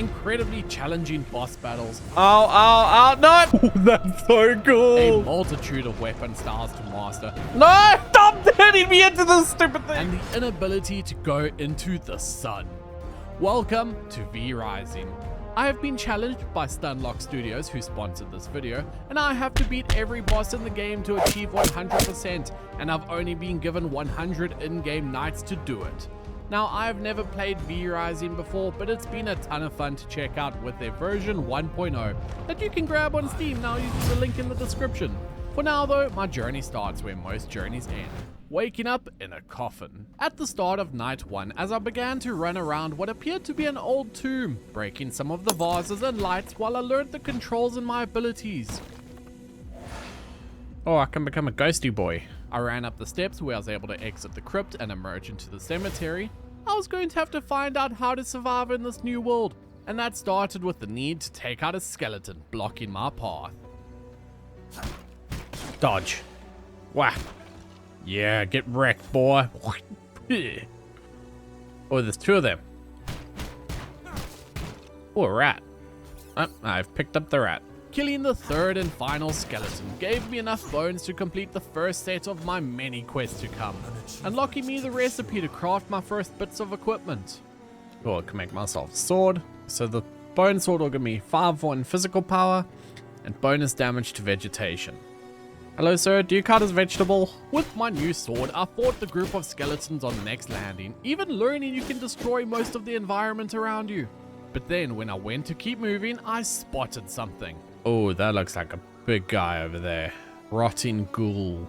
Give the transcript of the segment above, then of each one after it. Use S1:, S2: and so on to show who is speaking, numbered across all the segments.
S1: incredibly challenging boss battles,
S2: No! That's so
S1: a
S2: cool.
S1: multitude of weapon styles to master,
S2: No! Stop turning me into this stupid thing.
S1: and the inability to go into the sun. Welcome to V Rising. I have been challenged by Stunlock Studios, who sponsored this video, and I have to beat every boss in the game to achieve 100%, and I've only been given 100 in-game nights to do it. Now, I've never played V Rising before, but it's been a ton of fun to check out with their version 1.0 that you can grab on Steam now using the link in the description. For now though, my journey starts where most journeys end. Waking up in a coffin. At the start of night 1, as I began to run around what appeared to be an old tomb, breaking some of the vases and lights while I learned the controls and my abilities.
S2: Oh, I can become a ghosty boy.
S1: I ran up the steps where I was able to exit the crypt and emerge into the cemetery. I was going to have to find out how to survive in this new world, and that started with the need to take out a skeleton blocking my path.
S2: Dodge. Whack. Yeah, get wrecked, boy. Oh, there's two of them. Oh, a rat. Oh, I've picked up the rat.
S1: Killing the third and final skeleton gave me enough bones to complete the first set of my many quests to come, unlocking me the recipe to craft my first bits of equipment.
S2: Oh, I can make myself a sword. So the bone sword will give me 5-1 physical power and bonus damage to vegetation. Hello, sir. Do you cut as vegetable?
S1: With my new sword, I fought the group of skeletons on the next landing, even learning you can destroy most of the environment around you. But then when I went to keep moving, I spotted something.
S2: Oh, that looks like a big guy over there. Rotting ghoul.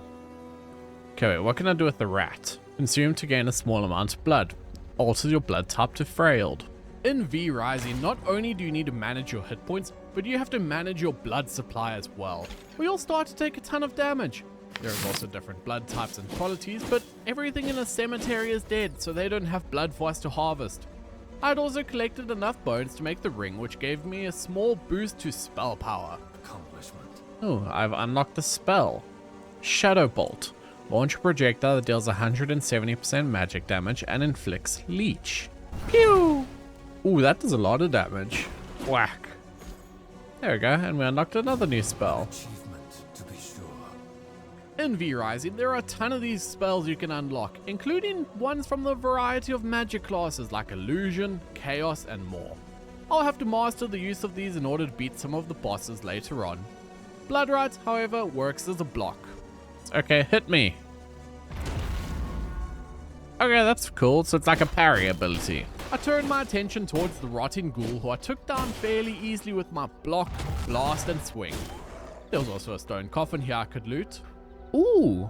S2: Okay, wait, what can I do with the rat? Consume to gain a small amount of blood. Alters your blood type to frailed.
S1: In V Rising, not only do you need to manage your hit points, but you have to manage your blood supply as well. We all start to take a ton of damage. There are also different blood types and qualities, but everything in a cemetery is dead, so they don't have blood for us to harvest. I'd also collected enough bones to make the ring, which gave me a small boost to spell power.
S2: Oh, I've unlocked the spell. Shadow Bolt. Launch a projectile that deals 170% magic damage and inflicts leech. Pew! Ooh, that does a lot of damage. Whack. There we go, and we unlocked another new spell.
S1: In V Rising, there are a ton of these spells you can unlock, including ones from the variety of magic classes like Illusion, Chaos, and more. I'll have to master the use of these in order to beat some of the bosses later on. Blood Rites, however, works as a block.
S2: Okay, hit me. Okay, that's cool, so it's like a parry ability.
S1: I turned my attention towards the rotting ghoul, who I took down fairly easily with my block, blast, and swing. There was also a stone coffin here I could loot.
S2: Ooh.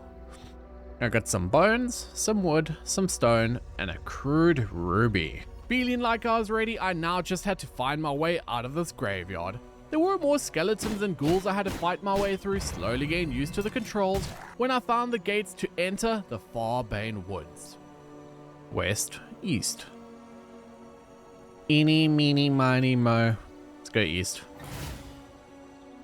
S2: I got some bones, some wood, some stone, and a crude ruby.
S1: Feeling like I was ready, I now just had to find my way out of this graveyard. There were more skeletons and ghouls I had to fight my way through, slowly getting used to the controls, when I found the gates to enter the Farbane Woods.
S2: West, east. Eeny, meeny, miny, mo. Let's go east.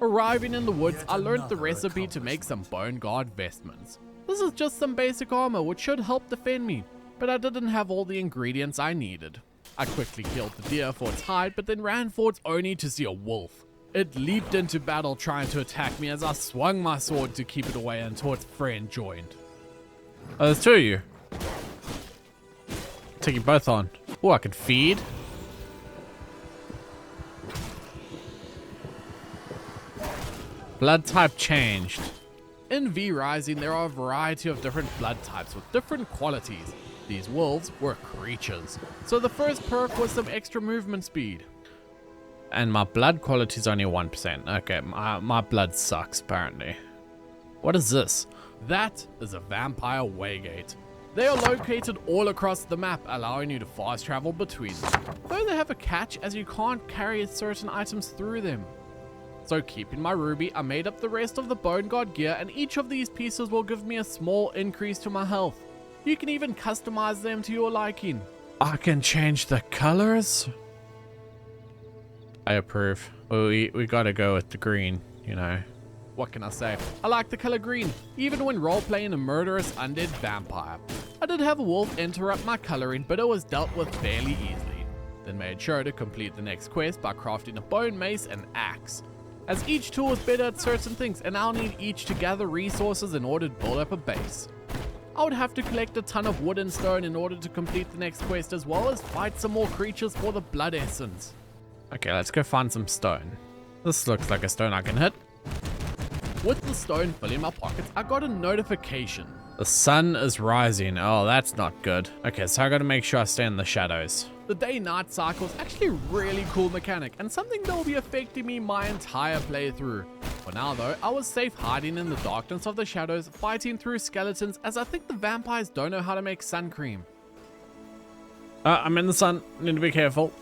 S1: Arriving in the woods, I learned the recipe to make some bone guard vestments. This is just some basic armor which should help defend me, but I didn't have all the ingredients I needed. I quickly killed the deer for its hide, but then ran for its only to see a wolf. It leaped into battle trying to attack me as I swung my sword to keep it away until its friend joined.
S2: Oh, there's two of you. Take you both on. Oh, I could feed. Blood type changed.
S1: In V Rising, there are a variety of different blood types with different qualities. These wolves were creatures, so the first perk was some extra movement speed.
S2: And my blood quality is only 1%. Okay, my blood sucks, apparently. What is this?
S1: That is a vampire waygate. They are located all across the map, allowing you to fast travel between them. Though they have a catch, as you can't carry certain items through them. So keeping my ruby, I made up the rest of the bone guard gear, and each of these pieces will give me a small increase to my health. You can even customize them to your liking.
S2: I can change the colors? I approve. We gotta go with the green, you know.
S1: What can I say? I like the color green, even when role-playing a murderous undead vampire. I did have a wolf interrupt my coloring, but it was dealt with fairly easily. then made sure to complete the next quest by crafting a bone mace and axe, as each tool is better at certain things and I'll need each to gather resources in order to build up a base. I would have to collect a ton of wood and stone in order to complete the next quest, as well as fight some more creatures for the blood essence.
S2: Okay, let's go find some stone. This looks like a stone I can hit.
S1: With the stone filling my pockets, I got a notification.
S2: The sun is rising. Oh, that's not good. Okay, so I gotta make sure I stay in the shadows.
S1: The day-night cycle is actually a really cool mechanic and something that will be affecting me my entire playthrough. For now though, I was safe hiding in the darkness of the shadows, fighting through skeletons, as I think the vampires don't know how to make sun cream.
S2: I'm in the sun. Need to be careful.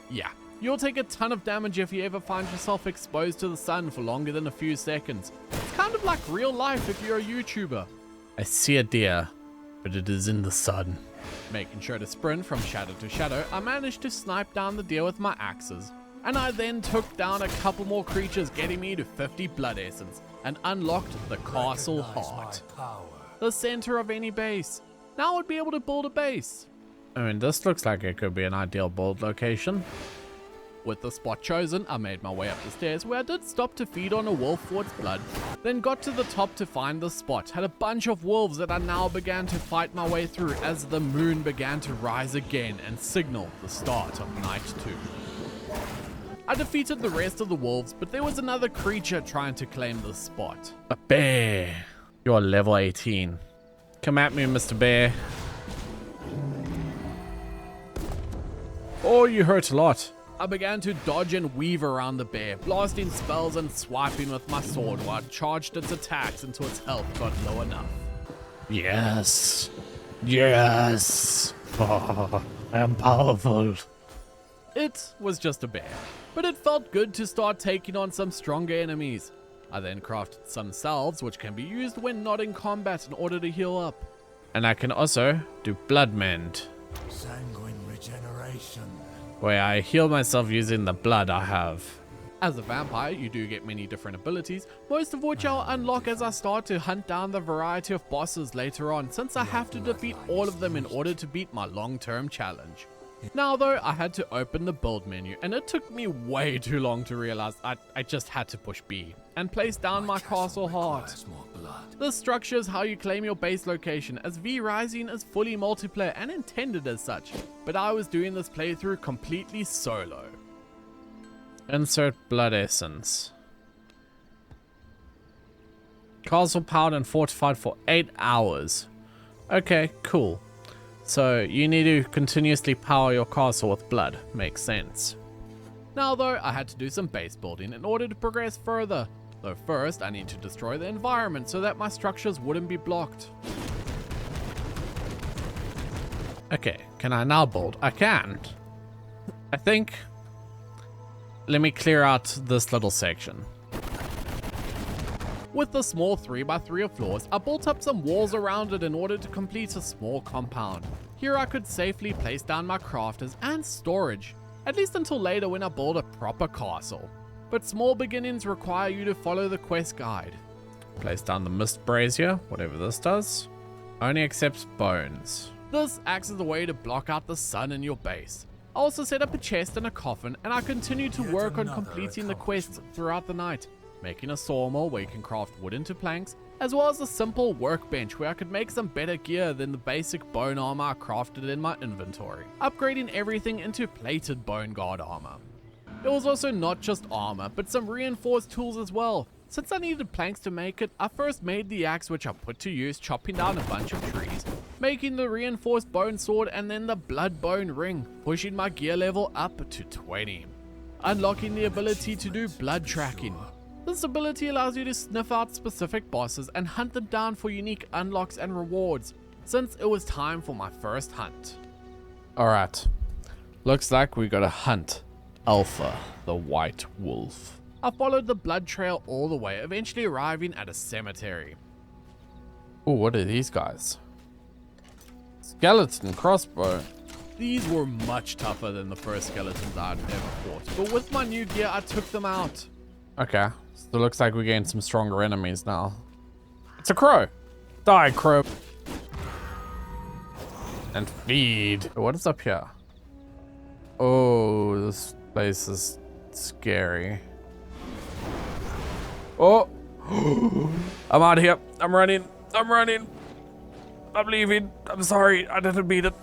S1: Yeah, you'll take a ton of damage if you ever find yourself exposed to the sun for longer than a few seconds. It's kind of like real life if you're a YouTuber.
S2: I see a deer, but it is in the sun.
S1: Making sure to sprint from shadow to shadow, I managed to snipe down the deer with my axes. And I then took down a couple more creatures, getting me to 50 blood essence, and unlocked the castle heart, the center of any base. Now I would be able to build a base.
S2: I mean, this looks like it could be an ideal build location.
S1: With the spot chosen, I made my way up the stairs, where I did stop to feed on a wolf for its blood, then got to the top to find the spot. Had a bunch of wolves that I now began to fight my way through as the moon began to rise again and signal the start of night 2. I defeated the rest of the wolves, but there was another creature trying to claim the spot.
S2: A bear. You're level 18. Come at me, Mr. Bear. Oh, you hurt a lot.
S1: I began to dodge and weave around the bear, blasting spells and swiping with my sword while I charged its attacks until its health got low enough.
S2: Yes. Yes. Oh, I am powerful.
S1: It was just a bear, but it felt good to start taking on some stronger enemies. I then crafted some salves which can be used when not in combat in order to heal up.
S2: And I can also do blood mend,
S3: Sanguine regeneration.
S2: where I heal myself using the blood I have.
S1: As a vampire, you do get many different abilities, most of which I'll unlock as I start to hunt down the variety of bosses later on, since I have to defeat all of them in order to beat my long-term challenge. Now though, I had to open the build menu, and it took me way too long to realize I just had to push B and place down my castle heart. This structure is how you claim your base location, as V Rising is fully multiplayer and intended as such, but I was doing this playthrough completely solo.
S2: Insert blood essence. Castle powered and fortified for 8 hours. Okay, cool. So you need to continuously power your castle with blood. Makes sense.
S1: Now though, I had to do some base building in order to progress further. Though first, I need to destroy the environment so that my structures wouldn't be blocked.
S2: Okay, can I now build? I can. I think. Let me clear out this little section.
S1: With the small 3x3 of floors, I built up some walls around it in order to complete a small compound. Here I could safely place down my crafters and storage, at least until later when I build a proper castle. But small beginnings require you to follow the quest guide.
S2: Place down the mist brazier, whatever this does. Only accepts bones.
S1: This acts as a way to block out the sun in your base. I also set up a chest and a coffin, and I continued to work on completing the quests throughout the night, making a sawmill where you can craft wood into planks, as well as a simple workbench where I could make some better gear than the basic bone armor I crafted in my inventory, upgrading everything into plated bone guard armor. It was also not just armor, but some reinforced tools as well. Since I needed planks to make it, I first made the axe, which I put to use chopping down a bunch of trees, making the reinforced bone sword, and then the blood bone ring, pushing my gear level up to 20. Unlocking the ability to do blood tracking. This ability allows you to sniff out specific bosses and hunt them down for unique unlocks and rewards, since it was time for my first hunt.
S2: Alright. Looks like we gotta hunt Alpha, the white wolf.
S1: I followed the blood trail all the way, eventually arriving at a cemetery.
S2: Oh, what are these guys? Skeleton crossbow.
S1: These were much tougher than the first skeletons I'd ever fought, but with my new gear I took them out.
S2: Okay, so it looks like we gained some stronger enemies now. It's a crow. Die, crow. And feed. What is up here? Oh, this place is scary. Oh! I'm out of here. I'm running. I'm running. I'm leaving. I'm sorry. I didn't mean it.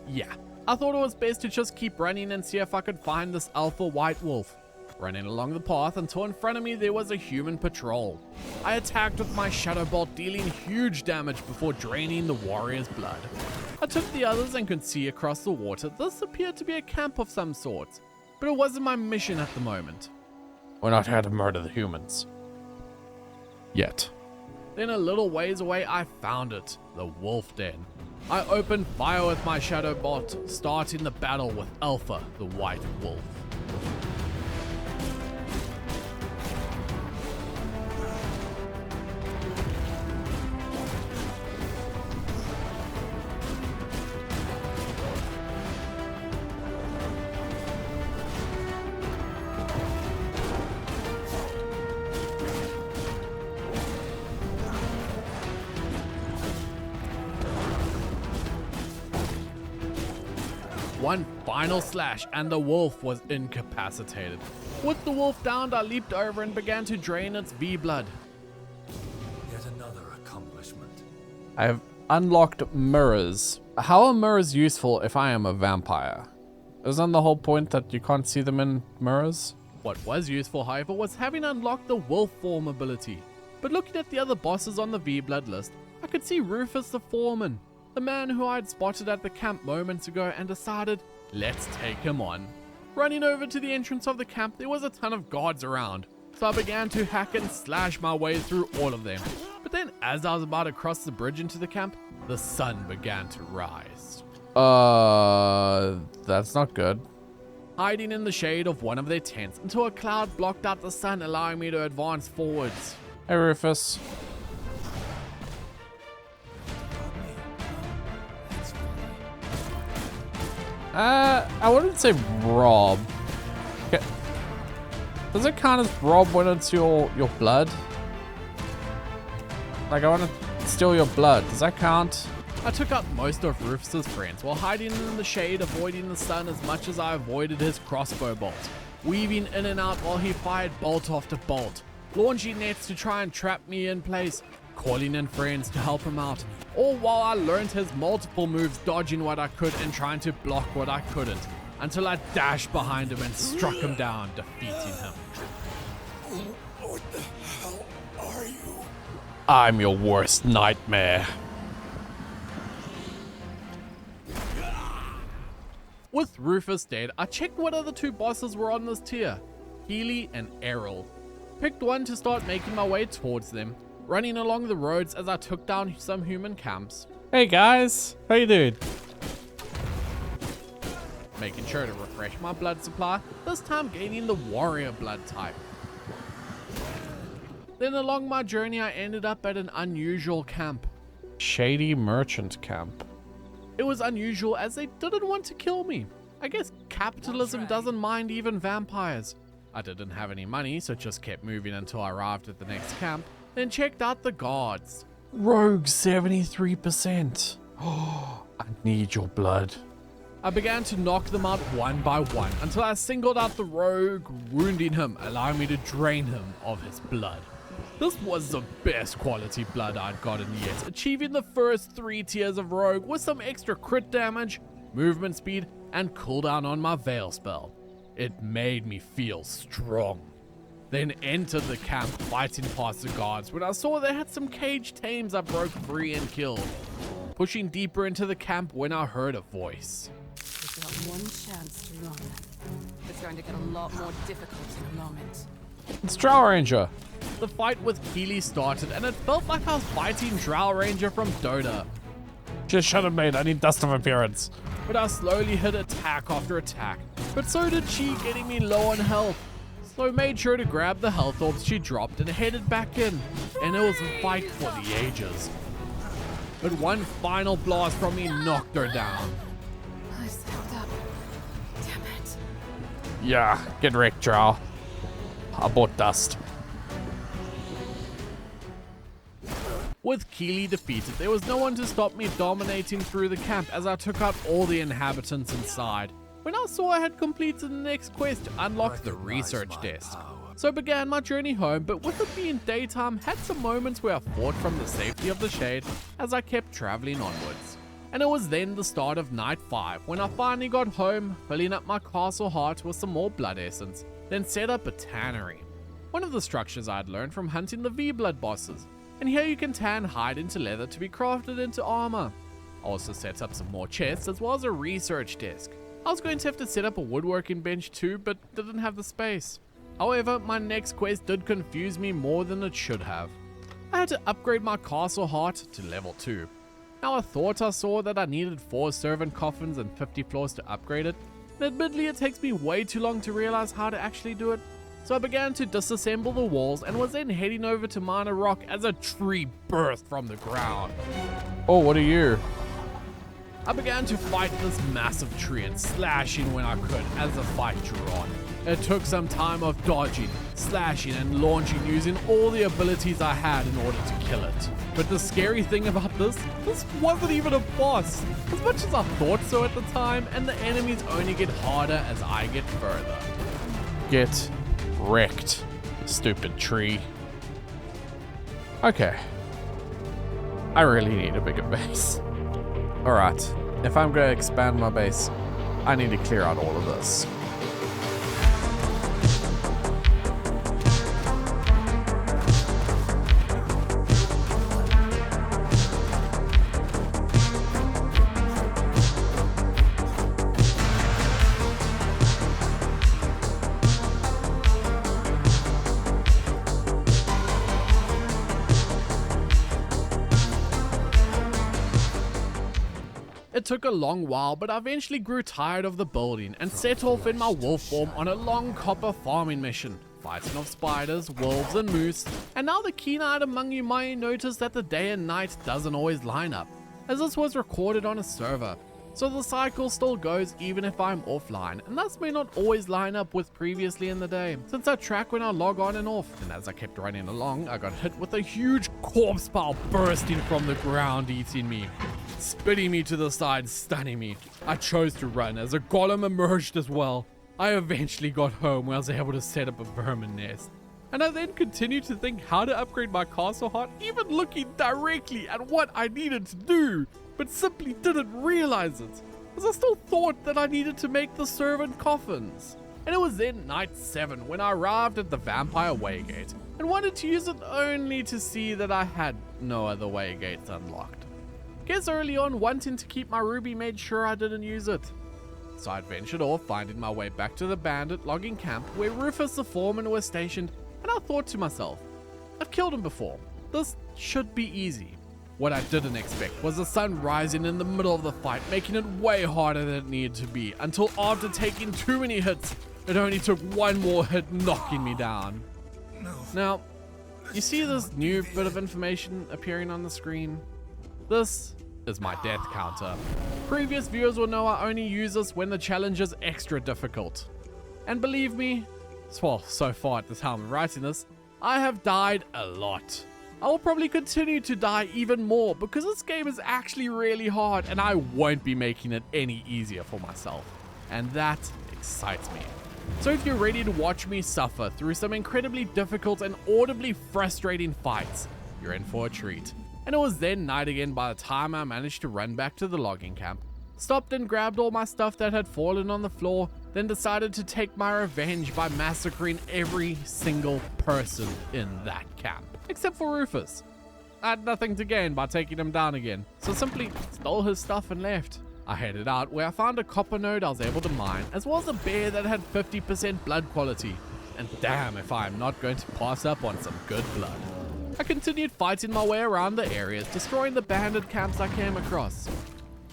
S1: Yeah, I thought it was best to just keep running and see if I could find this alpha white wolf. Running along the path until in front of me there was a human patrol. I attacked with my shadow bolt, dealing huge damage before draining the warrior's blood. I took the others and could see across the water this appeared to be a camp of some sort, but it wasn't my mission at the moment.
S2: We're not here to murder the humans. Yet.
S1: Then a little ways away I found it, the wolf den. I opened fire with my shadow bolt, starting the battle with Alpha, the white wolf. One final slash and the wolf was incapacitated. With the wolf downed, I leaped over and began to drain its V-blood.
S3: Yet another accomplishment.
S2: I have unlocked mirrors. How are mirrors useful if I am a vampire? Isn't the whole point that you can't see them in mirrors?
S1: What was useful, however, was having unlocked the wolf form ability. But looking at the other bosses on the V-blood list, I could see Rufus the foreman, the man who I'd spotted at the camp moments ago, and decided, let's take him on. Running over to the entrance of the camp, there was a ton of guards around, so I began to hack and slash my way through all of them. But then, as I was about to cross the bridge into the camp, the sun began to rise.
S2: That's not good.
S1: Hiding in the shade of one of their tents until a cloud blocked out the sun, allowing me to advance forwards.
S2: Hey, Rufus. I wouldn't say rob. Okay. Does it count as rob when it's your blood? Like, I want to steal your blood. Does that count?
S1: I took out most of Rufus's friends while hiding in the shade, avoiding the sun as much as I avoided his crossbow bolt, weaving in and out while he fired bolt after bolt, launching nets to try and trap me in place, calling in friends to help him out, all while I learned his multiple moves, dodging what I could and trying to block what I couldn't, until I dashed behind him and struck him down, defeating him.
S3: What the hell are you?
S2: I'm your worst nightmare.
S1: With Rufus dead, I checked what other two bosses were on this tier, Healy and Errol. Picked one to start making my way towards them, running along the roads as I took down some human camps.
S2: Hey guys, how you doing?
S1: Making sure to refresh my blood supply, this time gaining the warrior blood type. Then along my journey I ended up at an unusual camp.
S2: Shady merchant camp.
S1: It was unusual as they didn't want to kill me. I guess capitalism doesn't mind even vampires. I didn't have any money, so just kept moving until I arrived at the next camp, then checked out the guards.
S2: Rogue 73%. Oh, I need your blood.
S1: I began to knock them out one by one until I singled out the rogue, wounding him, allowing me to drain him of his blood. This was the best quality blood I'd gotten yet, achieving the first 3 tiers of rogue with some extra crit damage, movement speed, and cooldown on my veil spell. It made me feel strong. Then entered the camp fighting past the guards when I saw they had some caged tames I broke free and killed. Pushing deeper into the camp when I heard a voice.
S4: We've got one chance to run. It's going to get a lot more difficult in a moment.
S2: It's Drow Ranger.
S1: The fight with Keely started and it felt like I was fighting Drow Ranger from Dota.
S2: Just shut up, mate. I need dust of appearance.
S1: But I slowly hit attack after attack. But so did she, getting me low on health. So made sure to grab the health orbs she dropped and headed back in. And it was a fight for the ages. But one final blast from me knocked her down.
S4: I stepped up. Damn it.
S2: Yeah, get wrecked, Drow. I bought dust.
S1: With Keely defeated, there was no one to stop me dominating through the camp as I took out all the inhabitants inside. when I saw I had completed the next quest to unlock the research desk. So I began my journey home, but with it being daytime, had some moments where I fought from the safety of the shade as I kept traveling onwards. And it was then the start of night 5 when I finally got home, filling up my castle heart with some more blood essence, then set up a tannery. One of the structures I had learned from hunting the V-Blood bosses, and here you can tan hide into leather to be crafted into armor. I also set up some more chests as well as a research desk. I was going to have to set up a woodworking bench too, but didn't have the space. However, my next quest did confuse me more than it should have. I had to upgrade my castle heart to level 2. Now I thought I saw that I needed 4 servant coffins and 50 floors to upgrade it, and admittedly it takes me way too long to realize how to actually do it. So I began to disassemble the walls and was then heading over to mine a rock as a tree burst from the ground.
S2: Oh, what are you?
S1: I began to fight this massive tree and slashing when I could as the fight drew on. It took some time of dodging, slashing and launching using all the abilities I had in order to kill it. But the scary thing about this wasn't even a boss, as much as I thought so at the time, and the enemies only get harder as I get further.
S2: Get wrecked, stupid tree. Okay. I really need a bigger base. Alright, if I'm going to expand my base, I need to clear out all of this.
S1: It took a long while, but I eventually grew tired of the building and set off in my wolf form on a long copper farming mission, fighting off spiders, wolves and moose. And now the keen-eyed among you might notice that the day and night doesn't always line up, as this was recorded on a server, so the cycle still goes even if I'm offline, and thus may not always line up with previously in the day, since I track when I log on and off. And as I kept running along, I got hit with a huge corpse pile bursting from the ground, eating me, spitting me to the side, stunning me. I chose to run as a golem emerged as well. I eventually got home where I was able to set up a vermin nest. And I then continued to think how to upgrade my castle heart, even looking directly at what I needed to do, but simply didn't realize it, as I still thought that I needed to make the servant coffins. And it was then night 7 when I arrived at the vampire waygate, and wanted to use it only to see that I had no other waygates unlocked. Guess early on wanting to keep my ruby made sure I didn't use it. So I ventured off, finding my way back to the Bandit logging camp where Rufus the foreman was stationed, and I thought to myself, I've killed him before, this should be easy. What I didn't expect was the sun rising in the middle of the fight, making it way harder than it needed to be, until after taking too many hits, it only took one more hit knocking me down. Now, you see this new bit of information appearing on the screen? This is my death counter. Previous viewers will know I only use this when the challenge is extra difficult. And believe me, well, so far at the time of writing this, I have died a lot. I will probably continue to die even more because this game is actually really hard and I won't be making it any easier for myself. And that excites me. So if you're ready to watch me suffer through some incredibly difficult and audibly frustrating fights, you're in for a treat. And it was then night again by the time I managed to run back to the logging camp, stopped and grabbed all my stuff that had fallen on the floor, then decided to take my revenge by massacring every single person in that camp, except for Rufus. I had nothing to gain by taking him down again, so simply stole his stuff and left. I headed out where I found a copper node I was able to mine, as well as a bear that had 50% blood quality. And damn if I am not going to pass up on some good blood. I continued fighting my way around the areas, destroying the bandit camps I came across.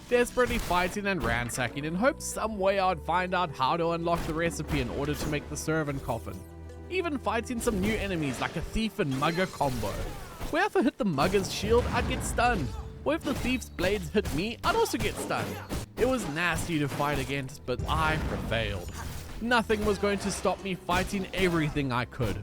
S1: Desperately fighting and ransacking in hopes some way I'd find out how to unlock the recipe in order to make the servant coffin. Even fighting some new enemies like a thief and mugger combo, where if I hit the mugger's shield, I'd get stunned, or if the thief's blades hit me, I'd also get stunned. It was nasty to fight against, but I prevailed. Nothing was going to stop me fighting everything I could,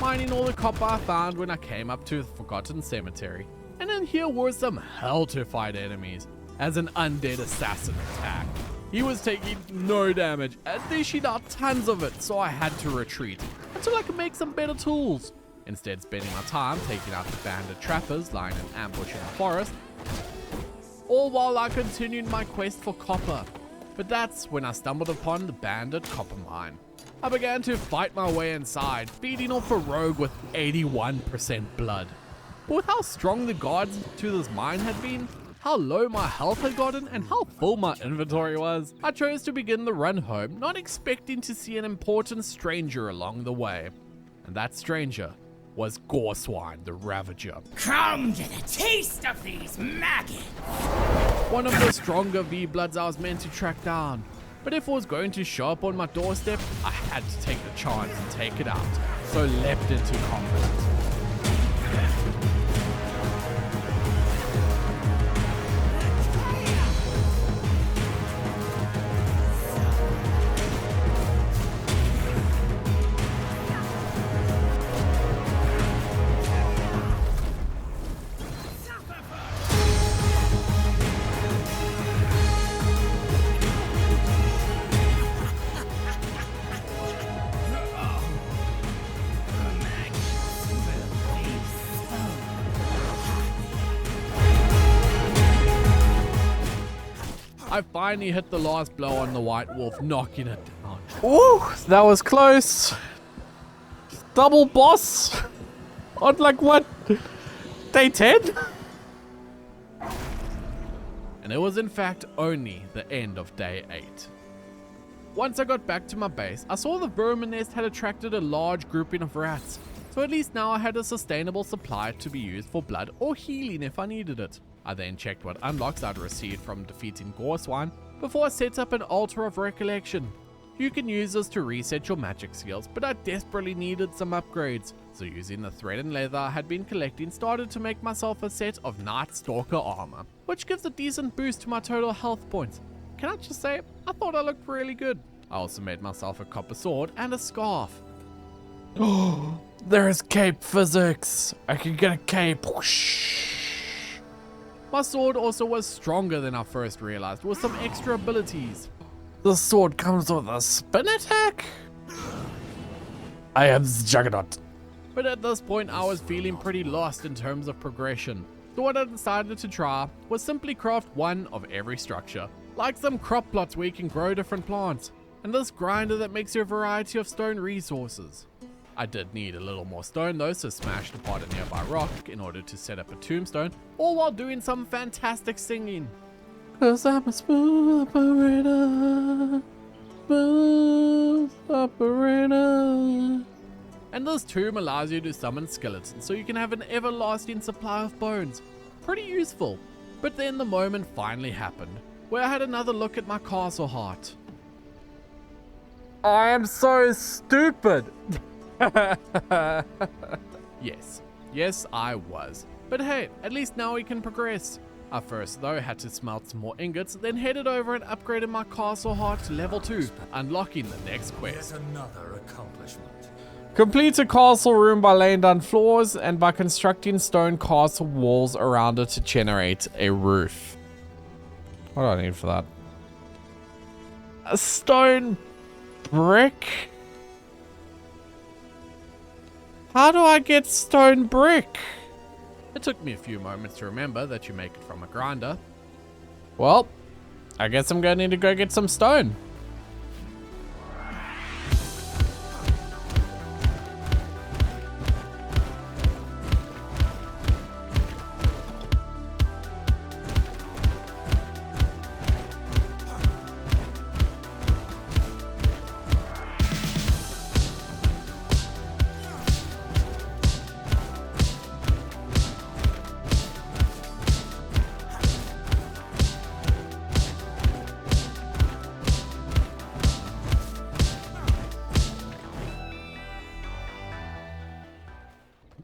S1: mining all the copper I found when I came up to the Forgotten Cemetery. And then here were some hell to fight enemies, as an undead assassin attack. He was taking no damage, and dishing out tons of it, so I had to retreat until I could make some better tools. Instead, spending my time taking out the bandit trappers lying in ambush in the forest, all while I continued my quest for copper. But that's when I stumbled upon the bandit copper mine. I began to fight my way inside, beating off a rogue with 81% blood. But with how strong the guards to this mine had been, how low my health had gotten, and how full my inventory was, I chose to begin the run home, not expecting to see an important stranger along the way. And that stranger was Goreswine the Ravager.
S5: Come get a taste of these maggots!
S1: One of the stronger V-Bloods I was meant to track down. But if it was going to show up on my doorstep, I had to take the chance and take it out. So leapt into combat. I finally hit the last blow on the White Wolf, knocking it down.
S2: Ooh, that was close. Double boss on like what? Day 10?
S1: And it was in fact only the end of day 8. Once I got back to my base, I saw the vermin nest had attracted a large grouping of rats. So at least now I had a sustainable supply to be used for blood or healing if I needed it. I then checked what unlocks I'd received from defeating Goreswine before I set up an altar of recollection. You can use this to reset your magic skills, but I desperately needed some upgrades, so using the thread and leather I had been collecting started to make myself a set of Night Stalker armor, which gives a decent boost to my total health points. Can I just say, I thought I looked really good. I also made myself a copper sword and a scarf.
S2: Oh, there is cape physics. I can get a cape. Whoosh.
S1: My sword also was stronger than I first realized, with some extra abilities.
S2: The sword comes with a spin attack? I am the Juggernaut.
S1: But at this point I was feeling pretty lost in terms of progression. So what I decided to try was simply craft one of every structure, like some crop plots where you can grow different plants, and this grinder that makes you a variety of stone resources. I did need a little more stone though, so smashed apart a nearby rock in order to set up a tombstone, all while doing some fantastic singing.
S2: 'Cause I'm a smooth operator. Smooth operator.
S1: And this tomb allows you to summon skeletons, so you can have an everlasting supply of bones. Pretty useful. But then the moment finally happened, where I had another look at my castle heart.
S2: I am so stupid.
S1: Yes, I was. But hey, at least now we can progress. I first though had to smelt some more ingots, then headed over and upgraded my castle heart to level 2, unlocking the next quest.
S3: Yet another accomplishment.
S2: Complete a castle room by laying down floors and by constructing stone castle walls around it to generate a roof. What do I need for that? A stone brick? How do I get stone brick?
S1: It took me a few moments to remember that you make it from a grinder.
S2: Well, I guess I'm going to need to go get some stone.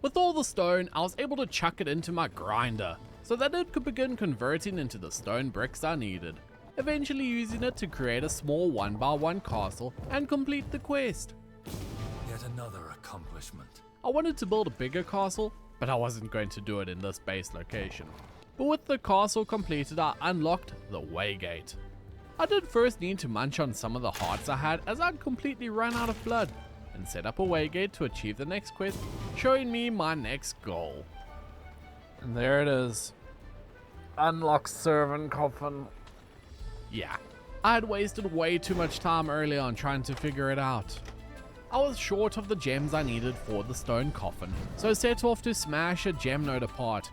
S1: With all the stone, I was able to chuck it into my grinder, so that it could begin converting into the stone bricks I needed, eventually using it to create a small 1x1 castle and complete the quest.
S3: Yet another accomplishment.
S1: I wanted to build a bigger castle, but I wasn't going to do it in this base location. But with the castle completed, I unlocked the Waygate. I did first need to munch on some of the hearts I had as I'd completely run out of blood, and set up a waygate to achieve the next quest, showing me my next goal.
S2: And there it is. Unlock servant coffin.
S1: Yeah, I had wasted way too much time early on trying to figure it out. I was short of the gems I needed for the stone coffin, so set off to smash a gem node apart,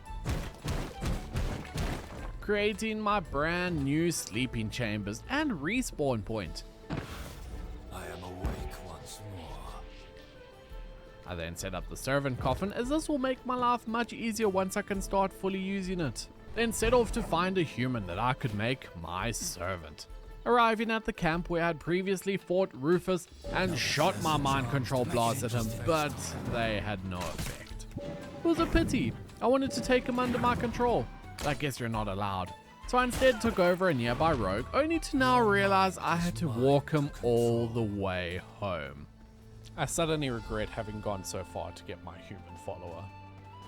S1: creating my brand new sleeping chambers and respawn point.
S3: I am awake once more.
S1: I then set up the servant coffin, as this will make my life much easier once I can start fully using it. Then set off to find a human that I could make my servant. Arriving at the camp where I had previously fought Rufus and shot my mind control blast at him, but they had no effect. It was a pity. I wanted to take him under my control, but I guess you're not allowed. So I instead took over a nearby rogue, only to now realize I had to walk him all the way home.
S2: I suddenly regret having gone so far to get my human follower.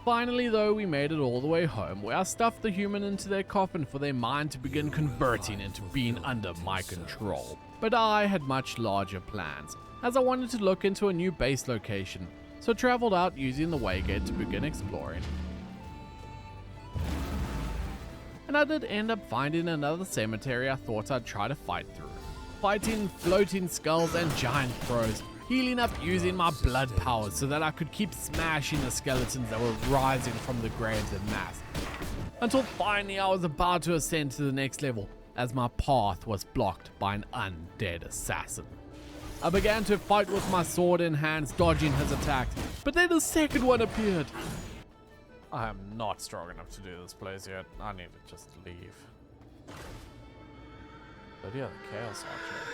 S1: Finally though, we made it all the way home, where I stuffed the human into their coffin for their mind to begin converting into being under my control. But I had much larger plans, as I wanted to look into a new base location, so traveled out using the waygate to begin exploring. And I did end up finding another cemetery I thought I'd try to fight through. Fighting floating skulls and giant crows, healing up using my blood powers so that I could keep smashing the skeletons that were rising from the graves en masse. Until finally I was about to ascend to the next level, as my path was blocked by an undead assassin. I began to fight with my sword in hands, dodging his attacks, but then a second one appeared.
S2: I am not strong enough to do this place yet. I need to just leave. But yeah, the Chaos Archer.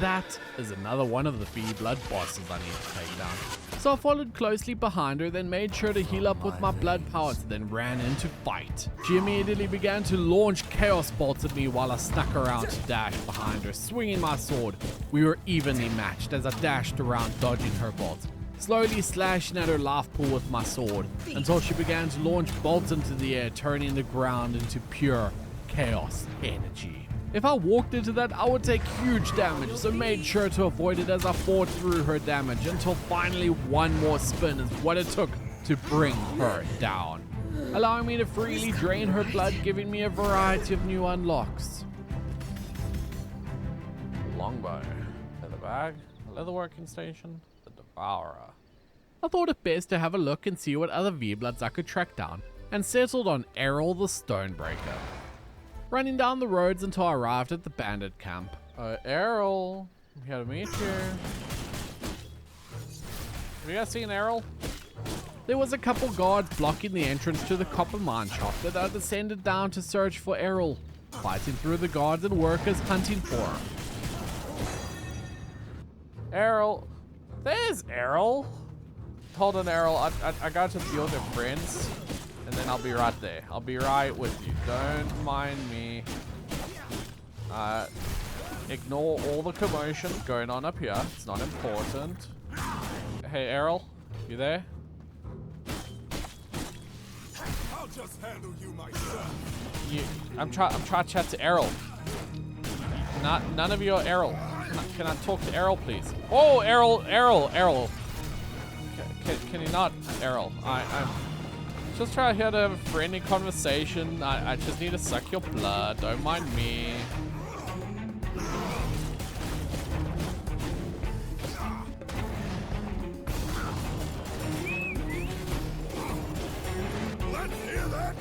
S1: That is another one of the V blood bosses I need to take down. So I followed closely behind her, then made sure to heal up with my blood powers, then ran in to fight. She immediately began to launch chaos bolts at me while I snuck around to dash behind her, swinging my sword. We were evenly matched as I dashed around dodging her bolts, slowly slashing at her life pool with my sword, until she began to launch bolts into the air, turning the ground into pure chaos energy. If I walked into that, I would take huge damage, so made sure to avoid it as I fought through her damage until finally one more spin is what it took to bring her down, allowing me to freely drain her blood, giving me a variety of new unlocks.
S2: Longbow. Leather bag. Leather working station. The Devourer.
S1: I thought it best to have a look and see what other V-Bloods I could track down, and settled on Errol the Stonebreaker. Running down the roads until I arrived at the Bandit camp.
S2: Errol. I'm here to meet you. Have you guys seen Errol?
S1: There was a couple guards blocking the entrance to the copper mine shop that I descended down to search for Errol, fighting through the guards and workers hunting for him.
S2: Errol. There's Errol. Hold on, Errol. I got to deal with your friends. And then I'll be right there. I'll be right with you. Don't mind me. Ignore all the commotion going on up here. It's not important. Hey, Errol. You there?
S3: I'll just handle you myself.
S2: I'm trying to chat to Errol. None of you are Errol. Can I talk to Errol, please? Oh, Errol. Can you not, Errol? I'm just trying here to have a friendly conversation. I just need to suck your blood. Don't mind me.
S3: Let's hear that.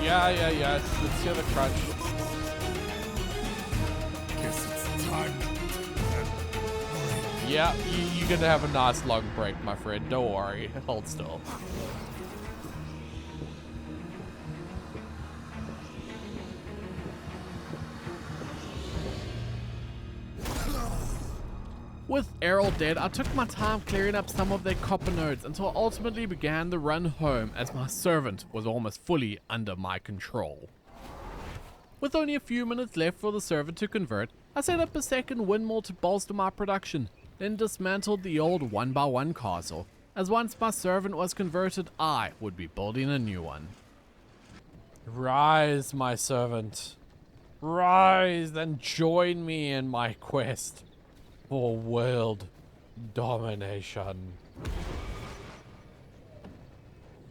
S2: Yeah. Let's hear the crunch.
S3: Guess it's time.
S2: Yeah, you're gonna have a nice long break, my friend. Don't worry. Hold still.
S1: With Errol dead, I took my time clearing up some of their copper nodes until I ultimately began the run home, as my servant was almost fully under my control. With only a few minutes left for the servant to convert, I set up a second windmill to bolster my production, then dismantled the old 1x1 castle, as once my servant was converted, I would be building a new one. Rise, my servant. Rise and join me in my quest for world domination.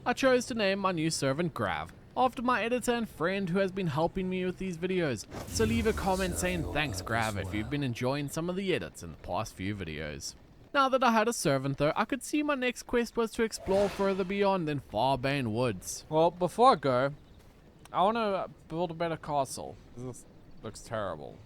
S1: I chose to name my new servant Grav, after my editor and friend who has been helping me with these videos, so leave a comment saying thanks Grav if you've been enjoying some of the edits in the past few videos. Now that I had a servant though, I could see my next quest was to explore further beyond than Farbane Woods. Well, before I go, I want to build a better castle. This looks terrible.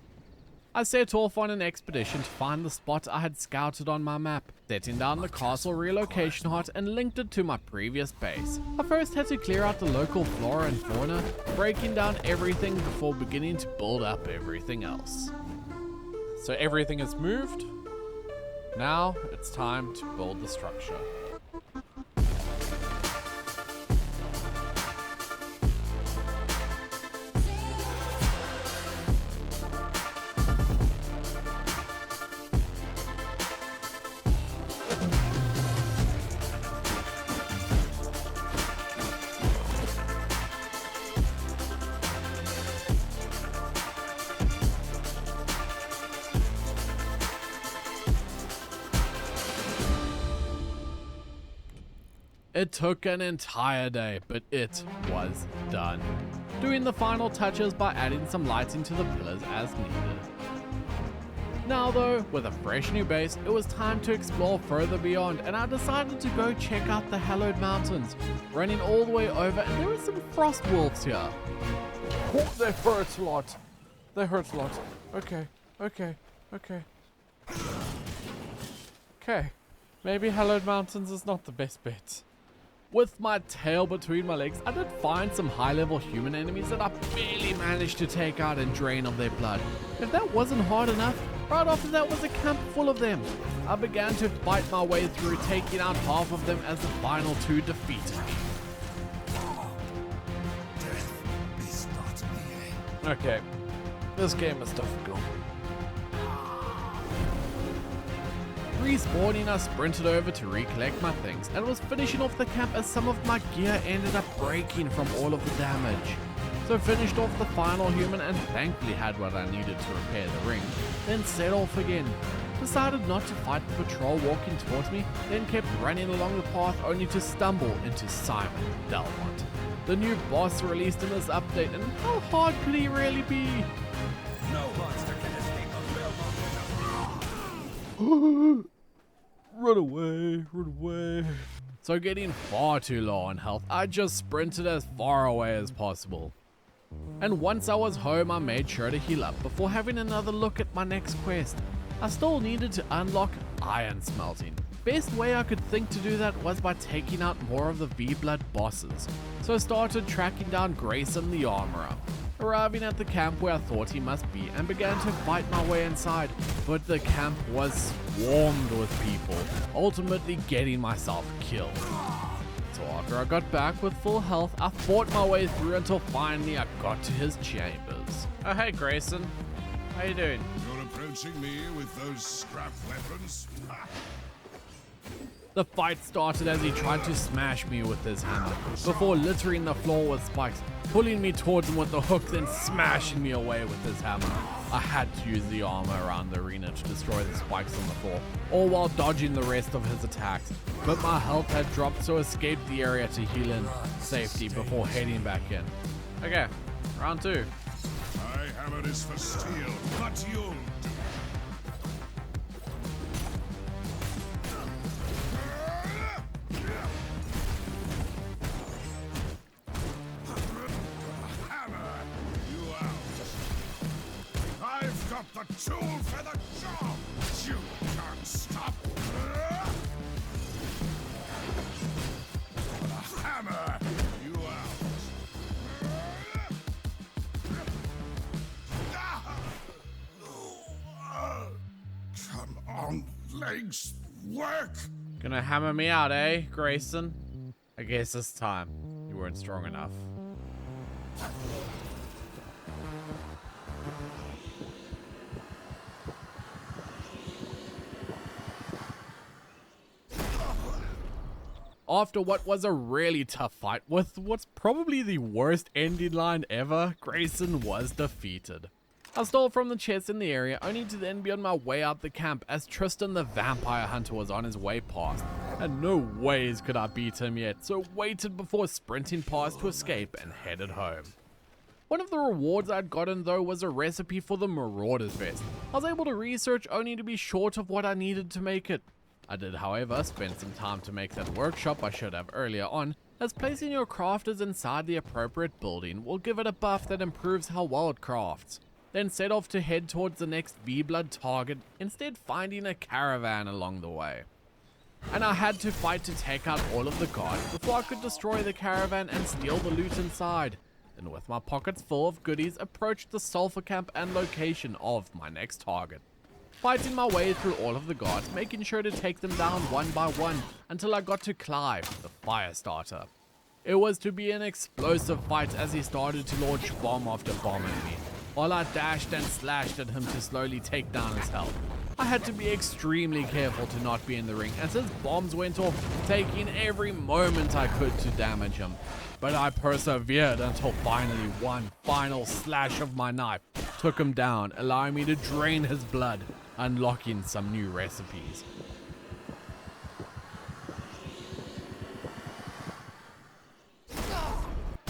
S1: I set off on an expedition to find the spot I had scouted on my map, setting down the castle relocation hut and linked it to my previous base. I first had to clear out the local flora and fauna, breaking down everything before beginning to build up everything else. So everything is moved. Now it's time to build the structure. It took an entire day, but it was done. Doing the final touches by adding some lighting to the pillars as needed. Now though, with a fresh new base, it was time to explore further beyond, and I decided to go check out the Hallowed Mountains, running all the way over, and there were some frost wolves here. Oh, they hurt a lot. They hurt a lot. Okay. Okay, maybe Hallowed Mountains is not the best bet. With my tail between my legs, I did find some high-level human enemies that I barely managed to take out and drain of their blood. If that wasn't hard enough, right after that was a camp full of them. I began to fight my way through, taking out half of them as the final two defeated me.
S3: Death is not the end.
S1: Okay, this game is difficult. Respawning, I sprinted over to recollect my things and was finishing off the camp as some of my gear ended up breaking from all of the damage. So finished off the final human and thankfully had what I needed to repair the ring, then set off again. Decided not to fight the patrol walking towards me, then kept running along the path only to stumble into Simon Delmont, the new boss released in this update, and how hard could he really be?
S3: No monster can escape a Belmont.
S1: Run away. So getting far too low on health, I just sprinted as far away as possible. And once I was home, I made sure to heal up before having another look at my next quest. I still needed to unlock iron smelting. Best way I could think to do that was by taking out more of the V-Blood bosses. So I started tracking down Grayson the Armorer, arriving at the camp where I thought he must be and began to fight my way inside, but the camp was swarmed with people, ultimately getting myself killed. So after I got back with full health, I fought my way through until finally I got to his chambers. Oh hey Grayson, how you doing?
S6: You're approaching me with those scrap weapons?
S1: The fight started as he tried to smash me with his hammer, before littering the floor with spikes, pulling me towards him with the hook, then smashing me away with his hammer. I had to use the armor around the arena to destroy the spikes on the floor, all while dodging the rest of his attacks. But my health had dropped, so I escaped the area to heal in safety before heading back in. Okay, round two.
S6: My hammer is for steel, but you'll the tool for the job! You can't stop! The hammer! You out! Come on, legs, work!
S1: Gonna hammer me out, eh, Grayson? I guess this time you weren't strong enough. After what was a really tough fight with what's probably the worst ending line ever, Grayson was defeated. I stole from the chests in the area only to then be on my way out the camp as Tristan the vampire hunter was on his way past, and no ways could I beat him yet, so waited before sprinting past to escape and headed home. One of the rewards I'd gotten though was a recipe for the Marauder's Vest. I was able to research only to be short of what I needed to make it. I did however spend some time to make that workshop I should have earlier on, as placing your crafters inside the appropriate building will give it a buff that improves how well it crafts. Then set off to head towards the next V-Blood target, instead finding a caravan along the way. And I had to fight to take out all of the guards before I could destroy the caravan and steal the loot inside. Then with my pockets full of goodies, approached the sulfur camp and location of my next target. Fighting my way through all of the guards, making sure to take them down one by one until I got to Clive, the fire starter. It was to be an explosive fight as he started to launch bomb after bomb at me, while I dashed and slashed at him to slowly take down his health. I had to be extremely careful to not be in the ring as his bombs went off, taking every moment I could to damage him. But I persevered until finally one final slash of my knife took him down, allowing me to drain his blood, unlocking some new recipes.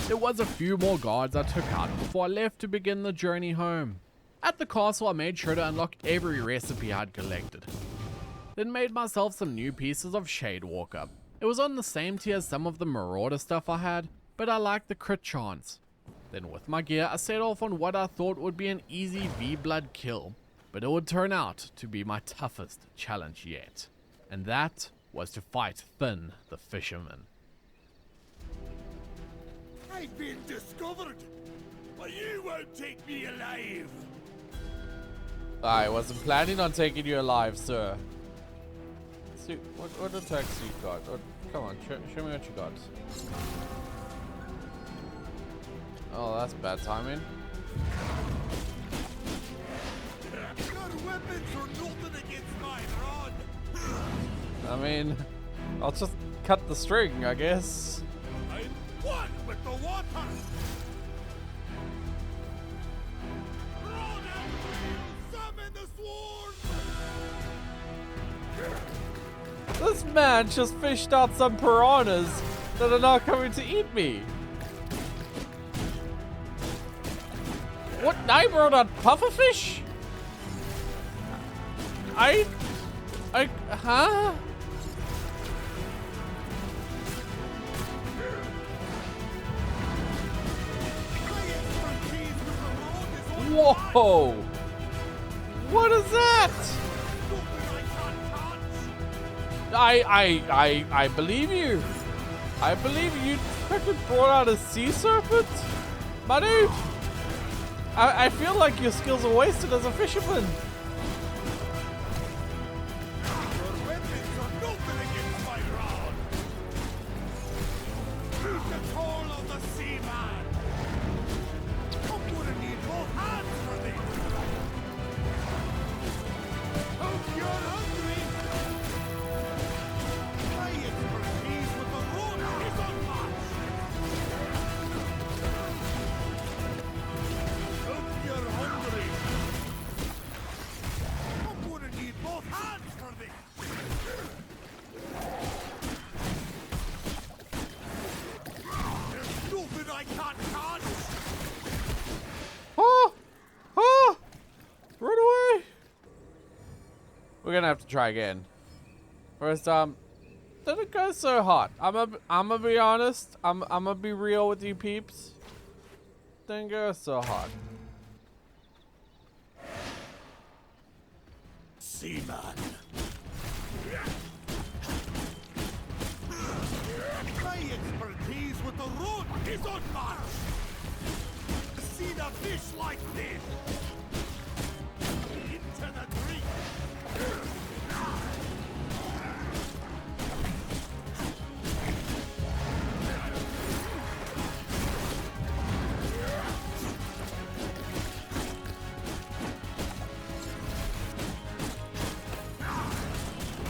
S1: There was a few more guards I took out before I left to begin the journey home. At the castle I made sure to unlock every recipe I'd collected. Then made myself some new pieces of Shade Walker. It was on the same tier as some of the Marauder stuff I had, but I liked the crit chance. Then with my gear I set off on what I thought would be an easy V-Blood kill, but it would turn out to be my toughest challenge yet. And that was to fight Finn the fisherman.
S6: I've been discovered, but you won't take me alive.
S2: I wasn't planning on taking you alive, sir. See, what attacks you got? Come on, show me what you got. Oh, that's bad timing.
S6: Your weapons are nothing against my rod.
S2: I mean, I'll just cut the string, I guess.
S6: I'm one with the water. Run and summon the swarm.
S2: This man just fished out some piranhas that are now coming to eat me. What? I brought out pufferfish? Huh? Whoa! What is that? I believe you. I believe you freaking brought out a sea serpent? My dude! I feel like your skills are wasted as a fisherman.
S6: Your weapons are nothing against my rod. Use the toll of the seaman. I'm gonna need both hands for this. Hope you're hungry. My expertise with the rod is unmatched. Hope you're hungry. I'm gonna need both hands for this. There's nothing I can't catch.
S2: Oh! Oh! Run away! We're gonna have to try again. First, didn't go so hot. I'm gonna be honest. I'm gonna be real with you peeps. Didn't go so hot.
S6: Seaman. My expertise with the rod is unmatched. See the fish like this. Into the drink.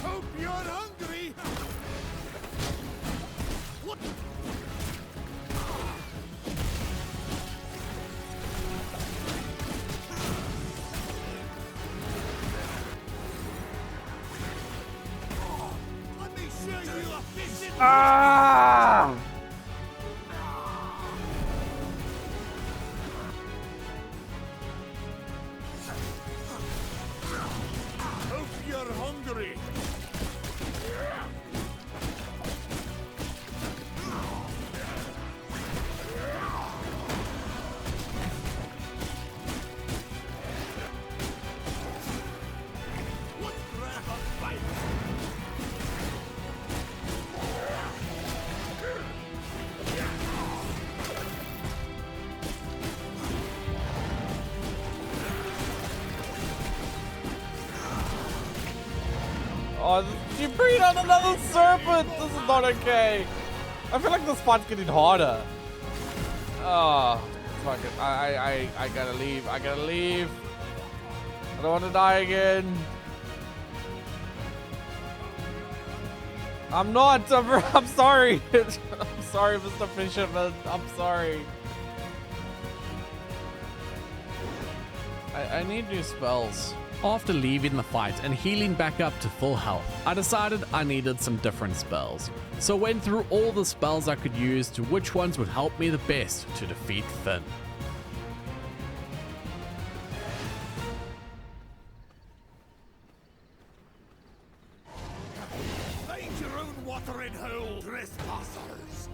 S6: Hope you're hungry. fish in
S2: Ah!
S6: Hope you're hungry. What crap a fight!
S2: Oh, you breed on another serpent! This is not okay. I feel like this fight's getting harder. Oh, fuck it. I gotta leave. I gotta leave. I don't want to die again. I'm not. I'm sorry. I'm sorry, Mr. Fisherman. I'm sorry. I need new spells.
S1: After leaving the fight and healing back up to full health, I decided I needed some different spells. So went through all the spells I could use to which ones would help me the best to defeat Finn.
S6: Find your own watering hole, trespassers!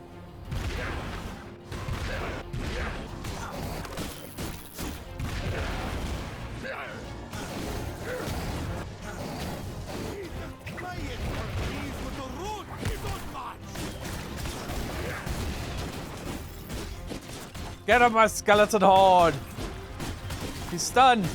S6: My expertise with the road is unmatched!
S2: Get him, my skeleton horde! He's stunned.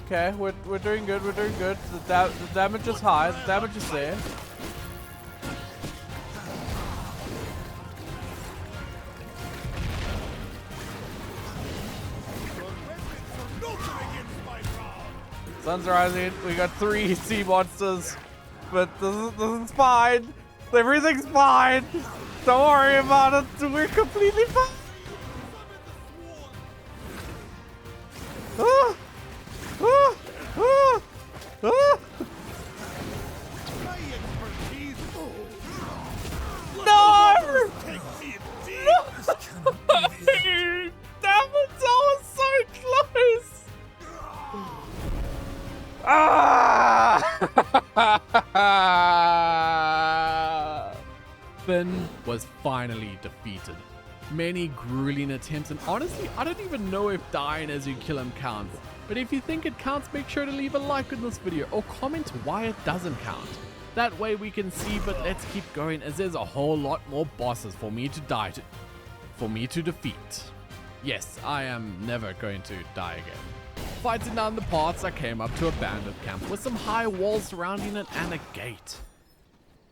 S2: Okay, we're doing good, we're doing good. The damage is high, the damage is there. Sun's rising, we got 3 sea monsters, but this is fine. Everything's fine. Don't worry about it, we're completely fine. Ah! Ah! Ah! Ah!
S6: My expertise.
S2: No!
S6: Take me deep.
S2: Damn it, that was so close! Ah!
S1: Finn was finally defeated. Many grueling attempts, and honestly, I don't even know if dying as you kill him counts. But if you think it counts, make sure to leave a like on this video or comment why it doesn't count. That way we can see, but let's keep going as there's a whole lot more bosses for me to defeat. Yes, I am never going to die again. Fighting down the paths, I came up to a bandit camp with some high walls surrounding it and a gate.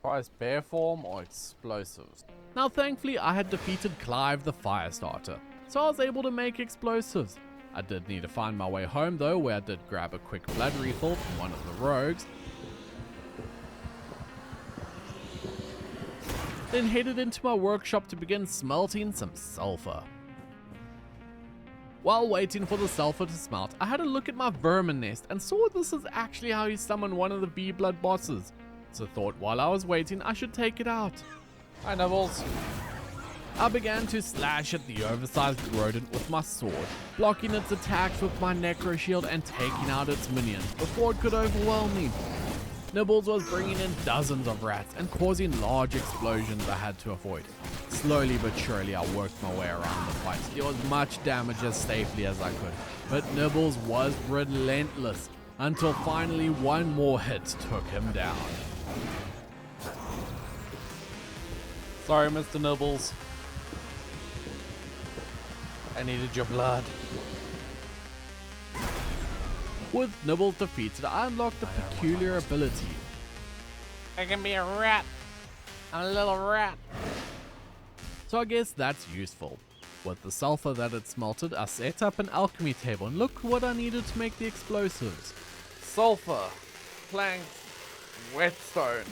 S2: Price bear form or explosives?
S1: Now thankfully I had defeated Clive the Firestarter, so I was able to make explosives. I did need to find my way home though, where I did grab a quick blood refill from one of the rogues. Then headed into my workshop to begin smelting some sulfur. While waiting for the sulfur to smelt, I had a look at my vermin nest and saw this is actually how you summon one of the V-Blood bosses. So thought while I was waiting I should take it out.
S2: Hi, Nibbles.
S1: I began to slash at the oversized rodent with my sword, blocking its attacks with my necro shield and taking out its minions before it could overwhelm me. Nibbles was bringing in dozens of rats and causing large explosions I had to avoid. Slowly but surely I worked my way around the fight, deal as much damage as safely as I could, but Nibbles was relentless until finally one more hit took him down.
S2: Sorry, Mr. Nibbles. I needed your blood.
S1: With Nibbles defeated, I unlocked a peculiar ability.
S2: I can be a rat. I'm a little rat.
S1: So I guess that's useful. With the sulfur that it smelted, I set up an alchemy table and look what I needed to make the explosives.
S2: Sulfur, planks, whetstone.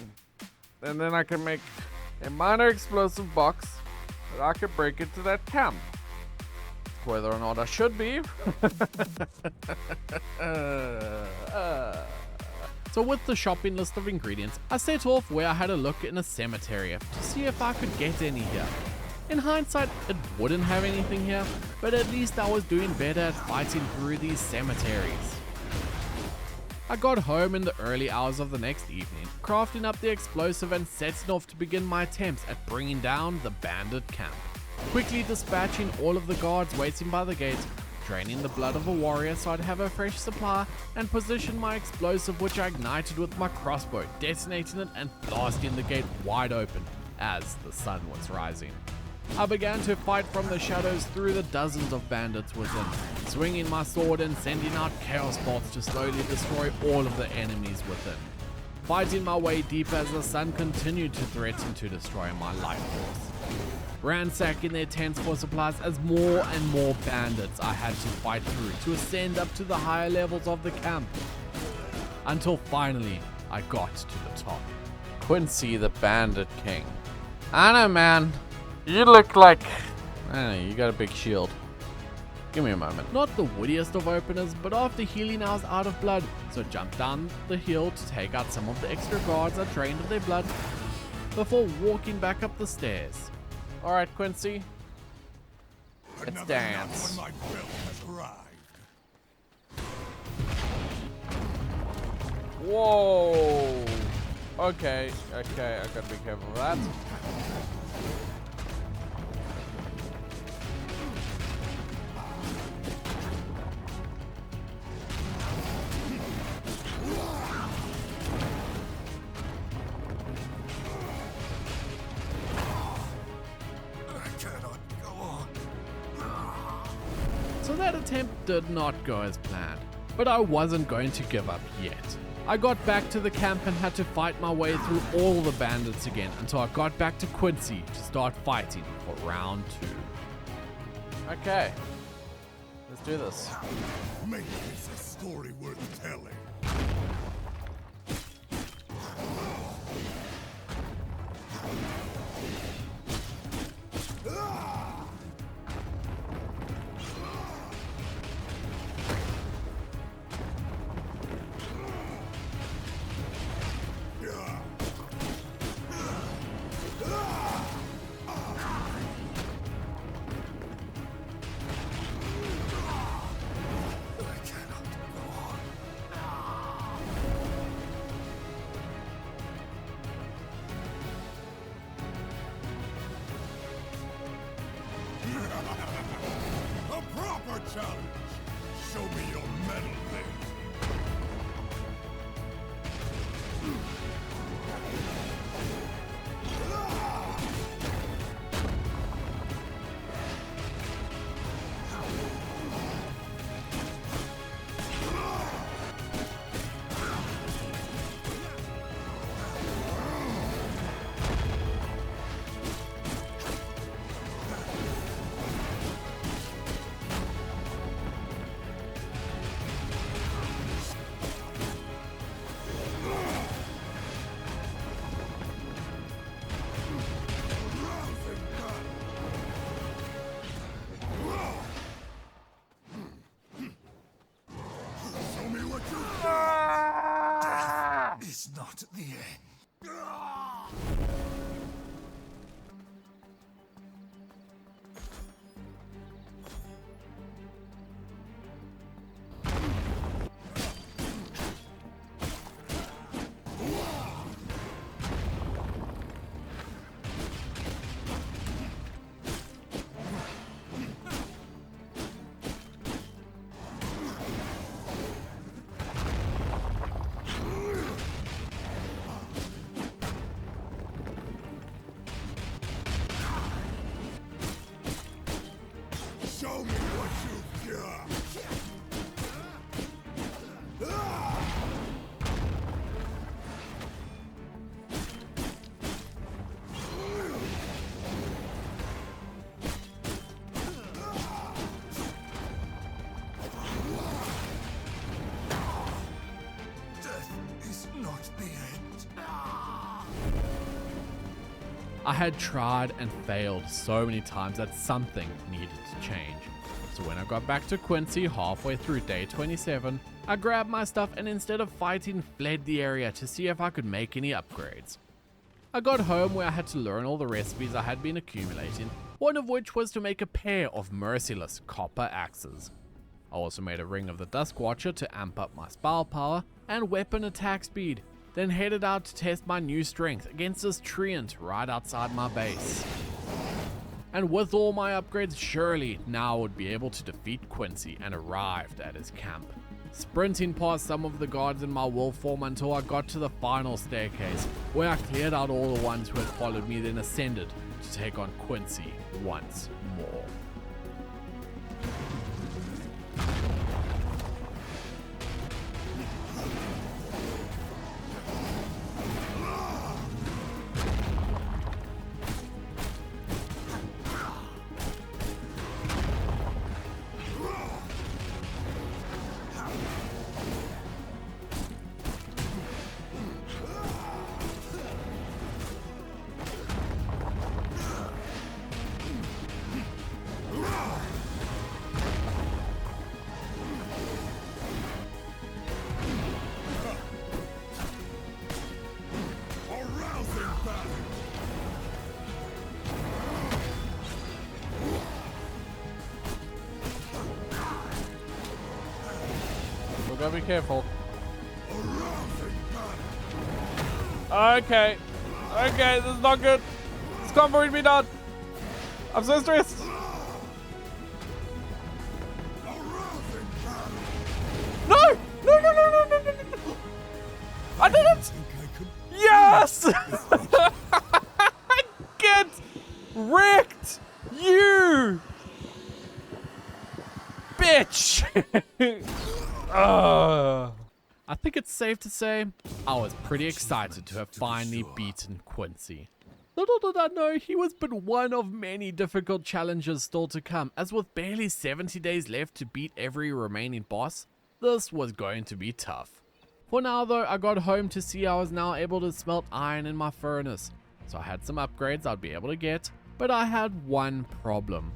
S2: And then I can make a minor explosive box that I can break into that camp. Whether or not I should be.
S1: So with the shopping list of ingredients, I set off where I had a look in a cemetery to see if I could get any here. In hindsight, it wouldn't have anything here, but at least I was doing better at fighting through these cemeteries. I got home in the early hours of the next evening, crafting up the explosive and setting off to begin my attempts at bringing down the bandit camp. Quickly dispatching all of the guards waiting by the gate, draining the blood of a warrior so I'd have a fresh supply, and positioned my explosive, which I ignited with my crossbow, detonating it and blasting the gate wide open as the sun was rising. I began to fight from the shadows through the dozens of bandits within, swinging my sword and sending out chaos bolts to slowly destroy all of the enemies within. Fighting my way deep as the sun continued to threaten to destroy my life force. Ransacking their tents for supplies as more and more bandits I had to fight through to ascend up to the higher levels of the camp. Until finally, I got to the top.
S2: Quincy the Bandit King. I know, man. You look like... I don't know, you got a big shield. Give me a moment.
S1: Not the wittiest of openers, but after healing I was out of blood, so jumped down the hill to take out some of the extra guards I drained of their blood before walking back up the stairs.
S2: Alright, Quincy. Let's
S6: Another
S2: dance.
S6: nut when my belt has arrived.
S2: Whoa. Okay, I gotta be careful of that.
S1: So that attempt did not go as planned, but I wasn't going to give up yet. I got back to the camp and had to fight my way through all the bandits again until I got back to Quincy to start fighting for round 2.
S2: Okay. Let's do this.
S6: Make this a story worth telling. A proper challenge. Show me your mettle then. It's not the end.
S1: I had tried and failed so many times that something needed to change. So when I got back to Quincy halfway through day 27, I grabbed my stuff and instead of fighting, fled the area to see if I could make any upgrades. I got home where I had to learn all the recipes I had been accumulating, one of which was to make a pair of merciless copper axes. I also made a ring of the Dusk Watcher to amp up my spell power and weapon attack speed, then headed out to test my new strength against this treant right outside my base. And with all my upgrades, surely now I would be able to defeat Quincy, and arrived at his camp. Sprinting past some of the guards in my wolf form until I got to the final staircase, where I cleared out all the ones who had followed me, then ascended to take on Quincy once more.
S2: Gotta be careful. Okay. Okay, this is not good. This can't bring me down. I'm so stressed. No! No, no, no, no, no, no, no. I did it! Yes! Get wrecked! You! Bitch!
S1: I think it's safe to say I was pretty excited to have finally beaten Quincy. Little did I know he was but one of many difficult challenges still to come, as with barely 70 days left to beat every remaining boss, this was going to be tough. For now though, I got home to see I was now able to smelt iron in my furnace, so I had some upgrades I'd be able to get, but I had one problem.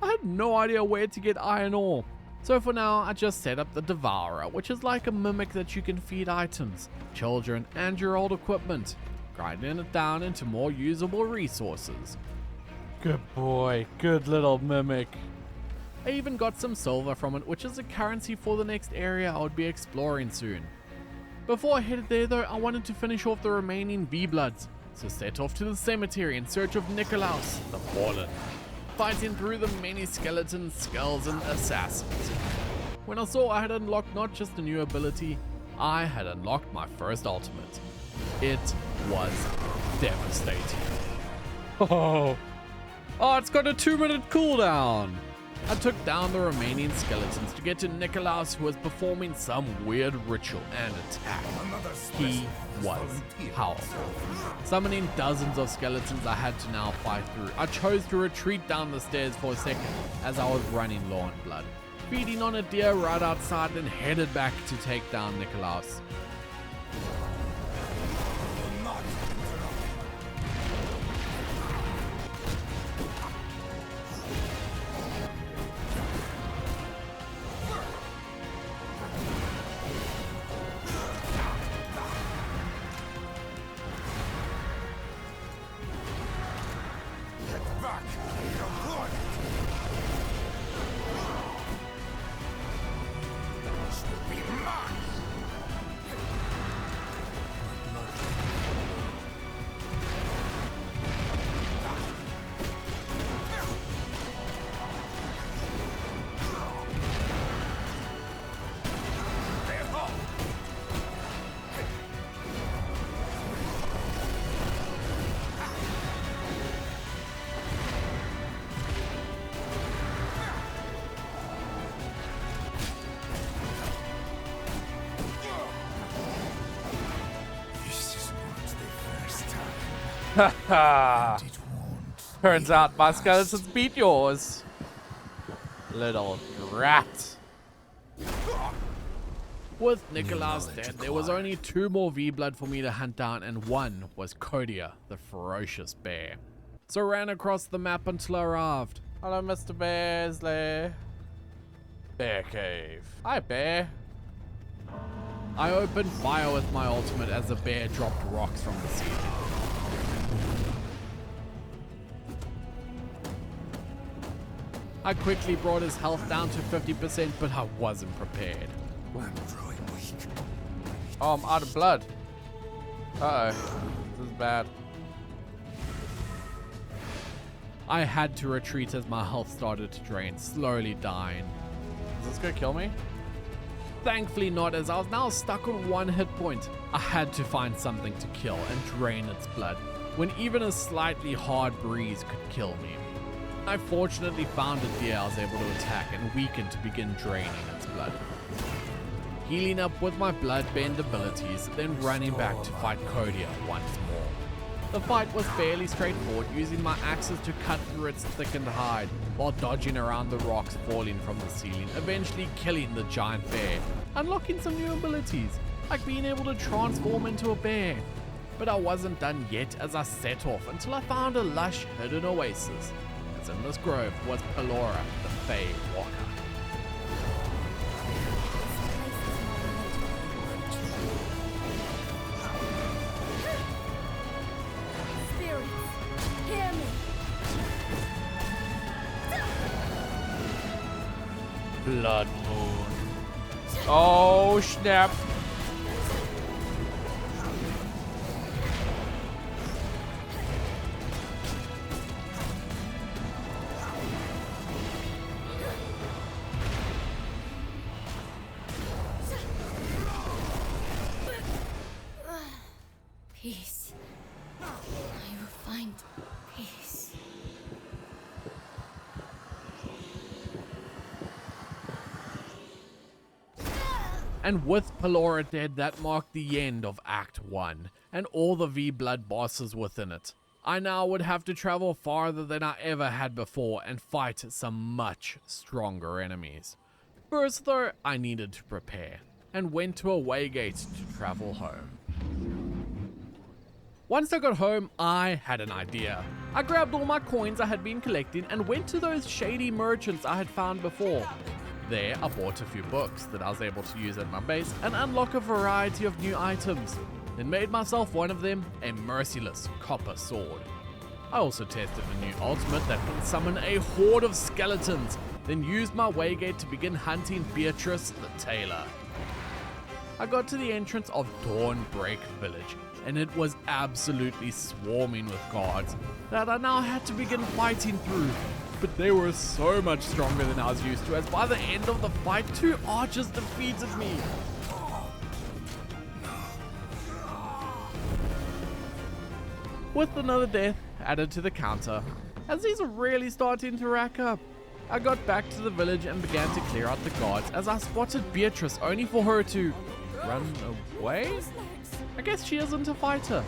S1: I had no idea where to get iron ore. So for now, I just set up the Devourer, which is like a mimic that you can feed items, children, and your old equipment, grinding it down into more usable resources.
S2: Good boy. Good little mimic.
S1: I even got some silver from it, which is a currency for the next area I would be exploring soon. Before I headed there though, I wanted to finish off the remaining V-Bloods, so set off to the cemetery in search of Nikolaus, the Fallen, fighting through the many skeletons, skulls, and assassins. When I saw I had unlocked not just a new ability, I had unlocked my first ultimate. It was devastating.
S2: Oh, it's got a 2-minute cooldown.
S1: I took down the remaining skeletons to get to Nikolaus, who was performing some weird ritual and attack. He was powerful. Summoning dozens of skeletons I had to now fight through, I chose to retreat down the stairs for a second as I was running low on blood, feeding on a deer right outside, and headed back to take down Nikolaus.
S2: Haha. Turns out my skeletons beat yours. Little rat.
S1: With Nicholas dead, there was only 2 more V-Blood for me to hunt down, and one was Kodia, the ferocious bear. So ran across the map until I arrived.
S2: Hello, Mr. Bearsley. Bear cave. Hi, bear.
S1: I opened fire with my ultimate as the bear dropped rocks from the ceiling. I quickly brought his health down to 50%, but I wasn't prepared.
S3: I'm growing weak.
S2: Oh, I'm out of blood. Uh-oh. This is bad.
S1: I had to retreat as my health started to drain, slowly dying.
S2: Is this gonna kill me?
S1: Thankfully not, as I was now stuck on 1 hit point. I had to find something to kill and drain its blood, when even a slightly hard breeze could kill me. I fortunately found a deer I was able to attack and weaken to begin draining its blood. Healing up with my bloodbend abilities, then running back to fight Kodia once more. The fight was fairly straightforward, using my axes to cut through its thickened hide, while dodging around the rocks falling from the ceiling, eventually killing the giant bear, unlocking some new abilities, like being able to transform into a bear. But I wasn't done yet, as I set off until I found a lush hidden oasis, as in this grove was Pelora, the Fey Walker.
S2: Blood moon. Oh, snap.
S7: Peace. I will find peace.
S1: And with Pelora dead, that marked the end of Act 1, and all the V-Blood bosses within it. I now would have to travel farther than I ever had before and fight some much stronger enemies. First though, I needed to prepare, and went to a waygate to travel home. Once I got home, I had an idea. I grabbed all my coins I had been collecting and went to those shady merchants I had found before. There, I bought a few books that I was able to use at my base and unlock a variety of new items, then made myself one of them, a merciless copper sword. I also tested a new ultimate that can summon a horde of skeletons, then used my waygate to begin hunting Beatrice the Tailor. I got to the entrance of Dawnbreak Village, and it was absolutely swarming with guards that I now had to begin fighting through. But they were so much stronger than I was used to, as by the end of the fight, 2 archers defeated me. With another death added to the counter, as these are really starting to rack up, I got back to the village and began to clear out the guards as I spotted Beatrice, only for her to run away? I guess she isn't a fighter.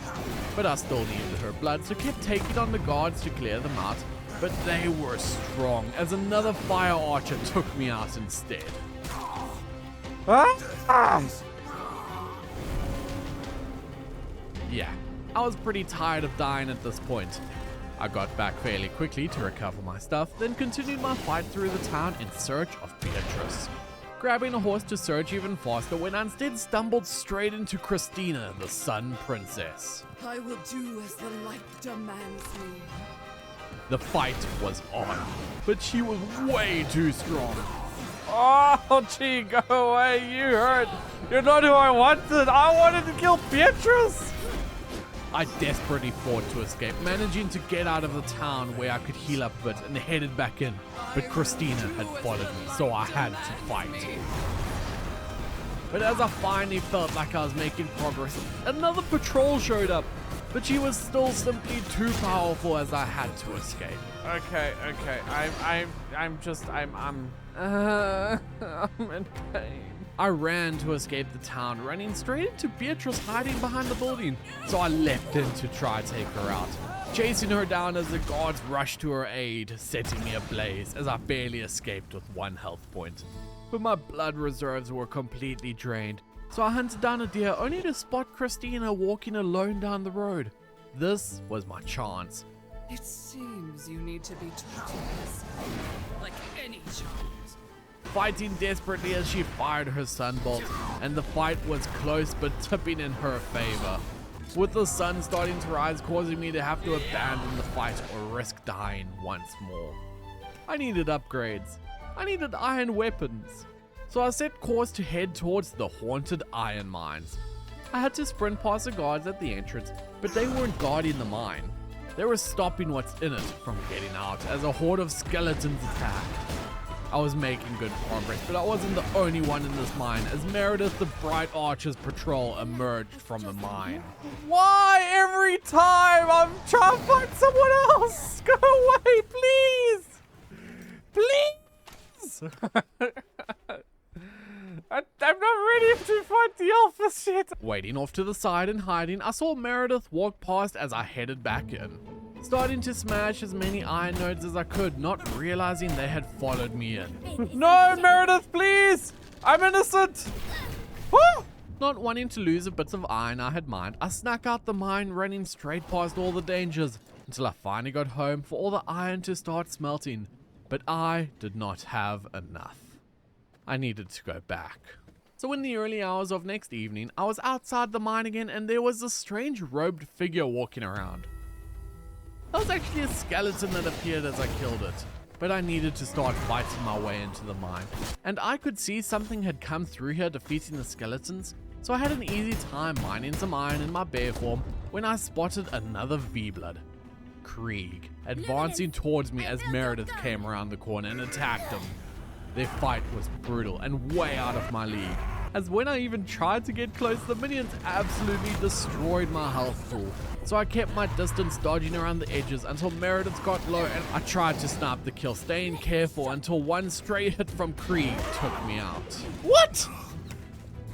S1: But I still needed her blood, so kept taking on the guards to clear them out. But they were strong, as another fire archer took me out instead. Yeah, I was pretty tired of dying at this point. I got back fairly quickly to recover my stuff, then continued my fight through the town in search of Beatrice. Grabbing a horse to search even faster when I instead stumbled straight into Christina, the Sun Princess.
S4: I will do as the light demands me.
S1: The fight was on, but she was way too strong.
S2: Oh, gee, go away. You hurt. You're not who I wanted. I wanted to kill Beatrice.
S1: I desperately fought to escape, managing to get out of the town where I could heal up a bit and headed back in. But Christina had followed me, so I had to fight. But as I finally felt like I was making progress, another patrol showed up. But she was still simply too powerful, as I had to escape.
S2: Okay. I'm in pain.
S1: I ran to escape the town, running straight into Beatrice hiding behind the building. So I leapt in to try to take her out, chasing her down as the guards rushed to her aid, setting me ablaze as I barely escaped with 1 health point. but my blood reserves were completely drained. So I hunted down a deer only to spot Christina walking alone down the road. This was my chance.
S4: It seems you need to be treating this like any child.
S1: Fighting desperately as she fired her sunbolt, and the fight was close but tipping in her favor, with the sun starting to rise, causing me to have to abandon the fight or risk dying once more. I needed upgrades. I needed iron weapons. So I set course to head towards the haunted iron mines. I had to sprint past the guards at the entrance, but they weren't guarding the mine. They were stopping what's in it from getting out as a horde of skeletons attacked. I was making good progress, but I wasn't the only one in this mine as Meredith the Bright Archer's patrol emerged from the mine. Why every time I'm trying to find someone else? Go away, please! Please! I'm not ready to fight the alpha shit. Waiting off to the side and hiding, I saw Meredith walk past as I headed back in. Starting to smash as many iron nodes as I could, not realizing they had followed me in. No, Meredith, please! I'm innocent! Woo! Not wanting to lose a bit of iron I had mined, I snuck out the mine, running straight past all the dangers, until I finally got home for all the iron to start smelting. But I did not have enough. I needed to go back. So in the early hours of next evening, I was outside the mine again, and there was a strange robed figure walking around. That was actually a skeleton that appeared as I killed it, but I needed to start fighting my way into the mine. And I could see something had come through here defeating the skeletons, so I had an easy time mining some iron in my bear form when I spotted another V-Blood, Krieg, advancing towards me as Meredith came around the corner and attacked him. Their fight was brutal and way out of my league, as when I even tried to get close, the minions absolutely destroyed my health pool. So I kept my distance, dodging around the edges until Meredith got low, and I tried to snap the kill, staying careful until one stray hit from Krieg took me out. What?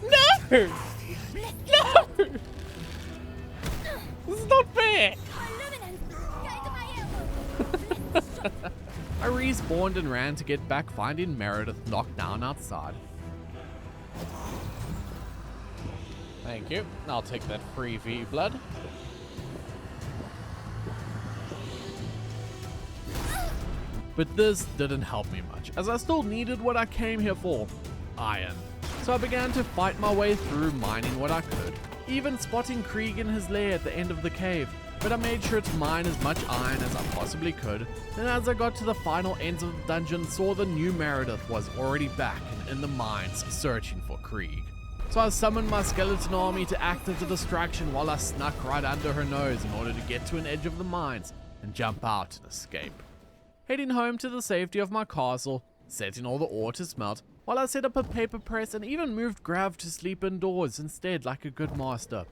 S1: No! No! This is not fair! I respawned and ran to get back, finding Meredith knocked down outside. Thank you. I'll take that free V-Blood. But this didn't help me much, as I still needed what I came here for, iron. So I began to fight my way through, mining what I could, even spotting Krieg in his lair at the end of the cave. But I made sure to mine as much iron as I possibly could, and as I got to the final ends of the dungeon, saw the new Meredith was already back and in the mines searching for Krieg. So I summoned my skeleton army to act as a distraction while I snuck right under her nose in order to get to an edge of the mines and jump out and escape. Heading home to the safety of my castle, setting all the ore to smelt, while I set up a paper press and even moved Grav to sleep indoors instead like a good master.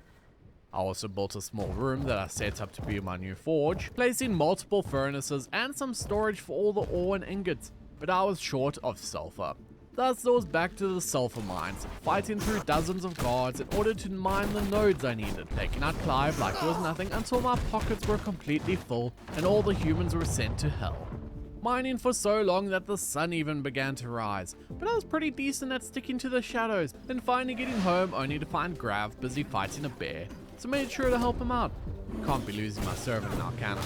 S1: I also built a small room that I set up to be my new forge, placing multiple furnaces and some storage for all the ore and ingots, but I was short of sulfur. Thus I was back to the sulfur mines, fighting through dozens of guards in order to mine the nodes I needed, taking out Clive like it was nothing until my pockets were completely full and all the humans were sent to hell. Mining for so long that the sun even began to rise, but I was pretty decent at sticking to the shadows, and finally getting home only to find Grav busy fighting a bear, so made sure to help him out. Can't be losing my servant now, can I?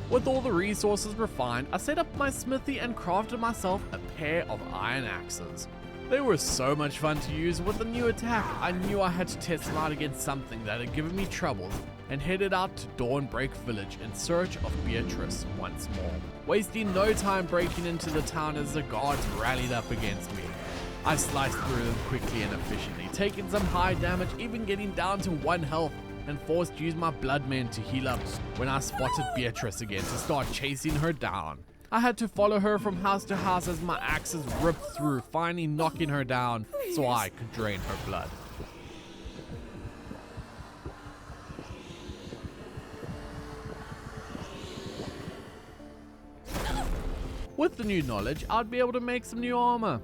S1: With all the resources refined, I set up my smithy and crafted myself a pair of iron axes. They were so much fun to use. With the new attack, I knew I had to test them out against something that had given me troubles, and headed out to Dawnbreak Village in search of Beatrice once more, wasting no time breaking into the town as the guards rallied up against me. I sliced through them quickly and efficiently, taking some high damage, even getting down to 1 health, and forced to use my blood men to heal up when I spotted Beatrice again to start chasing her down. I had to follow her from house to house as my axes ripped through, finally knocking her down so I could drain her blood. With the new knowledge, I'd be able to make some new armor.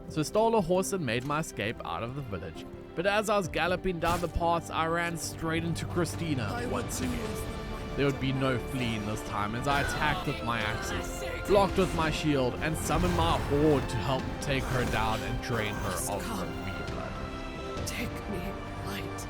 S1: So stole a horse and made my escape out of the village. But as I was galloping down the paths, I ran straight into Christina once again. There would be no fleeing this time as I attacked with my axes. blocked with my shield, and summoned my horde to help take her down and drain her of her V-blood.
S4: Take me, light.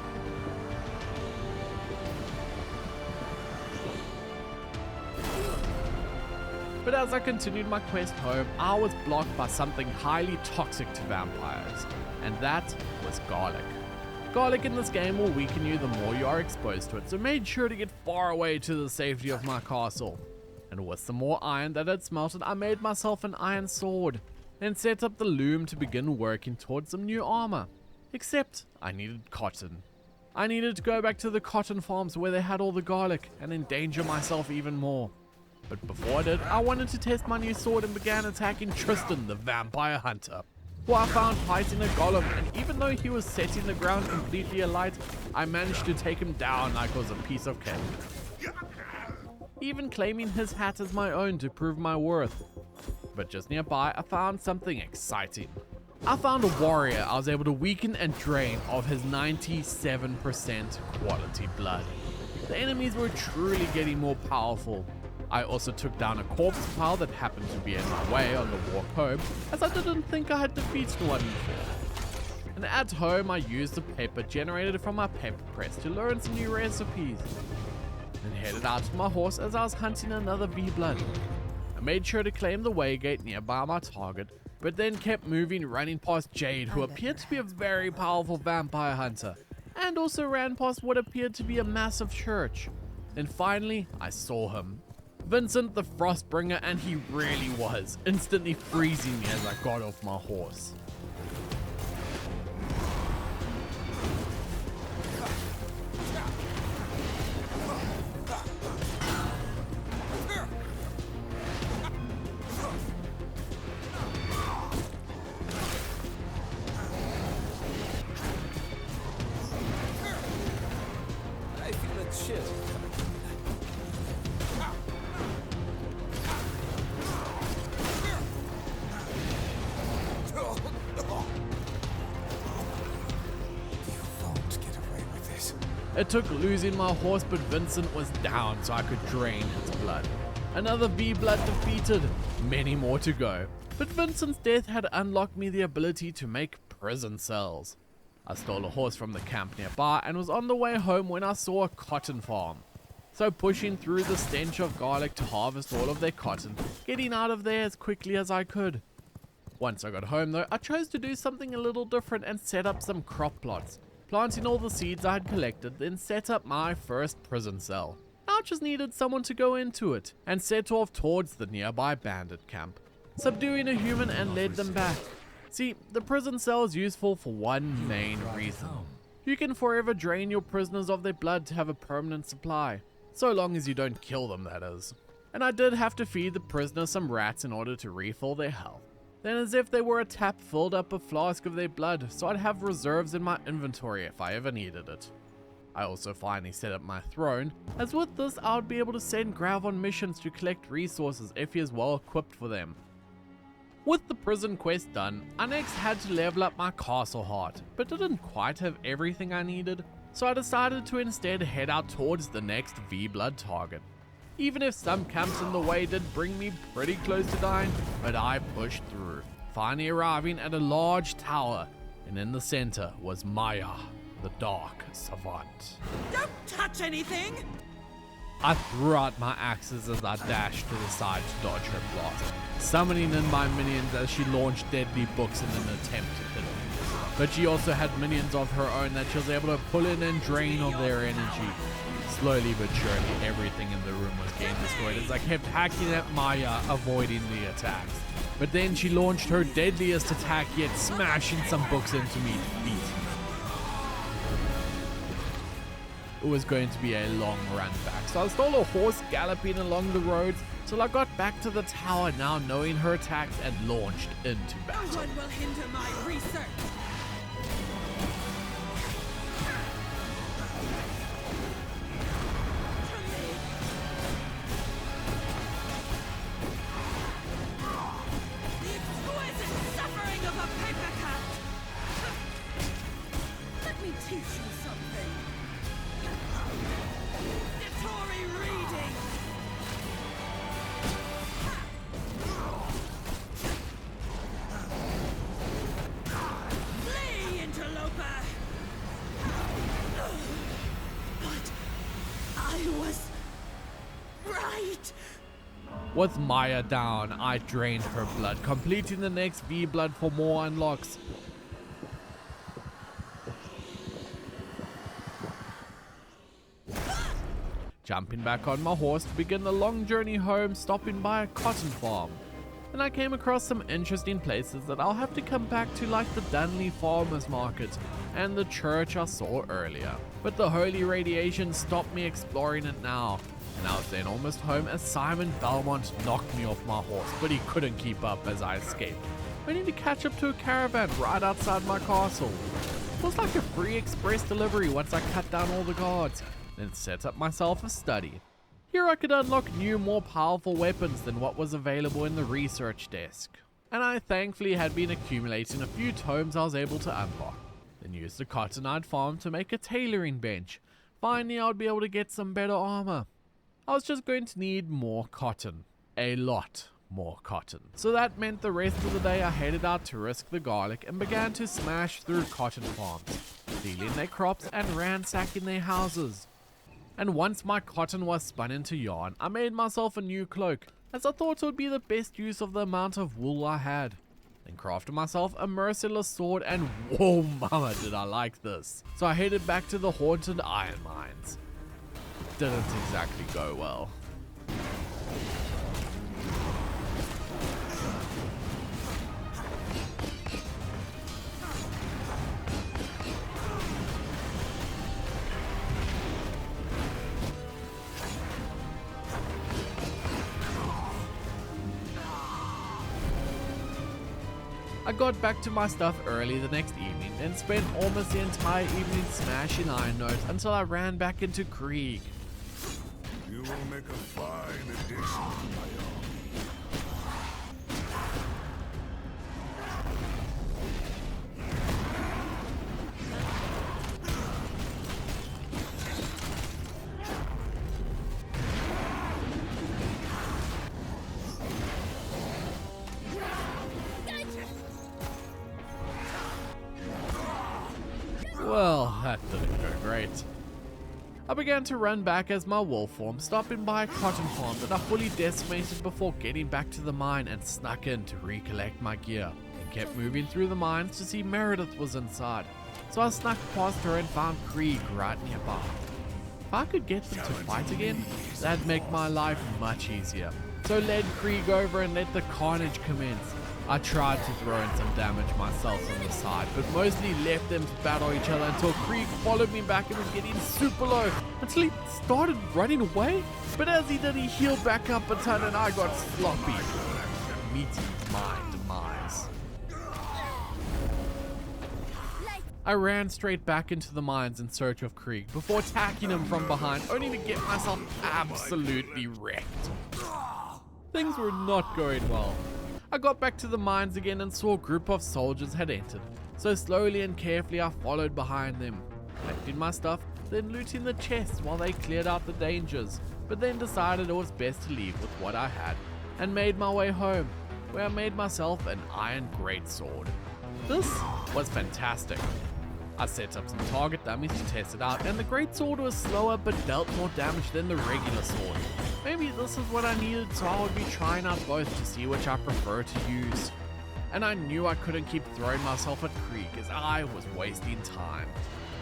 S1: But as I continued my quest home, I was blocked by something highly toxic to vampires, and that was garlic. Garlic in this game will weaken you the more you are exposed to it, so made sure to get far away to the safety of my castle. And with some more iron that had smelted, I made myself an iron sword, and set up the loom to begin working towards some new armor. Except, I needed cotton. I needed to go back to the cotton farms where they had all the garlic, and endanger myself even more. But before I did, I wanted to test my new sword and began attacking Tristan, the vampire hunter, who I found fighting a golem, and even though he was setting the ground completely alight, I managed to take him down like it was a piece of cake. Even claiming his hat as my own to prove my worth. But just nearby, I found something exciting. I found a warrior I was able to weaken and drain of his 97% quality blood. The enemies were truly getting more powerful. I also took down a corpse pile that happened to be in my way on the walk home, as I didn't think I had defeated one before. And at home I used the paper generated from my paper press to learn some new recipes. And headed out to my horse as I was hunting another V-blood. I made sure to claim the waygate nearby my target, but then kept moving, running past Jade, who appeared to be a very powerful vampire hunter, and also ran past what appeared to be a massive church. Then finally I saw him. Vincent the Frostbringer, and he really was, instantly freezing me as I got off my horse.
S3: I feel a chill.
S1: It took losing my horse, but Vincent was down so I could drain his blood. Another V-blood defeated, many more to go. But Vincent's death had unlocked me the ability to make prison cells. I stole a horse from the camp nearby and was on the way home when I saw a cotton farm. So pushing through the stench of garlic to harvest all of their cotton, getting out of there as quickly as I could. Once I got home though, I chose to do something a little different and set up some crop plots. Planting all the seeds I had collected, then set up my first prison cell. I just needed someone to go into it, and set off towards the nearby bandit camp, subduing a human and led them back. See, the prison cell is useful for one main reason. You can forever drain your prisoners of their blood to have a permanent supply, so long as you don't kill them, that is. And I did have to feed the prisoners some rats in order to refill their health. Then as if they were a tap filled up a flask of their blood, so I'd have reserves in my inventory if I ever needed it. I also finally set up my throne, as with this I would be able to send Grav on missions to collect resources if he is well equipped for them. With the prison quest done, I next had to level up my castle heart, but didn't quite have everything I needed, so I decided to instead head out towards the next V-blood target. Even if some camps in the way did bring me pretty close to dying, but I pushed through, finally arriving at a large tower, and in the center was Maya, the Dark Savant.
S5: Don't touch anything!
S1: I threw out my axes as I dashed to the side to dodge her blast, summoning in my minions as she launched deadly books in an attempt to hit her. But she also had minions of her own that she was able to pull in and drain of their energy. Slowly but surely, everything in the room was getting destroyed as I kept hacking at Maya, avoiding the attacks. But then she launched her deadliest attack yet, smashing some books into me, beating me. It was going to be a long run back, so I stole a horse galloping along the roads till I got back to the tower, now knowing her attacks, and launched into battle.
S5: No one will hinder my research! The exquisite suffering of a paper cut! Let me teach you something. Tory reading. it.
S1: With Maya down, I drained her blood, completing the next V-blood for more unlocks. Jumping back on my horse to begin the long journey home, stopping by a cotton farm. And I came across some interesting places that I'll have to come back to, like the Dunley Farmers Market and the church I saw earlier. But the holy radiation stopped me exploring it now, and I was then almost home as Simon Belmont knocked me off my horse, but he couldn't keep up as I escaped. I need to catch up to a caravan right outside my castle. It was like a free express delivery once I cut down all the guards, then set up myself a study. Here I could unlock new, more powerful weapons than what was available in the research desk. And I thankfully had been accumulating a few tomes I was able to unlock. Then used the cotton I'd farmed to make a tailoring bench. Finally I would be able to get some better armor. I was just going to need more cotton. A lot more cotton. So that meant the rest of the day I headed out to risk the garlic and began to smash through cotton farms, stealing their crops and ransacking their houses. And once my cotton was spun into yarn, I made myself a new cloak, as I thought it would be the best use of the amount of wool I had. Then crafted myself a merciless sword, and whoa mama did I like this. So I headed back to the haunted iron mines. Didn't exactly go well. I got back to my stuff early the next evening and spent almost the entire evening smashing iron nodes until I ran back into Krieg.
S6: You will make a fine addition to my
S1: Well, that didn't go great. I began to run back as my wolf form, stopping by a cotton farm that I fully decimated before getting back to the mine and snuck in to recollect my gear, and kept moving through the mines to see Meredith was inside. So I snuck past her and found Krieg right nearby. If I could get them to fight again, that'd make my life much easier. So led Krieg over and let the carnage commence. I tried to throw in some damage myself on the side, but mostly left them to battle each other until Krieg followed me back and was getting super low until he started running away. But as he did, he healed back up a ton and I got sloppy, meeting my demise. I ran straight back into the mines in search of Krieg before attacking him from behind, only to get myself absolutely wrecked. Things were not going well. I got back to the mines again and saw a group of soldiers had entered, so slowly and carefully I followed behind them, collecting my stuff, then looting the chests while they cleared out the dangers, but then decided it was best to leave with what I had, and made my way home, where I made myself an iron greatsword. This was fantastic. I set up some target dummies to test it out, and the greatsword was slower but dealt more damage than the regular sword. Maybe this is what I needed, so I would be trying out both to see which I prefer to use. And I knew I couldn't keep throwing myself at Krieg as I was wasting time.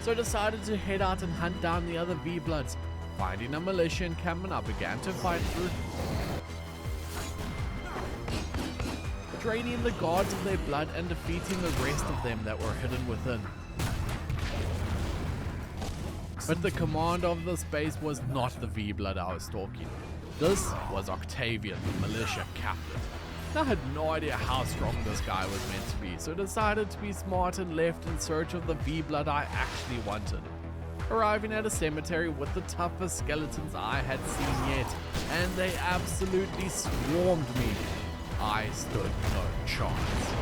S1: So I decided to head out and hunt down the other V-Bloods. Finding a militia encampment, I began to fight through, draining the guards of their blood and defeating the rest of them that were hidden within. But the commander of this base was not the V-Blood I was stalking. This was Octavian, the militia captain. I had no idea how strong this guy was meant to be, so decided to be smart and left in search of the V-Blood I actually wanted. Arriving at a cemetery with the toughest skeletons I had seen yet, and they absolutely swarmed me. I stood no chance.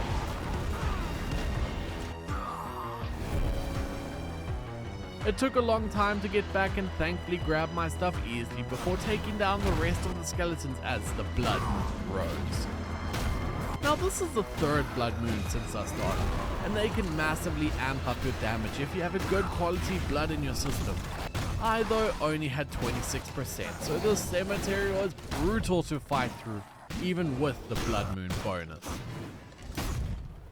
S1: It took a long time to get back and thankfully grabbed my stuff easily before taking down the rest of the skeletons as the blood rose. Now this is the third blood moon since I started, and they can massively amp up your damage if you have a good quality blood in your system. I though only had 26%, so the cemetery was brutal to fight through, even with the blood moon bonus.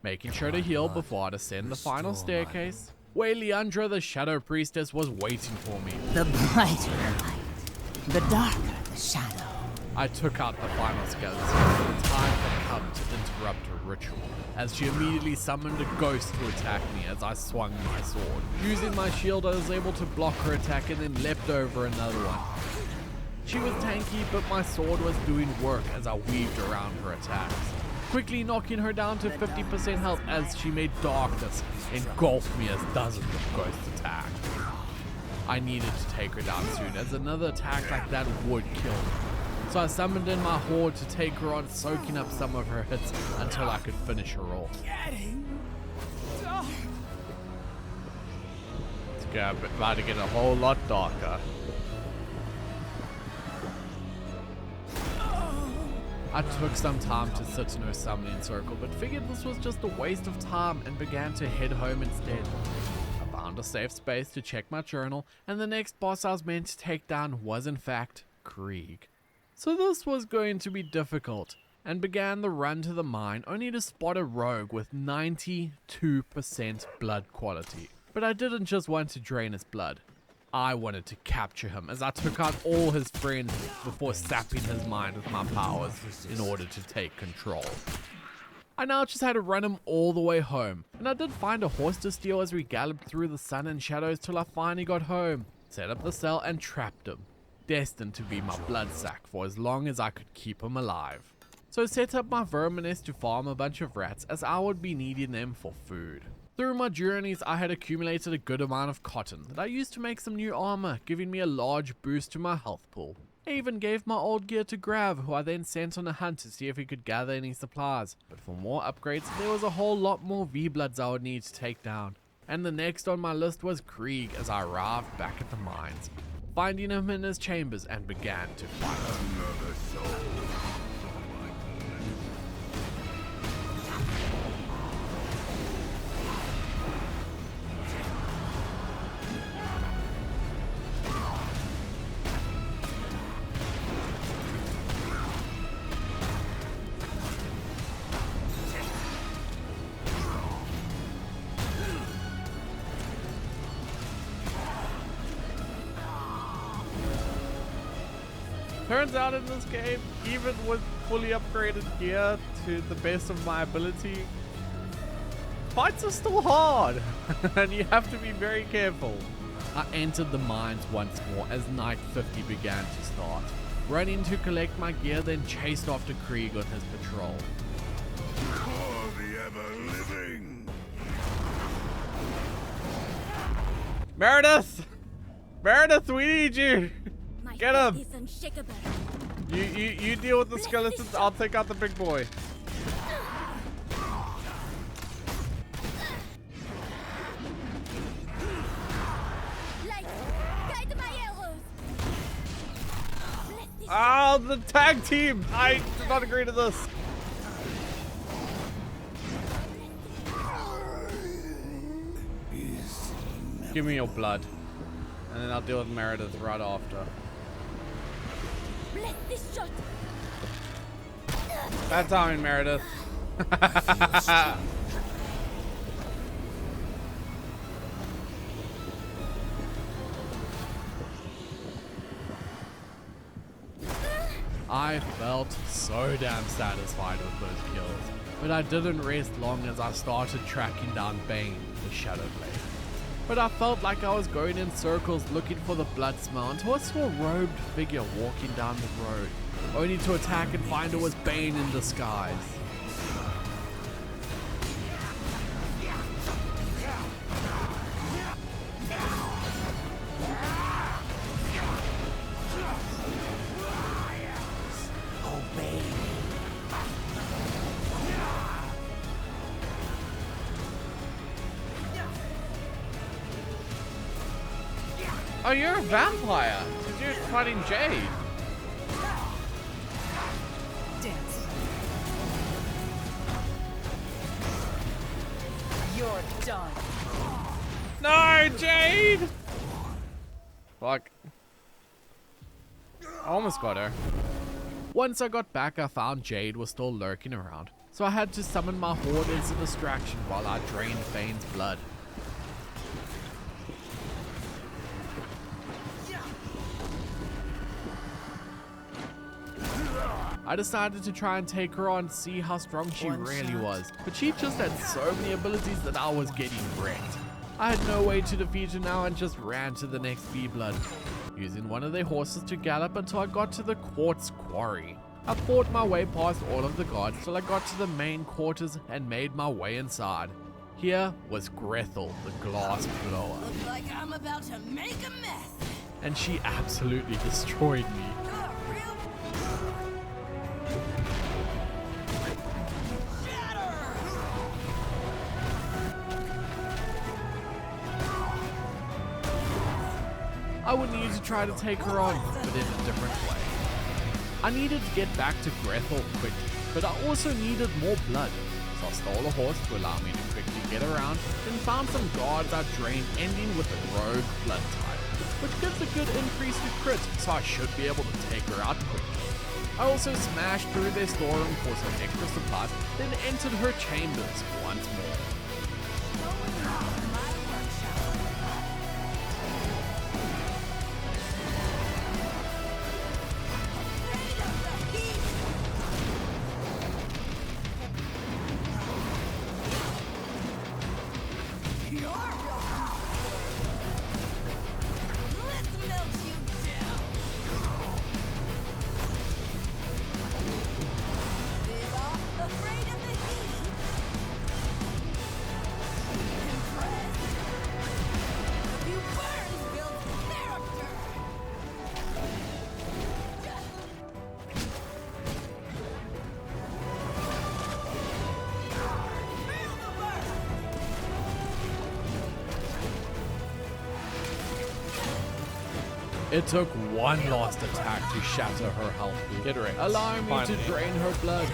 S1: Making sure to heal before I descend the final staircase, where Leandra the Shadow Priestess was waiting for me.
S8: The brighter the light, the darker the shadow.
S1: I took out the final skeleton, and the time had come to interrupt her ritual, as she immediately summoned a ghost to attack me as I swung my sword. Using my shield, I was able to block her attack and then leapt over another one. She was tanky, but my sword was doing work as I weaved around her attacks, quickly knocking her down to 50% health as she made darkness engulf me as dozens of ghosts attacked. I needed to take her down soon, as another attack like that would kill me. So I summoned in my horde to take her on, soaking up some of her hits until I could finish her off. It's about to get a whole lot darker. I took some time to sit in her summoning circle, but figured this was just a waste of time and began to head home instead. I found a safe space to check my journal, and the next boss I was meant to take down was in fact Krieg. So this was going to be difficult, and began the run to the mine only to spot a rogue with 92% blood quality. But I didn't just want to drain his blood. I wanted to capture him as I took out all his friends before sapping his mind with my powers in order to take control. I now just had to run him all the way home, and I did find a horse to steal as we galloped through the sun and shadows till I finally got home, set up the cell and trapped him, destined to be my blood sack for as long as I could keep him alive. So set up my vermin nest to farm a bunch of rats as I would be needing them for food. Through my journeys, I had accumulated a good amount of cotton that I used to make some new armor, giving me a large boost to my health pool. I even gave my old gear to Grav, who I then sent on a hunt to see if he could gather any supplies. But for more upgrades, there was a whole lot more V-Bloods I would need to take down. And the next on my list was Krieg as I arrived back at the mines, finding him in his chambers and began to fight him. Turns out in this game, even with fully upgraded gear to the best of my ability, fights are still hard, and you have to be very careful. I entered the mines once more as night 50 began to start, running to collect my gear, then chased after Krieg on his patrol.
S6: For the ever-living!
S1: Meredith! Meredith, we need you!
S7: My
S1: Get him!
S7: faith is unshakable.
S1: You deal with the skeletons, I'll take out the big boy.
S7: Light, guide my arrows.
S1: Oh, the tag team! I did not agree to this. Give me your blood, and then I'll deal with Meredith right after.
S7: Bless this shot.
S1: Bad timing, Meredith. I felt so damn satisfied with those kills, but I didn't rest long as I started tracking down Bane, the Shadow Blade. But I felt like I was going in circles looking for the blood smell until I saw a robed figure walking down the road, only to attack and find it was Bane in disguise. Oh, you're a vampire! Because you're fighting Jade.
S5: Dance. You're done.
S1: No, Jade!
S2: Fuck. I almost got her.
S1: Once I got back, I found Jade was still lurking around, so I had to summon my horde as a distraction while I drained Fane's blood. I decided to try and take her on to see how strong she really was, but she just had so many abilities that I was getting wrecked. I had no way to defeat her now and just ran to the next V-Blood, using one of their horses to gallop until I got to the quartz quarry. I fought my way past all of the guards till I got to the main quarters and made my way inside. Here was Grethel, the glass blower.
S7: Looks like I'm about to make a mess.
S1: And she absolutely destroyed me. I would need to try to take her on, but in a different way. I needed to get back to Grethel quickly, but I also needed more blood, so I stole a horse to allow me to quickly get around, then found some guards I drained, ending with a rogue blood type, which gives a good increase to crit, so I should be able to take her out quickly. I also smashed through their storeroom for some extra supplies, then entered her chambers once more. It took one last attack to shatter her health pool,
S2: Get wrecked.
S1: allowing me to
S2: Finally.
S1: drain her blood.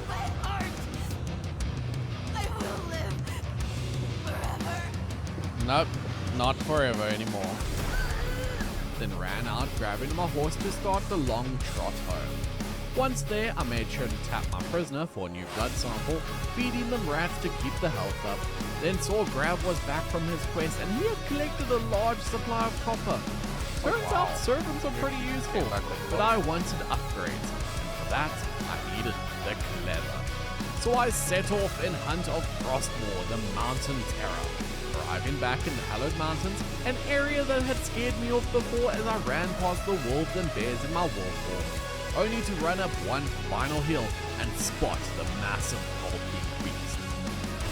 S7: I will live forever.
S2: Nope, not forever anymore.
S1: Then ran out, grabbing my horse to start the long trot home. Once there, I made sure to tap my prisoner for a new blood sample, feeding them rats to keep the health up. Then saw Grav was back from his quest and he had collected a large supply of copper. Turns out servants are pretty useful, but I wanted upgrades. For that, I needed the clever. So I set off in hunt of Frostmoor, the mountain terror. Arriving back in the Hallowed Mountains, an area that had scared me off before as I ran past the wolves and bears in my wolf form, only to run up one final hill and spot the massive bulky beast.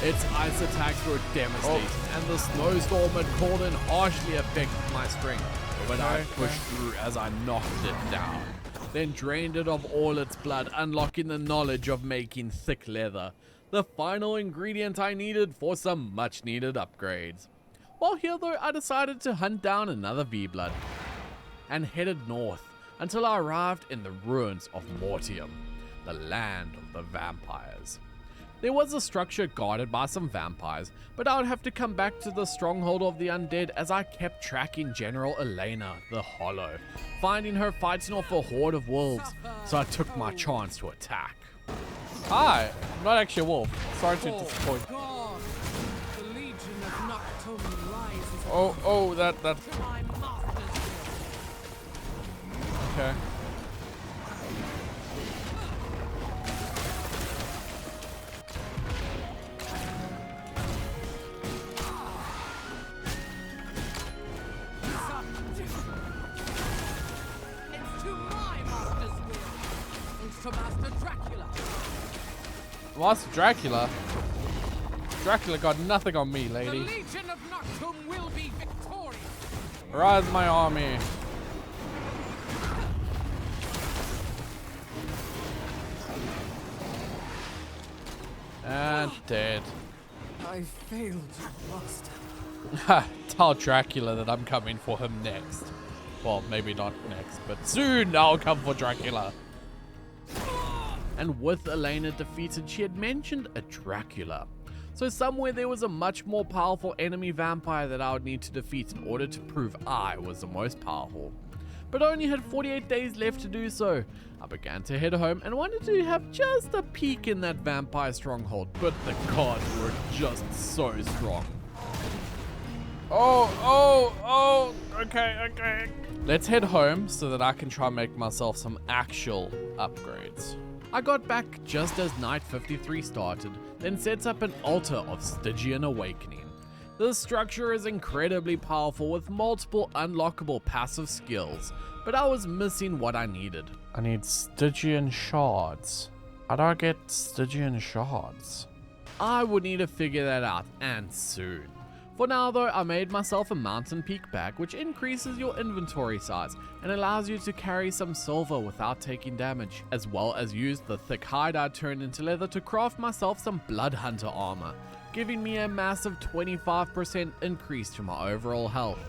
S1: Its ice attacks were devastating, and the snowstorm had called in harshly affected my strength, but I pushed through as I knocked it down, then drained it of all its blood, unlocking the knowledge of making thick leather, the final ingredient I needed for some much needed upgrades. While here though, I decided to hunt down another V-Blood, and headed north until I arrived in the ruins of Mortium, the land of the vampires. There was a structure guarded by some vampires, but I would have to come back to the stronghold of the undead as I kept tracking General Elena, the Hollow, finding her fighting off a horde of wolves, so I took my chance to attack.
S2: Hi, I'm not actually a wolf. Sorry to disappoint.
S5: God, the Legion of Noctum rises
S2: Oh, that's
S5: to my master's will.
S2: okay.
S5: It's to my master's will. It's to Master Dracula.
S2: Master Dracula? Dracula got nothing on me,
S5: The
S2: lady.
S5: Legion of Noctum will be victorious.
S2: Rise my army. And dead.
S5: I failed you, Master.
S2: Ha! Tell Dracula that I'm coming for him next. Well, maybe not next, but soon I'll come for Dracula.
S1: And with Elena defeated, she had mentioned a Dracula. So somewhere there was a much more powerful enemy vampire that I would need to defeat in order to prove I was the most powerful. But I only had 48 days left to do so. I began to head home and wanted to have just a peek in that vampire stronghold, but the gods were just so strong. Okay. Let's head home so that I can try and make myself some actual upgrades. I got back just as night 53 started, then sets up an altar of Stygian Awakening. This structure is incredibly powerful with multiple unlockable passive skills, but I was missing what I needed.
S2: I need Stygian shards. How do I get Stygian shards?
S1: I would need to figure that out, and soon. For now though, I made myself a mountain peak bag which increases your inventory size and allows you to carry some silver without taking damage, as well as use the thick hide I turned into leather to craft myself some blood hunter armor, giving me a massive 25% increase to my overall health.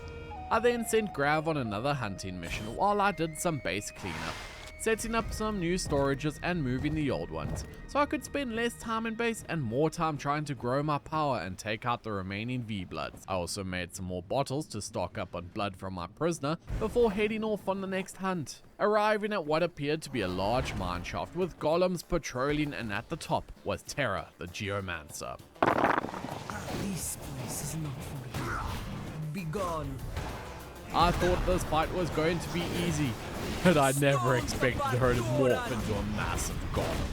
S1: I then sent Grav on another hunting mission while I did some base cleanup, setting up some new storages and moving the old ones, so I could spend less time in base and more time trying to grow my power and take out the remaining V-Bloods. I also made some more bottles to stock up on blood from my prisoner before heading off on the next hunt. Arriving at what appeared to be a large mineshaft with golems patrolling, and at the top was Terra the Geomancer.
S8: This place is not for you. Be gone.
S1: I thought this fight was going to be easy, but I never expected her to morph into a massive golem.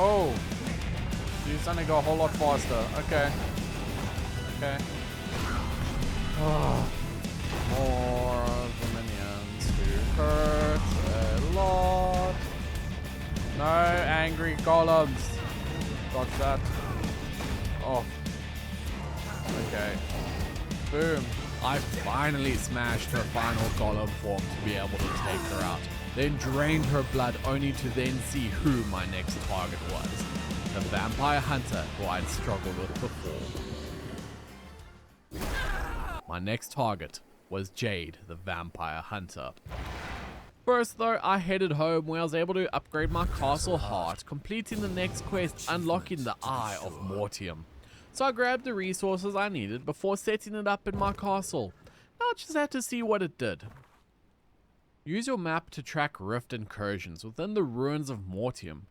S2: Oh, you suddenly go a whole lot faster. Okay. More of the minions who hurt a lot. No angry golems. Dodge that. Oh. Okay. Boom.
S1: I finally smashed her final golem form to be able to take her out, then drained her blood only to then see who my next target was. The vampire hunter who I'd struggled with before. My next target was Jade, the vampire hunter. First though, I headed home where I was able to upgrade my castle heart, completing the next quest, unlocking the Eye of Mortium. So I grabbed the resources I needed before setting it up in my castle. Now I just had to see what it did. Use your map to track rift incursions within the ruins of Mortium.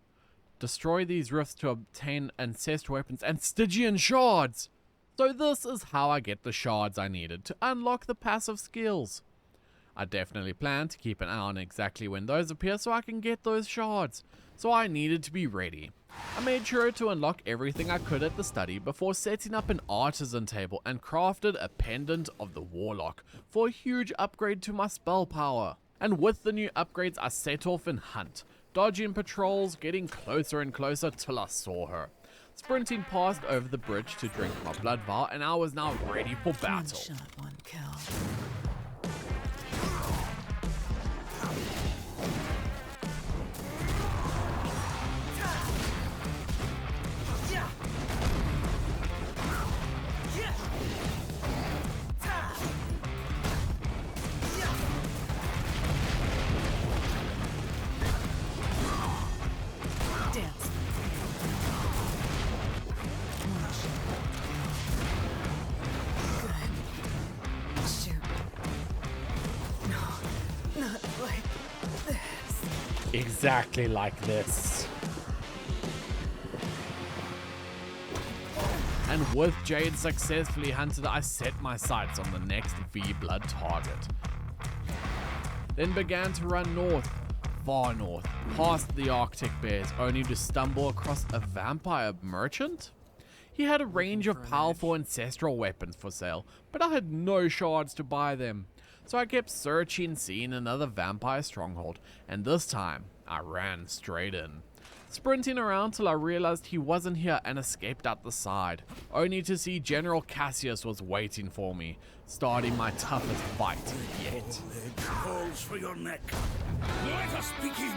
S1: Destroy these rifts to obtain ancestral weapons and Stygian shards. So this is how I get the shards I needed to unlock the passive skills. I definitely plan to keep an eye on exactly when those appear so I can get those shards. So I needed to be ready. I made sure to unlock everything I could at the study before setting up an artisan table and crafted a pendant of the warlock for a huge upgrade to my spell power. And with the new upgrades I set off and hunt, dodging patrols, getting closer and closer till I saw her. Sprinting past over the bridge to drink my blood vial, and I was now ready for battle.
S8: One shot, one kill.
S1: Exactly like this. And with Jade successfully hunted, I set my sights on the next V-Blood target. Then began to run north, far north, past the Arctic bears, only to stumble across a vampire merchant. He had a range of powerful ancestral weapons for sale, but I had no shards to buy them. So I kept searching, seeing another vampire stronghold, and this time I ran straight in, sprinting around till I realized he wasn't here and escaped out the side, only to see General Cassius was waiting for me, starting my toughest fight yet.
S6: Calls for your neck. Let us begin.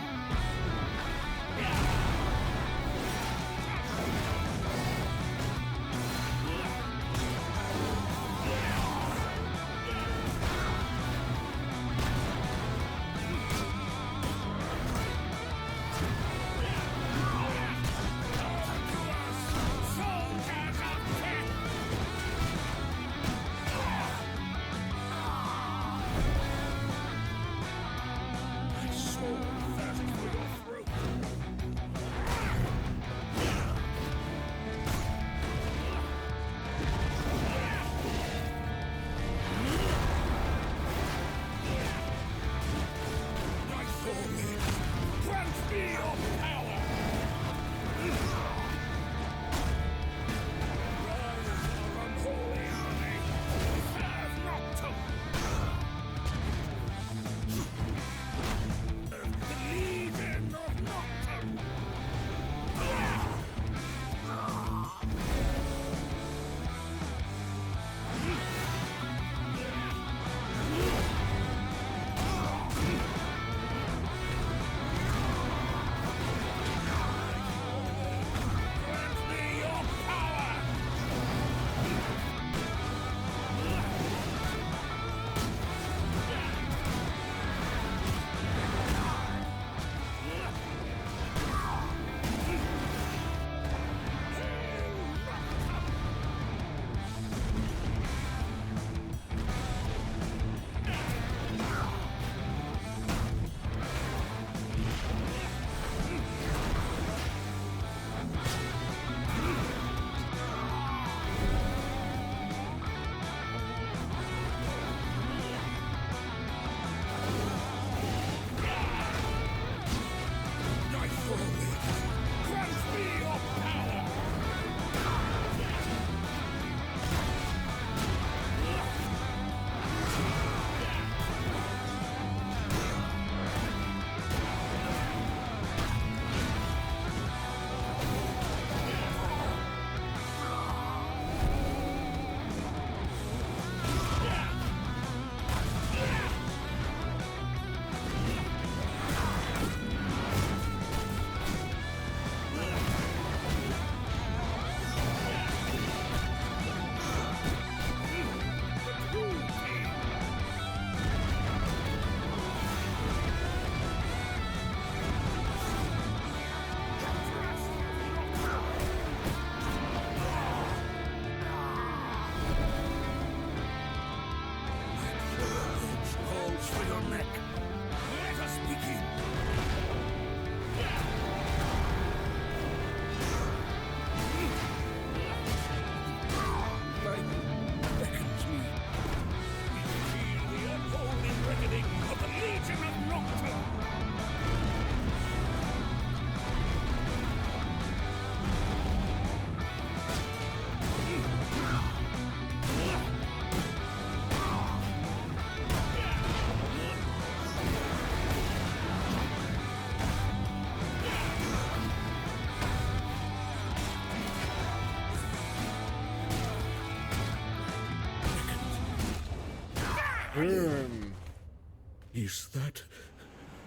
S6: Is that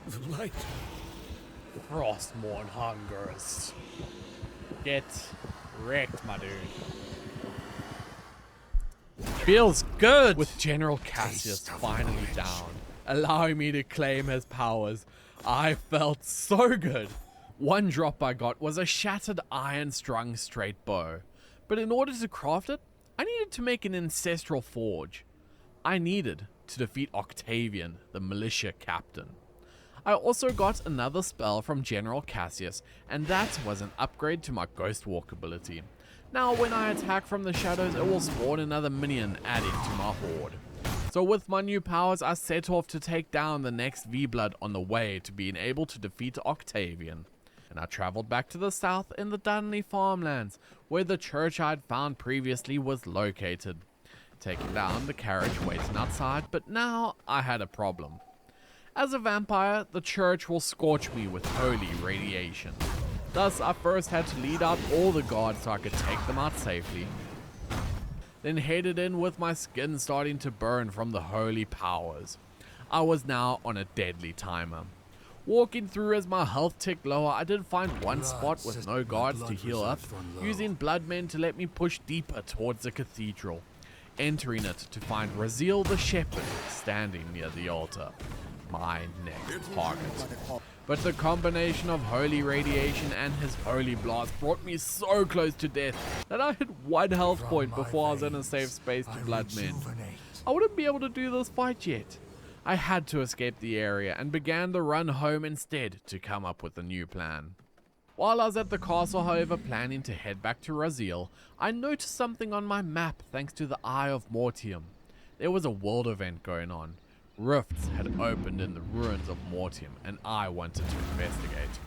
S6: the light?
S1: Frostmourne hungers. Get wrecked, my dude. Feels good with General Cassius finally down, allowing me to claim his powers. I felt so good. One drop I got was a shattered iron strung straight bow, but in order to craft it, I needed to make an ancestral forge. I needed to defeat Octavian, the militia captain. I also got another spell from General Cassius, and that was an upgrade to my Ghost Walk ability. Now when I attack from the shadows, it will spawn another minion adding to my horde. So with my new powers, I set off to take down the next V-Blood on the way to being able to defeat Octavian. And I travelled back to the south in the Dunley farmlands, where the church I'd found previously was located. Taking down the carriage waiting outside, but now I had a problem. As a vampire, the church will scorch me with holy radiation. Thus, I first had to lead out all the guards so I could take them out safely. Then headed in with my skin starting to burn from the holy powers. I was now on a deadly timer. Walking through as my health ticked lower, I did find one spot with no guards to heal up, using bloodmen to let me push deeper towards the cathedral. Entering it to find Raziel the shepherd standing near the altar. My next target. But the combination of holy radiation and his holy blast brought me so close to death that I hit 1 health point before I was in a safe space to bloodmen. I wouldn't be able to do this fight yet. I had to escape the area and began the run home instead to come up with a new plan. While I was at the castle, however, planning to head back to Raziel, I noticed something on my map thanks to the Eye of Mortium. There was a world event going on. Rifts had opened in the ruins of Mortium and I wanted to investigate.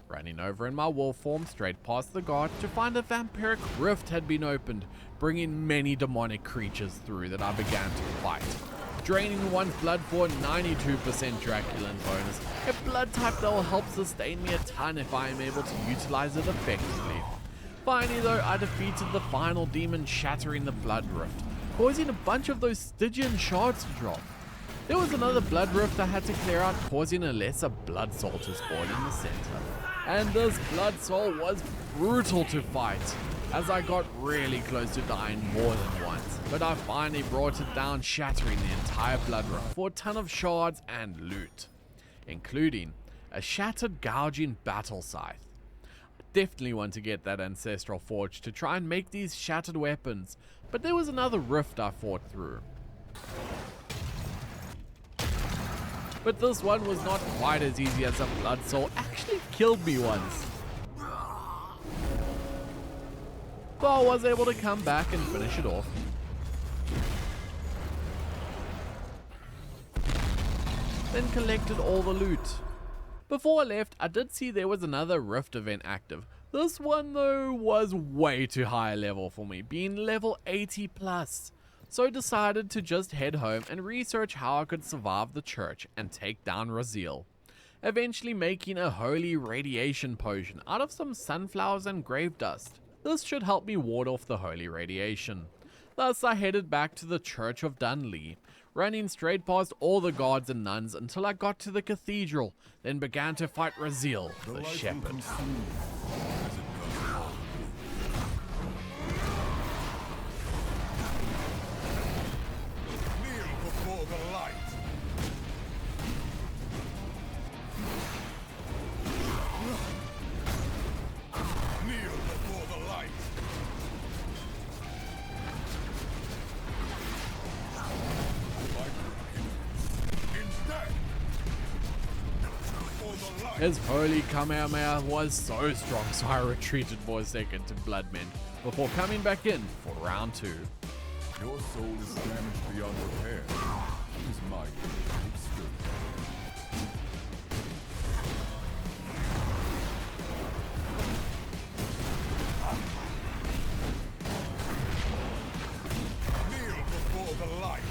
S1: Running over in my wolf form straight past the guard to find a vampiric rift had been opened, bringing many demonic creatures through that I began to fight. Draining one's blood for a 92% Draculan bonus, a blood type that will help sustain me a ton if I am able to utilize it effectively. Finally though, I defeated the final demon, shattering the blood rift, causing a bunch of those Stygian shards to drop. There was another blood rift I had to clear out, causing a lesser blood soul to spawn in the center. And this blood soul was brutal to fight, as I got really close to dying more than once. But I finally brought it down, shattering the entire blood rift for a ton of shards and loot, including a shattered gouging battle scythe. I definitely want to get that ancestral forge to try and make these shattered weapons, but there was another rift I fought through. But this one was not quite as easy as a blood soul actually killed me once. So I was able to come back and finish it off. Then collected all the loot. Before I left, I did see there was another rift event active. This one though was way too high a level for me, being level 80 plus. So decided to just head home and research how I could survive the church and take down Raziel. Eventually making a holy radiation potion out of some sunflowers and grave dust. This should help me ward off the holy radiation. Thus I headed back to the Church of Dunley, running straight past all the guards and nuns until I got to the cathedral, then began to fight Raziel, the shepherd. His holy Kamehameha was so strong, so I retreated for a second to Bloodmen before coming back in for round 2.
S3: Your soul is damaged beyond repair. Use my great strength. Kneel before the light.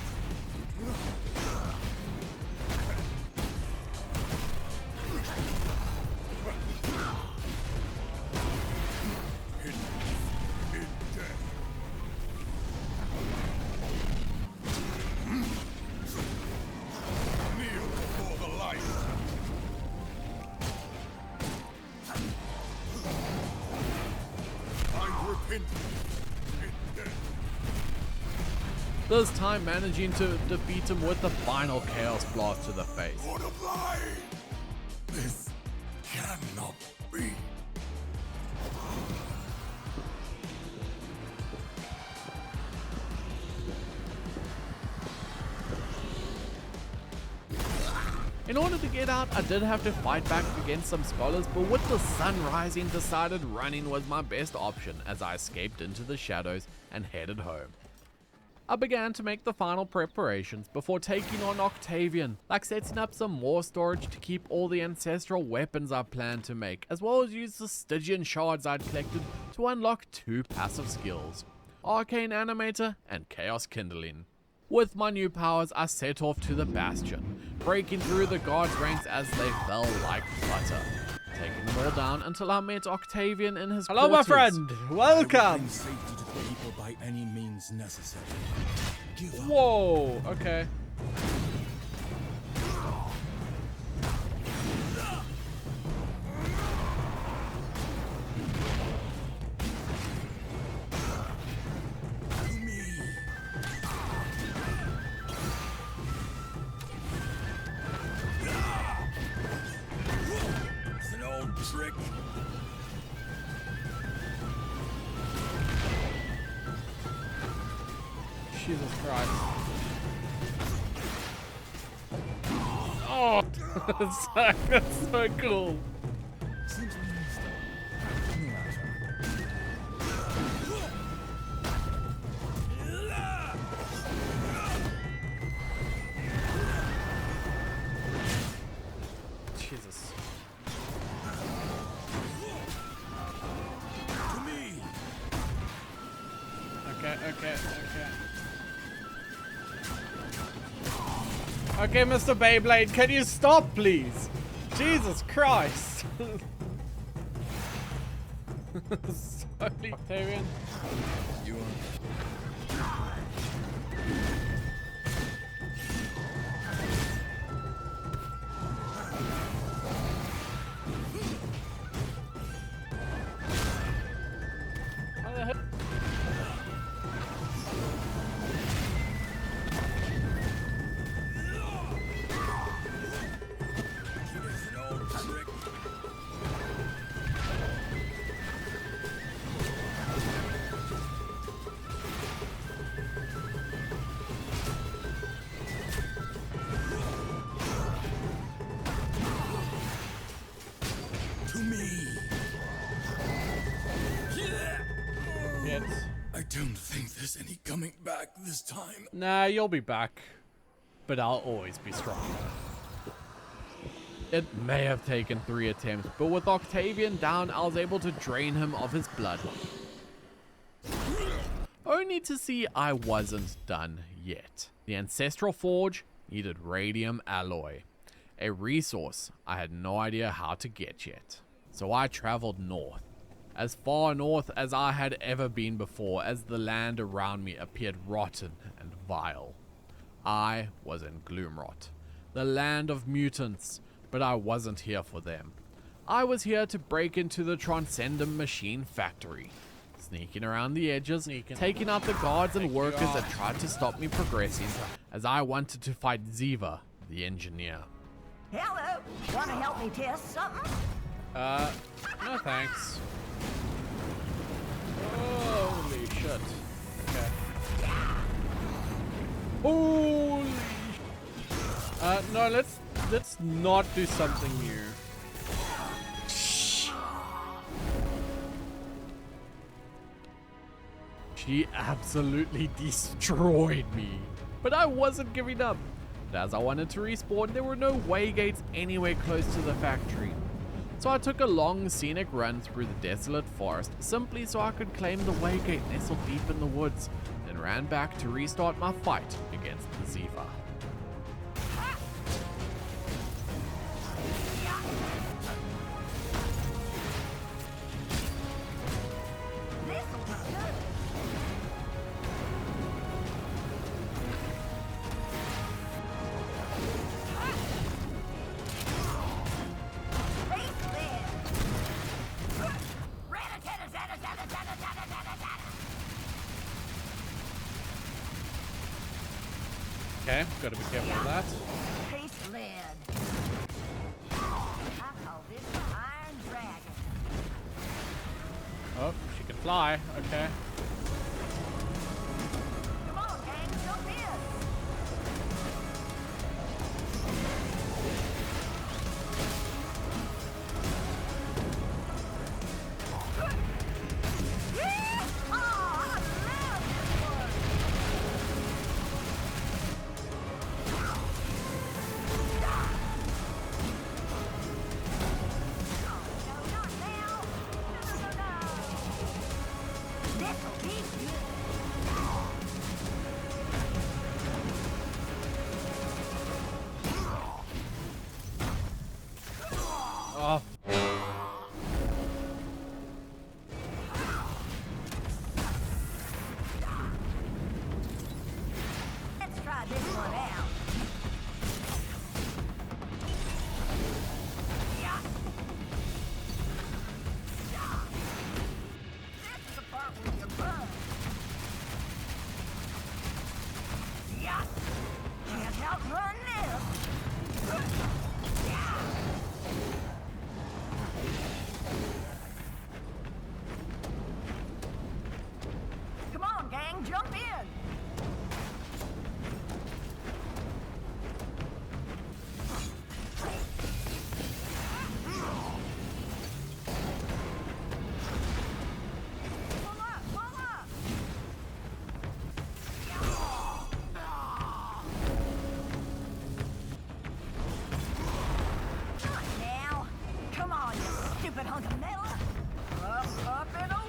S1: This time managing to defeat him with the final Chaos Blast to the face.
S3: For the blind! This cannot be.
S1: In order to get out, I did have to fight back against some scholars, but with the sun rising, decided running was my best option as I escaped into the shadows and headed home. I began to make the final preparations before taking on Octavian, like setting up some more storage to keep all the ancestral weapons I planned to make, as well as use the Stygian shards I'd collected to unlock 2 passive skills, Arcane Animator and Chaos Kindling. With my new powers, I set off to the Bastion, breaking through the guards' ranks as they fell like butter, taking them all down until I met Octavian in his
S2: Hello, my
S1: quarters.
S2: friend.
S6: I will
S2: Welcome.
S6: bring safety to the people by any means necessary. Give up.
S2: Whoa. Okay.
S6: To me. It's an old trick.
S2: Jesus Christ. Oh, that's so cool.
S6: Seems we missed it. No matter.
S2: Jesus.
S6: To me.
S2: Okay. Okay, Mr. Beyblade, can you stop, please? Jesus Christ. Sorry, Octavian.
S6: You are.
S2: How the heck?
S6: It's an old trick. To me.
S2: Yes.
S6: I don't think there's any coming back this time.
S2: Nah, you'll be back. But I'll always be stronger.
S1: It may have taken 3 attempts, but with Octavian down, I was able to drain him of his blood. Only to see I wasn't done yet. The Ancestral Forge needed radium alloy, a resource I had no idea how to get yet. So I traveled north, as far north as I had ever been before, as the land around me appeared rotten and vile. I was in Gloomrot, the land of mutants, but I wasn't here for them. I was here to break into the Transcendum Machine Factory, sneaking around the edges, taking out the guards and workers that tried to stop me progressing, as I wanted to fight Ziva, the engineer.
S7: Hello, wanna help me test something?
S2: No thanks. Holy shit. Okay. Holy. No, let's not do something new.
S1: She absolutely destroyed me. But I wasn't giving up. But as I wanted to respawn, there were no way gates anywhere close to the factory. So I took a long scenic run through the desolate forest, simply so I could claim the waygate nestled deep in the woods, then ran back to restart my fight against the Ziva.
S2: Okay, gotta be careful of that.
S7: Paste lead. I call this the Iron Dragon.
S2: Oh, she can fly. Okay.
S7: Come on, gang, jump in. Oh, I love this one.
S2: Oh.
S7: Let's try this one out. Yeah. This is the part where you burn. Yeah. Can't outrun this. Come on, gang, jump in. Pull up, pull up. Now, come on, you stupid hunk of metal. Up and away!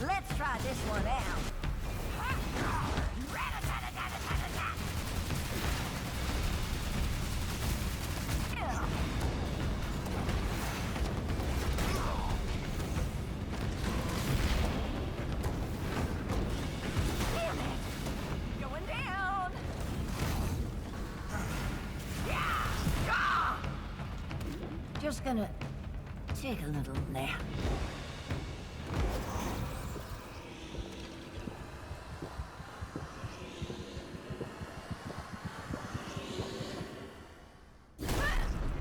S7: Let's try this one out. Damn it! Going down! Just gonna take a little nap.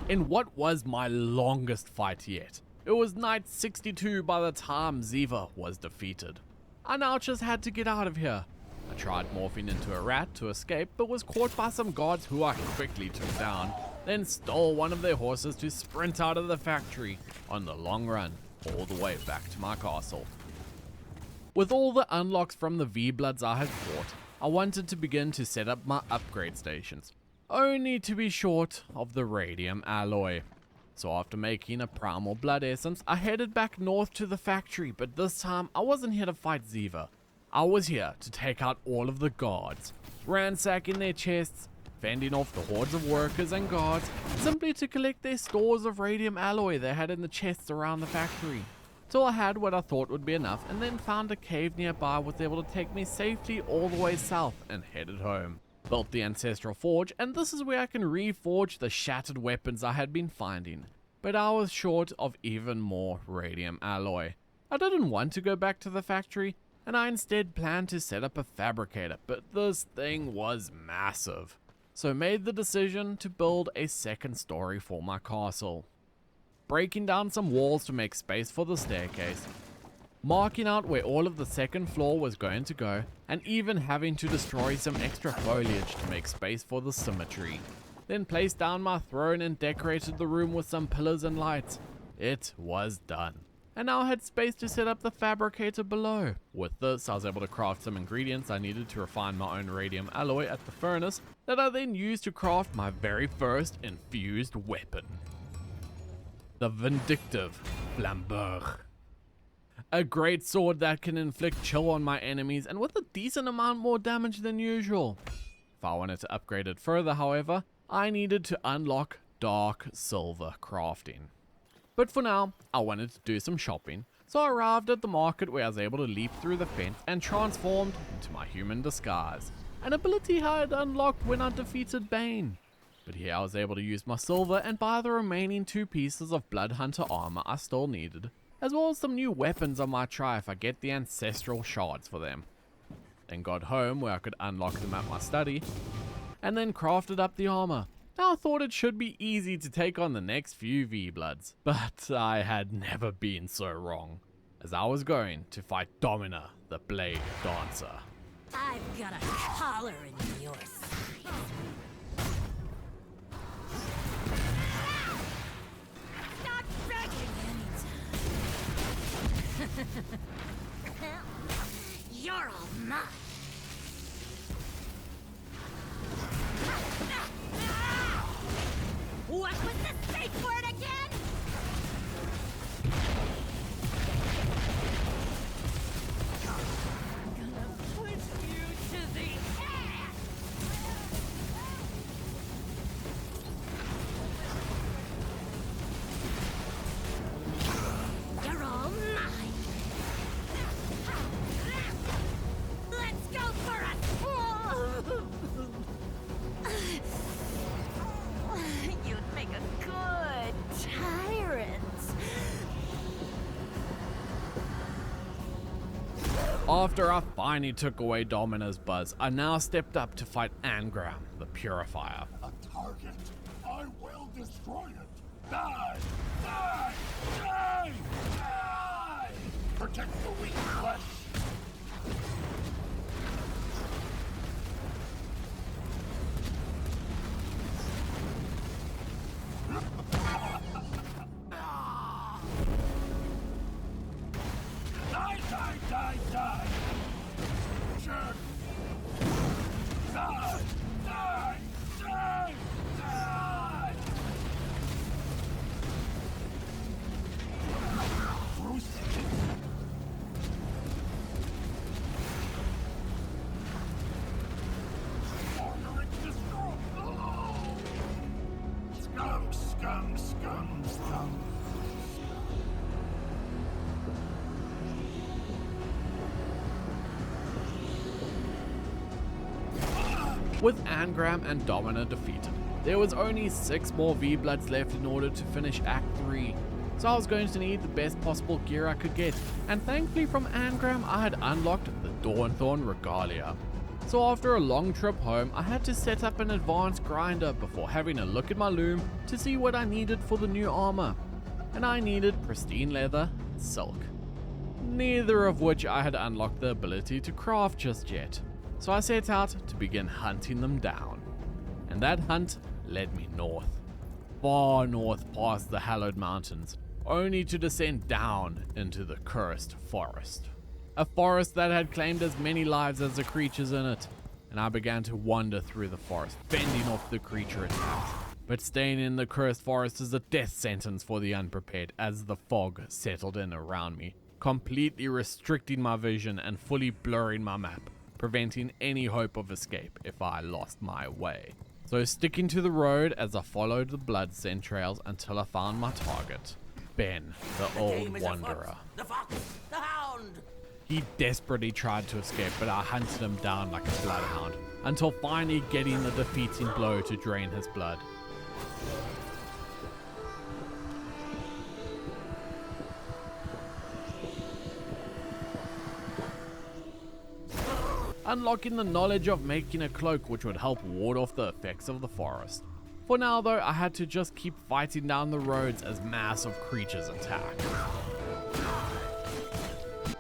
S1: In what was my longest fight yet. It was night 62 by the time Ziva was defeated. I now just had to get out of here. I tried morphing into a rat to escape, but was caught by some guards who I quickly took down, then stole one of their horses to sprint out of the factory on the long run, all the way back to my castle. With all the unlocks from the V-Bloods I had fought, I wanted to begin to set up my upgrade stations, only to be short of the radium alloy. So after making a primal blood essence, I headed back north to the factory, but this time I wasn't here to fight Ziva. I was here to take out all of the guards, ransacking their chests, fending off the hordes of workers and guards, simply to collect their stores of radium alloy they had in the chests around the factory. Till I had what I thought would be enough, and then found a cave nearby was able to take me safely all the way south and headed home. Built the ancestral forge, and this is where I can reforge the shattered weapons I had been finding. But I was short of even more radium alloy. I didn't want to go back to the factory, and I instead planned to set up a fabricator, but this thing was massive. So made the decision to build a second story for my castle. Breaking down some walls to make space for the staircase, marking out where all of the second floor was going to go, and even having to destroy some extra foliage to make space for the symmetry. Then placed down my throne and decorated the room with some pillars and lights. It was done. And now I had space to set up the fabricator below. With this, I was able to craft some ingredients I needed to refine my own radium alloy at the furnace that I then used to craft my very first infused weapon. The Vindictive Flambeau. A great sword that can inflict chill on my enemies and with a decent amount more damage than usual. If I wanted to upgrade it further, however, I needed to unlock dark silver crafting. But for now, I wanted to do some shopping, so I arrived at the market where I was able to leap through the fence and transformed into my human disguise, an ability I had unlocked when I defeated Bane. But here I was able to use my silver and buy the remaining 2 pieces of Blood Hunter armor I still needed, as well as some new weapons I might try if I get the ancestral shards for them. Then got home where I could unlock them at my study, and then crafted up the armor. Now I thought it should be easy to take on the next few V-Bloods, but I had never been so wrong, as I was going to fight Domina, the Blade Dancer.
S9: I've got a collar in your side. Stop begging anytime. You're all mine. What was the safe word again?
S1: After I finally took away Domina's buzz, I now stepped up to fight Angram, the Purifier.
S6: A target. I will destroy it. Die! Die! Die! Die! Protect the weak flesh. Die, die, die, die! Sure. Die! Die! Die! Die! Crucifix. Ordering destroy. Oh. Scum, scum, scum, scum.
S1: With Angram and Domina defeated, there was only 6 more V-Bloods left in order to finish Act 3. So I was going to need the best possible gear I could get, and thankfully from Angram I had unlocked the Dawnthorn Regalia. So after a long trip home, I had to set up an advanced grinder before having a look at my loom to see what I needed for the new armor. And I needed pristine leather and silk, neither of which I had unlocked the ability to craft just yet. So I set out to begin hunting them down. And that hunt led me north, far north past the Hallowed Mountains, only to descend down into the Cursed Forest. A forest that had claimed as many lives as the creatures in it. And I began to wander through the forest, fending off the creature attacks. But staying in the Cursed Forest is a death sentence for the unprepared, as the fog settled in around me, completely restricting my vision and fully blurring my map, preventing any hope of escape if I lost my way. So sticking to the road as I followed the blood scent trails until I found my target, Ben, the old wanderer.
S5: The fox, the hound.
S1: He desperately tried to escape, but I hunted him down like a bloodhound, until finally getting the defeating blow to drain his blood. Unlocking the knowledge of making a cloak which would help ward off the effects of the forest. For now though, I had to just keep fighting down the roads as massive creatures attacked.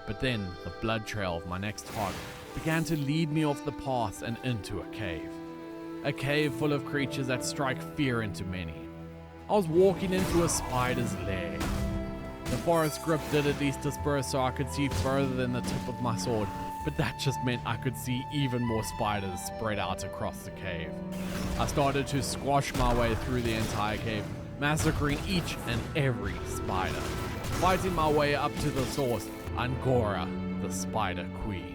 S1: But then the blood trail of my next target began to lead me off the path and into a cave. A cave full of creatures that strike fear into many. I was walking into a spider's lair. The forest grip did at least disperse so I could see further than the tip of my sword, but that just meant I could see even more spiders spread out across the cave. I started to squash my way through the entire cave, massacring each and every spider, fighting my way up to the source, Angora, the Spider Queen.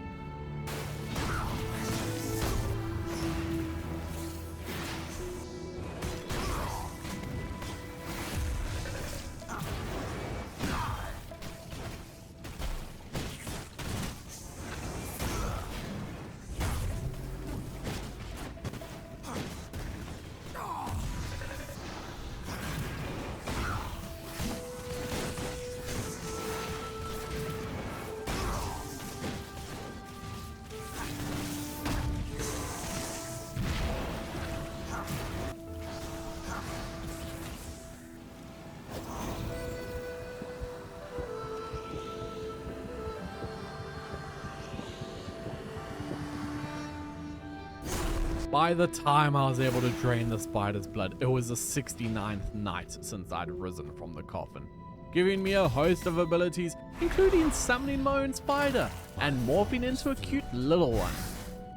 S1: By the time I was able to drain the spider's blood, it was the 69th night since I'd risen from the coffin, giving me a host of abilities, including summoning my own spider and morphing into a cute little one.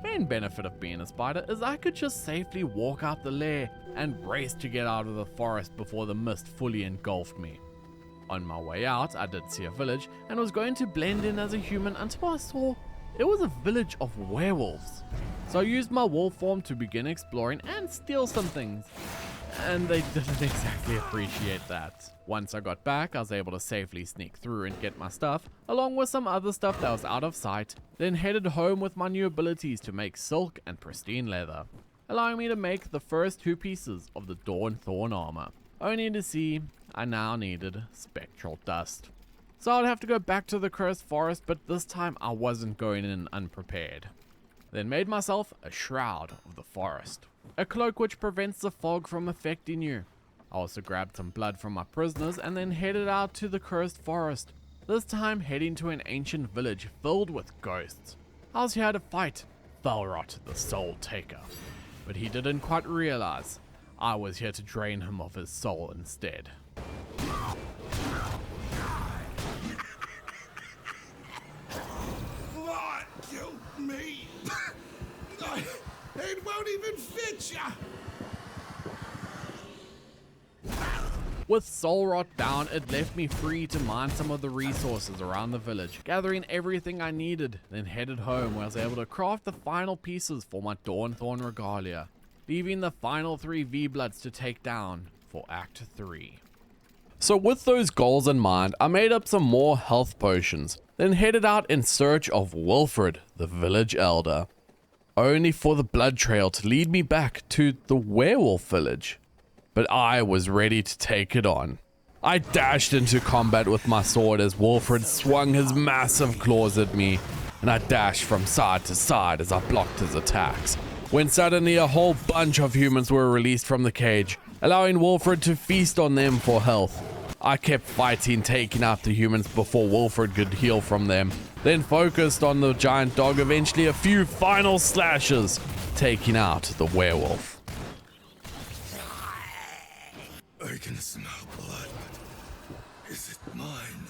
S1: Main benefit of being a spider is I could just safely walk out the lair and race to get out of the forest before the mist fully engulfed me. On my way out, I did see a village and was going to blend in as a human until I saw it was a village of werewolves. So I used my wolf form to begin exploring and steal some things. And they didn't exactly appreciate that. Once I got back, I was able to safely sneak through and get my stuff, along with some other stuff that was out of sight, then headed home with my new abilities to make silk and pristine leather, allowing me to make the first 2 pieces of the Dawnthorn armor, only to see I now needed spectral dust. so I'd have to go back to the cursed forest, but this time I wasn't going in unprepared. Then made myself a shroud of the forest, a cloak which prevents the fog from affecting you. I also grabbed some blood from my prisoners and then headed out to the cursed forest, this time heading to an ancient village filled with ghosts. I was here to fight Valrot the Soul Taker, but he didn't quite realize I was here to drain him of his soul instead.
S6: What? Killed me? It won't even fit ya!
S1: With soul rot down, it left me free to mine some of the resources around the village, gathering everything I needed, then headed home where I was able to craft the final pieces for my Dawnthorn Regalia, leaving the final 3 V-Bloods to take down for Act 3. So with those goals in mind, I made up some more health potions, then headed out in search of Wilfred, the village elder, only for the blood trail to lead me back to the werewolf village. But I was ready to take it on. I dashed into combat with my sword as Wilfred swung his massive claws at me, and I dashed from side to side as I blocked his attacks, when suddenly a whole bunch of humans were released from the cage, allowing Wilfred to feast on them for health. I kept fighting, taking out the humans before Wilfred could heal from them, then focused on the giant dog, eventually a few final slashes, taking out the werewolf.
S6: I can smell blood, but is it mine?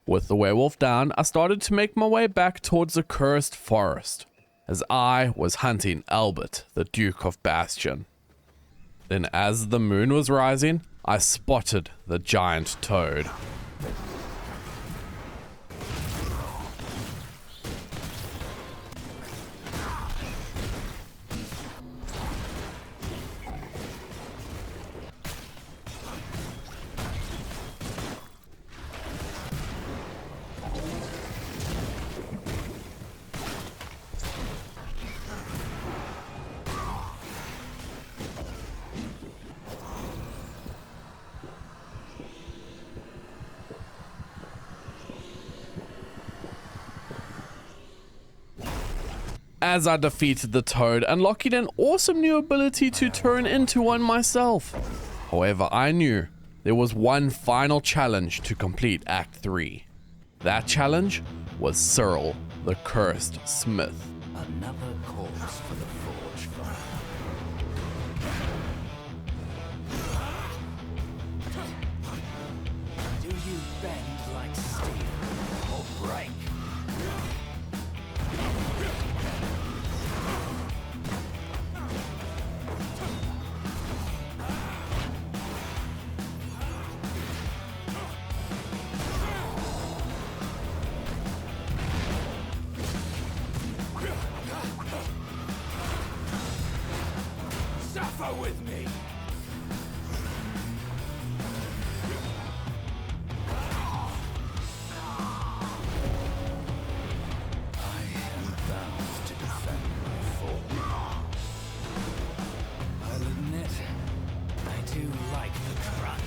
S1: With the werewolf down, I started to make my way back towards the cursed forest, as I was hunting Albert, the Duke of Bastion. Then as the moon was rising, I spotted the giant toad. As I defeated the toad, unlocking an awesome new ability to turn into one myself. However, I knew there was one final challenge to complete Act 3. That challenge was Cyril, the Cursed Smith.
S8: Another corpse for the forge fire. Do you bend like steel or break?
S6: Suffer with me!
S8: I am bound to defend my form. I'll admit, I do like the crunch.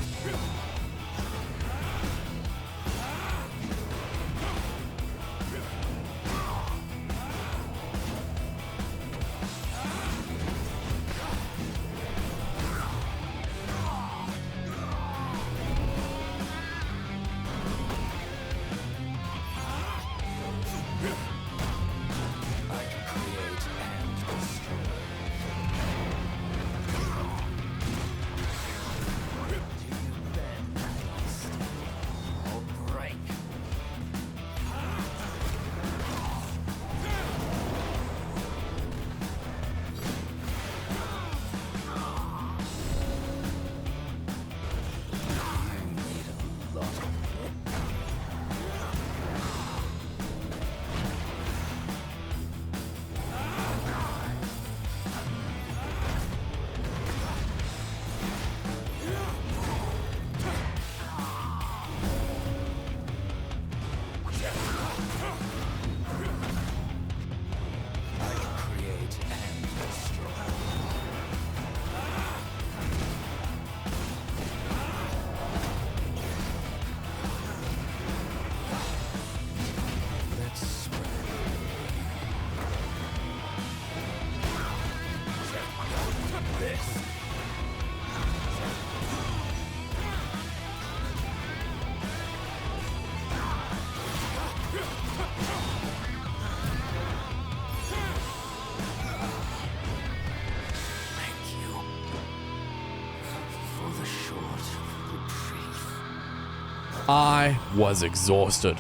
S1: I was exhausted.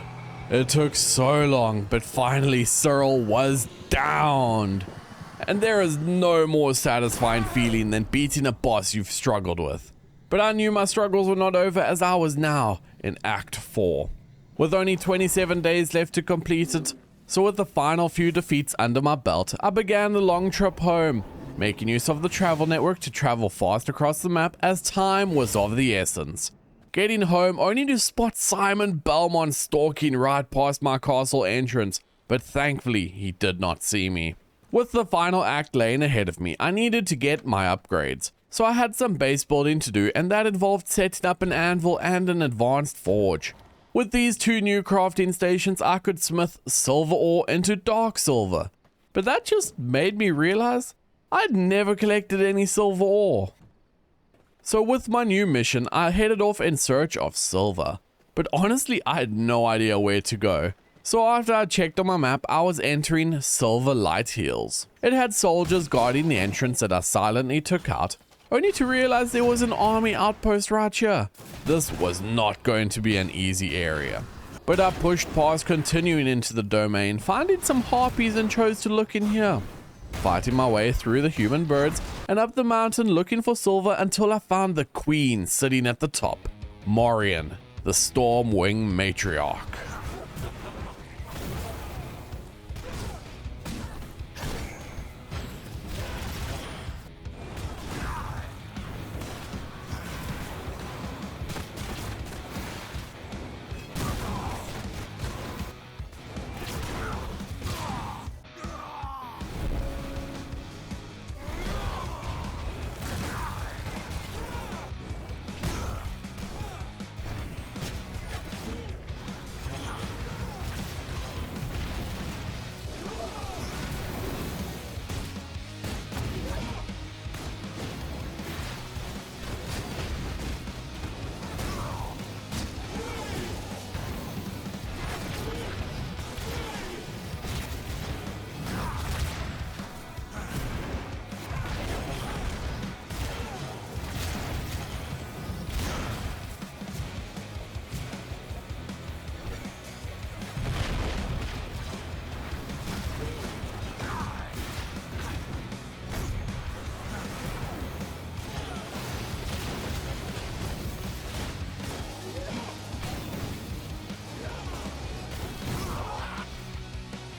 S1: It took so long, but finally Cyril was downed. And there is no more satisfying feeling than beating a boss you've struggled with. But I knew my struggles were not over, as I was now in Act 4. With only 27 days left to complete it, so with the final few defeats under my belt, I began the long trip home, making use of the travel network to travel fast across the map as time was of the essence. Getting home only to spot Simon Belmont stalking right past my castle entrance, but thankfully he did not see me. With the final act laying ahead of me, I needed to get my upgrades, so I had some base building to do, and that involved setting up an anvil and an advanced forge. With these two new crafting stations, I could smith silver ore into dark silver, but that just made me realize I'd never collected any silver ore. So with my new mission, I headed off in search of silver, but honestly I had no idea where to go. So after I checked on my map, I was entering Silver Light Hills. It had soldiers guarding the entrance that I silently took out, only to realize there was an army outpost right here. This was not going to be an easy area. But I pushed past, continuing into the domain, finding some harpies, and chose to look in here. Fighting my way through the human birds and up the mountain looking for silver until I found the queen sitting at the top, Morian, the Stormwing matriarch.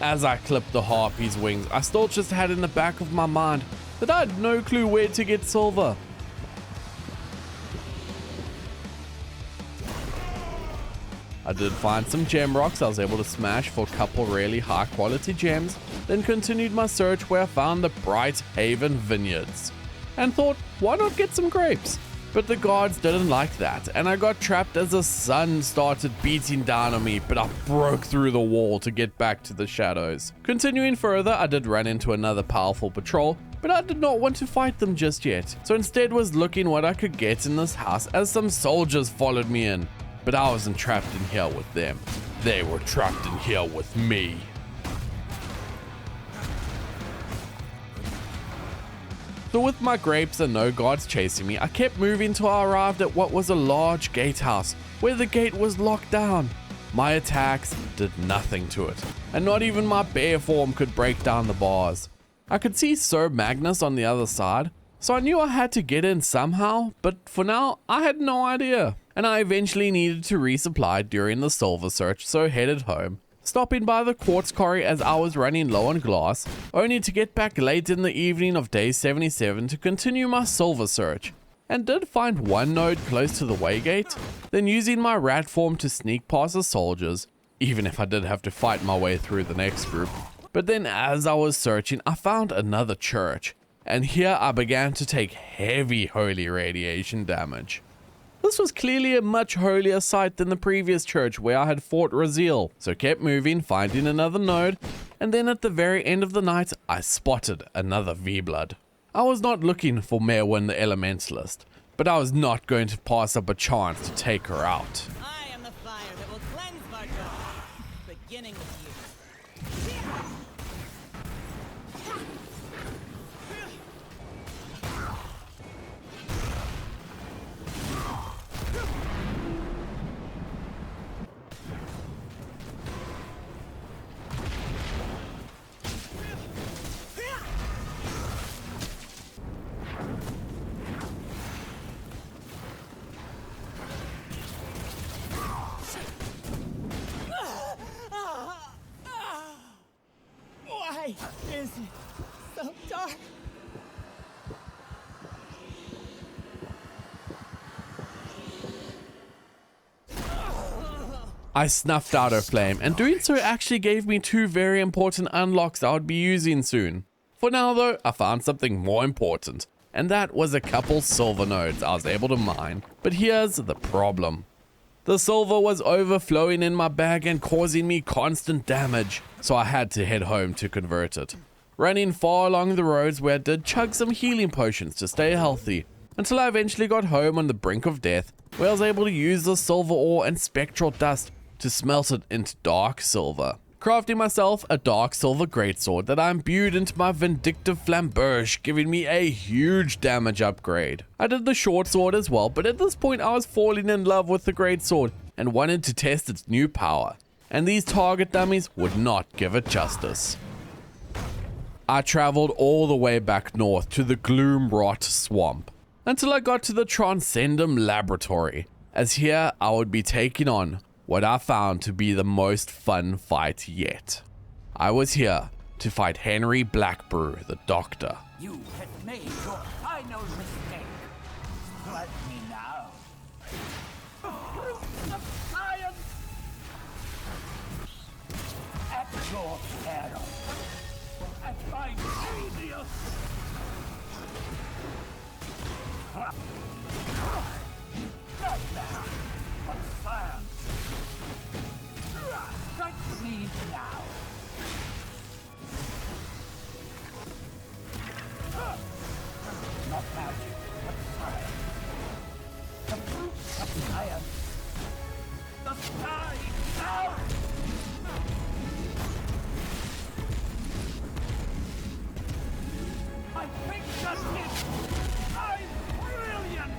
S1: As I clipped the harpy's wings, I still just had in the back of my mind that I had no clue where to get silver. I did find some gem rocks I was able to smash for a couple really high quality gems, then continued my search where I found the Bright Haven Vineyards, and thought, why not get some grapes? But the guards didn't like that, and I got trapped as the sun started beating down on me, but I broke through the wall to get back to the shadows. Continuing further, I did run into another powerful patrol, but I did not want to fight them just yet, so instead was looking what I could get in this house as some soldiers followed me in. But I wasn't trapped in here with them. They were trapped in here with me. So with my grapes and no guards chasing me, I kept moving till I arrived at what was a large gatehouse, where the gate was locked down. My attacks did nothing to it, and not even my bear form could break down the bars. I could see Sir Magnus on the other side, so I knew I had to get in somehow, but for now, I had no idea. And I eventually needed to resupply during the silver search, so headed home. Stopping by the quartz quarry as I was running low on glass, only to get back late in the evening of day 77 to continue my silver search, and did find one node close to the waygate, then using my rat form to sneak past the soldiers, even if I did have to fight my way through the next group. But then as I was searching, I found another church, and here I began to take heavy holy radiation damage. This was clearly a much holier site than the previous church where I had fought Raziel, so kept moving, finding another node, and then at the very end of the night, I spotted another V-Blood. I was not looking for Merwin the Elementalist, but I was not going to pass up a chance to take her out.
S5: I am the fire that will cleanse Vartor, beginning with you. so dark.
S1: I snuffed out her flame, and doing so actually gave me 2 very important unlocks I would be using soon. For now though, I found something more important, and that was a couple silver nodes I was able to mine. But here's the problem. The silver was overflowing in my bag and causing me constant damage, so I had to head home to convert it. Running far along the roads where I did chug some healing potions to stay healthy, until I eventually got home on the brink of death, where I was able to use the silver ore and spectral dust to smelt it into dark silver, crafting myself a dark silver greatsword that I imbued into my vindictive flamberge, giving me a huge damage upgrade. I did the short sword as well, but at this point I was falling in love with the greatsword and wanted to test its new power, and these target dummies would not give it justice. I traveled all the way back north to the Gloomrot swamp until I got to the Transcendum laboratory, as here I would be taking on what I found to be the most fun fight yet. I was here to fight Henry Blackbrew, the Doctor.
S8: You have made your final mistake. Let me now.
S6: Of science!
S8: At your peril.
S6: At my genius!
S8: Nightmare. But science. Strike me now. Not magic, but science. The fruits of science. The sky now!
S6: I think that's it! I'm brilliant!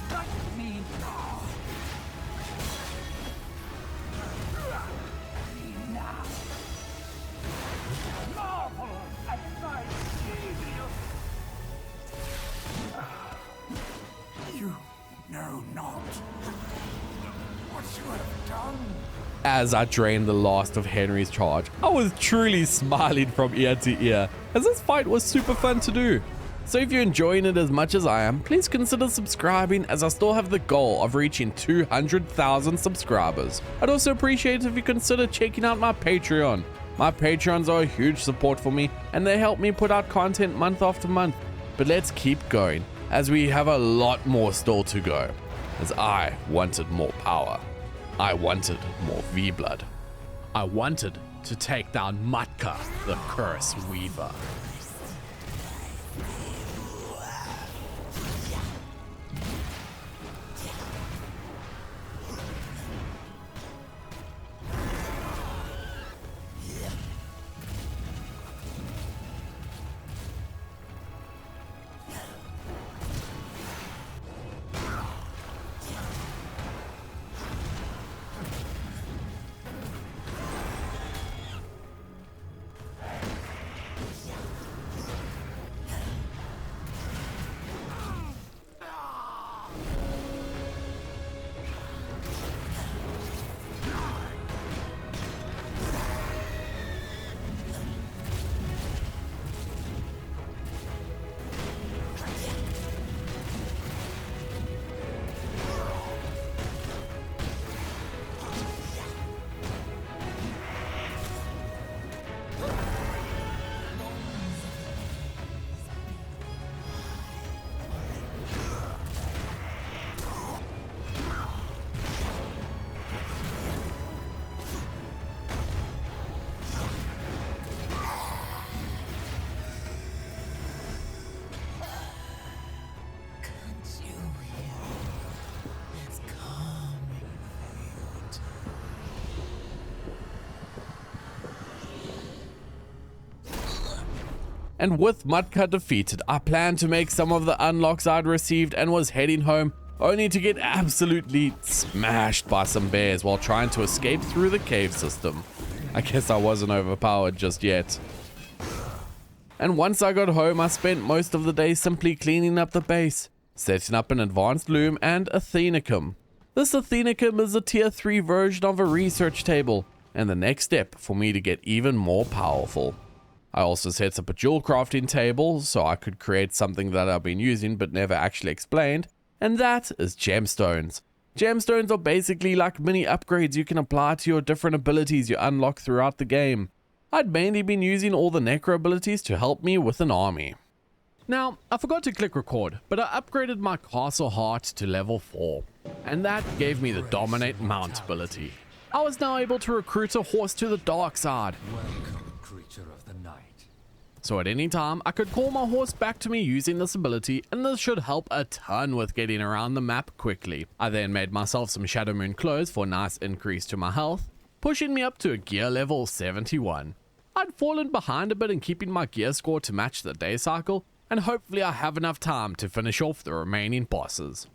S8: Strike me now. Me now.
S6: Marvel at my genius!
S8: You know not what you have done.
S1: As I drained the last of Henry's charge, I was truly smiling from ear to ear, as this fight was super fun to do. So if you're enjoying it as much as I am, please consider subscribing, as I still have the goal of reaching 200,000 subscribers. I'd also appreciate it if you consider checking out my Patreon. My Patreons are a huge support for me, and they help me put out content month after month. But let's keep going, as we have a lot more still to go, as I wanted more power. I wanted more V-Blood. I wanted to take down Matka, the Curse Weaver. And with Matka defeated, I planned to make some of the unlocks I'd received and was heading home, only to get absolutely smashed by some bears while trying to escape through the cave system. I guess I wasn't overpowered just yet. And once I got home, I spent most of the day simply cleaning up the base, setting up an advanced loom and a Athenicum.
S2: This Athenicum is a tier 3 version of a research table, and the next step for me to get even more powerful. I also set up a jewel crafting table so I could create something that I've been using but never actually explained, and that is gemstones. Gemstones are basically like mini upgrades you can apply to your different abilities you unlock throughout the game. I'd mainly been using all the necro abilities to help me with an army. Now, I forgot to click record, but I upgraded my castle heart to level 4, and that gave me the dominate mount ability. I was now able to recruit a horse to the dark side.
S8: Welcome, creature of the night.
S2: So at any time, I could call my horse back to me using this ability, and this should help a ton with getting around the map quickly. I then made myself some Shadow Moon clothes for a nice increase to my health, pushing me up to a gear level 71. I'd fallen behind a bit in keeping my gear score to match the day cycle, and hopefully I have enough time to finish off the remaining bosses.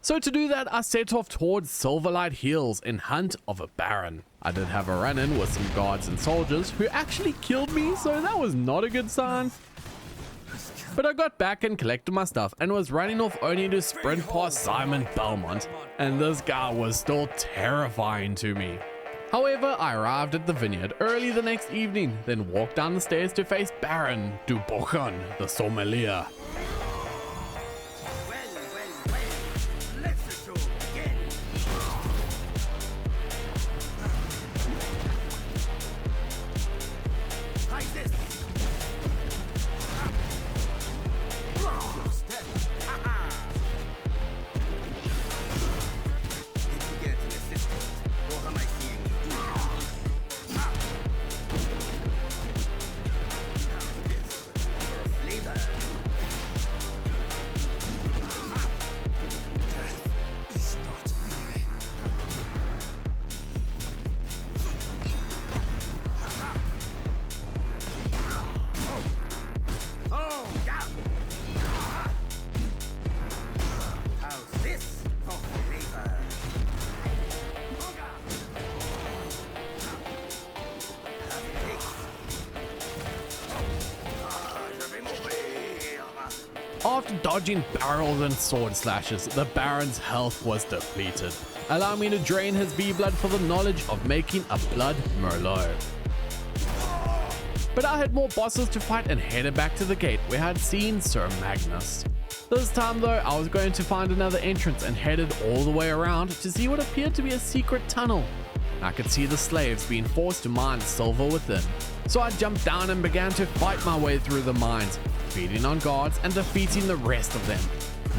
S2: So to do that, I set off towards Silverlight Hills in hunt of a Baron. I did have a run-in with some guards and soldiers who actually killed me, so that was not a good sign. But I got back and collected my stuff and was running off only to sprint past Simon Belmont, and this guy was still terrifying to me. However, I arrived at the vineyard early the next evening, then walked down the stairs to face Baron Dubochon, the sommelier. After dodging barrels and sword slashes, the Baron's health was depleted, allowing me to drain his V-blood for the knowledge of making a blood Merlot. But I had more bosses to fight and headed back to the gate where I had seen Sir Magnus. This time though, I was going to find another entrance and headed all the way around to see what appeared to be a secret tunnel. I could see the slaves being forced to mine silver within, so I jumped down and began to fight my way through the mines, beating on guards and defeating the rest of them.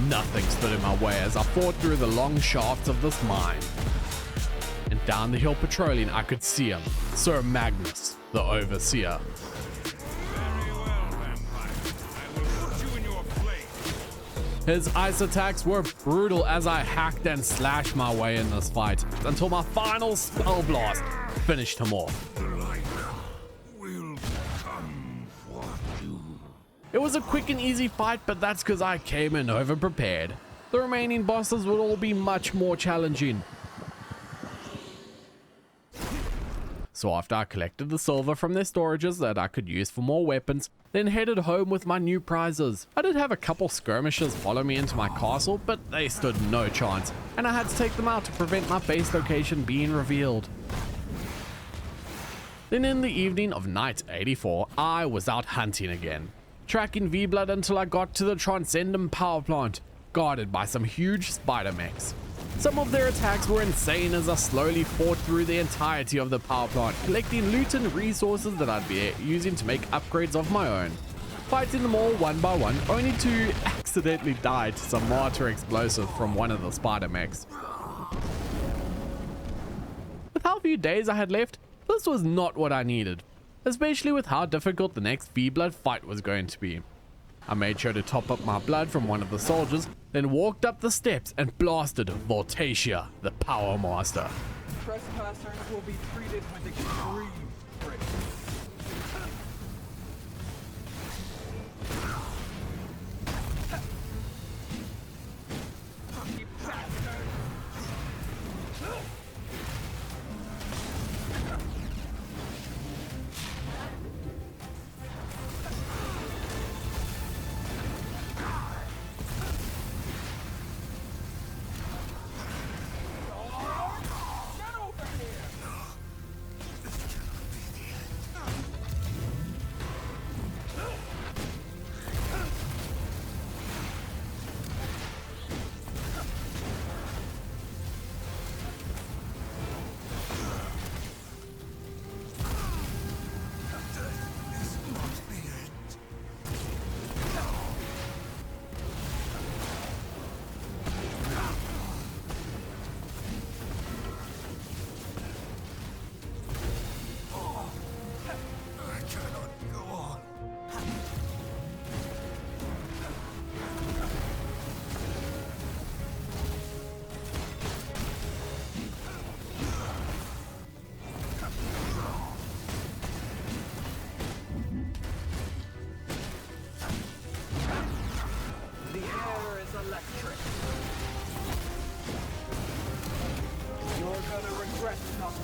S2: Nothing stood in my way as I fought through the long shafts of this mine. And down the hill patrolling, I could see him, Sir Magnus, the Overseer. His ice attacks were brutal as I hacked and slashed my way in this fight, until my final spell blast finished him off. It was a quick and easy fight, but that's because I came in over-prepared. The remaining bosses would all be much more challenging. So after I collected the silver from their storages that I could use for more weapons, then headed home with my new prizes. I did have a couple skirmishers follow me into my castle, but they stood no chance, and I had to take them out to prevent my base location being revealed. Then in the evening of night 84, I was out hunting again, tracking V-Blood until I got to the Transcendent power plant, guarded by some huge spider mechs. Some of their attacks were insane as I slowly fought through the entirety of the power plant, collecting loot and resources that I'd be using to make upgrades of my own. Fighting them all one by one, only to accidentally die to some mortar explosive from one of the spider mechs. With how few days I had left, this was not what I needed, especially with how difficult the next V-Blood fight was going to be. I made sure to top up my blood from one of the soldiers, then walked up the steps and blasted Voltatia, the Power Master.
S10: Trespassers will be treated with extreme strictness.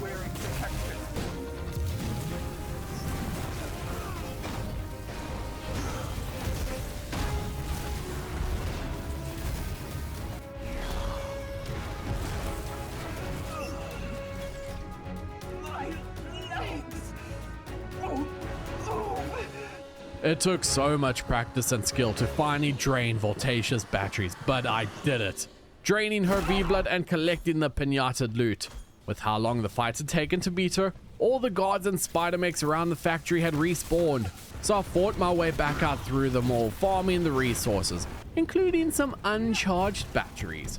S10: wearing protection.
S1: It took so much practice and skill to finally drain Voltatia's batteries, but I did it. Draining her V-blood and collecting the pinata loot. With how long the fight had taken to beat her, all the guards and spider-mechs around the factory had respawned. So I fought my way back out through them all, farming the resources, including some uncharged batteries.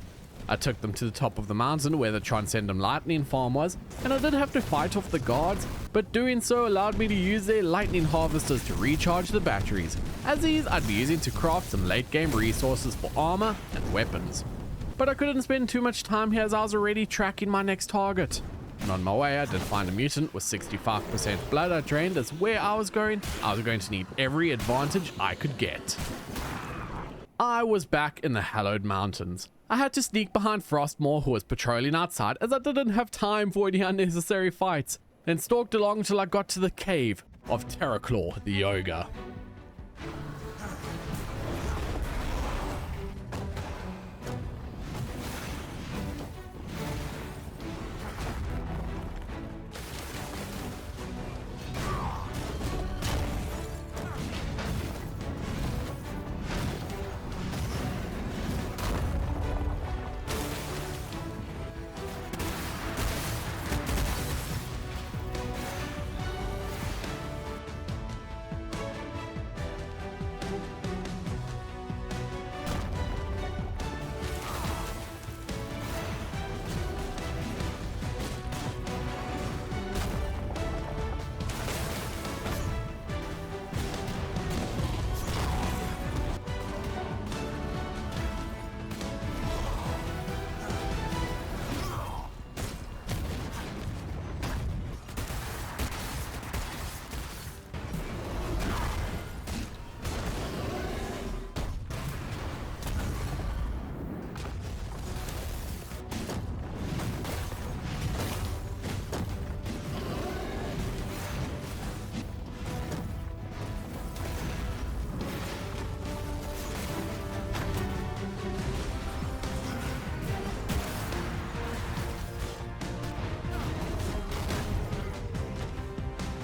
S1: I took them to the top of the mountain where the Transcendent Lightning farm was, and I did have to fight off the guards, but doing so allowed me to use their lightning harvesters to recharge the batteries, as these I'd be using to craft some late game resources for armor and weapons. But I couldn't spend too much time here as I was already tracking my next target. And on my way I did find a mutant with 65% blood I drained, as where I was going to need every advantage I could get. I was back in the Hallowed Mountains. I had to sneak behind Frostmore, who was patrolling outside, as I didn't have time for any unnecessary fights, then stalked along till I got to the cave of Terraclaw the Ogre.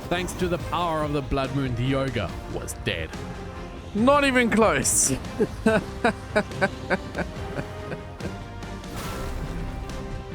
S1: Thanks to the power of the Blood Moon, the Ogre was dead. Not even close.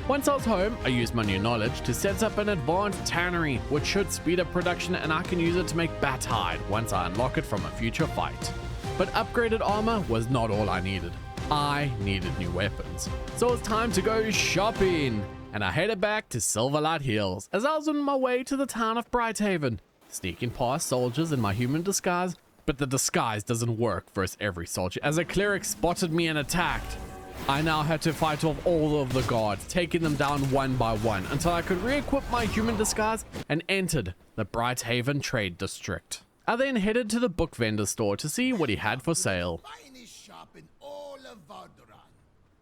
S1: Once I was home, I used my new knowledge to set up an advanced tannery, which should speed up production, and I can use it to make bat hide once I unlock it from a future fight. But upgraded armor was not all I needed. I needed new weapons. So it's time to go shopping. And I headed back to Silverlight Hills as I was on my way to the town of Brighthaven, sneaking past soldiers in my human disguise, but the disguise doesn't work versus every soldier, as a cleric spotted me and attacked. I now had to fight off all of the guards, taking them down one by one until I could re-equip my human disguise and entered the Brighthaven Trade District. I then headed to the book vendor store to see what he had for sale.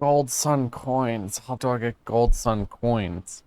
S2: Gold Sun coins. How do I get Gold Sun coins?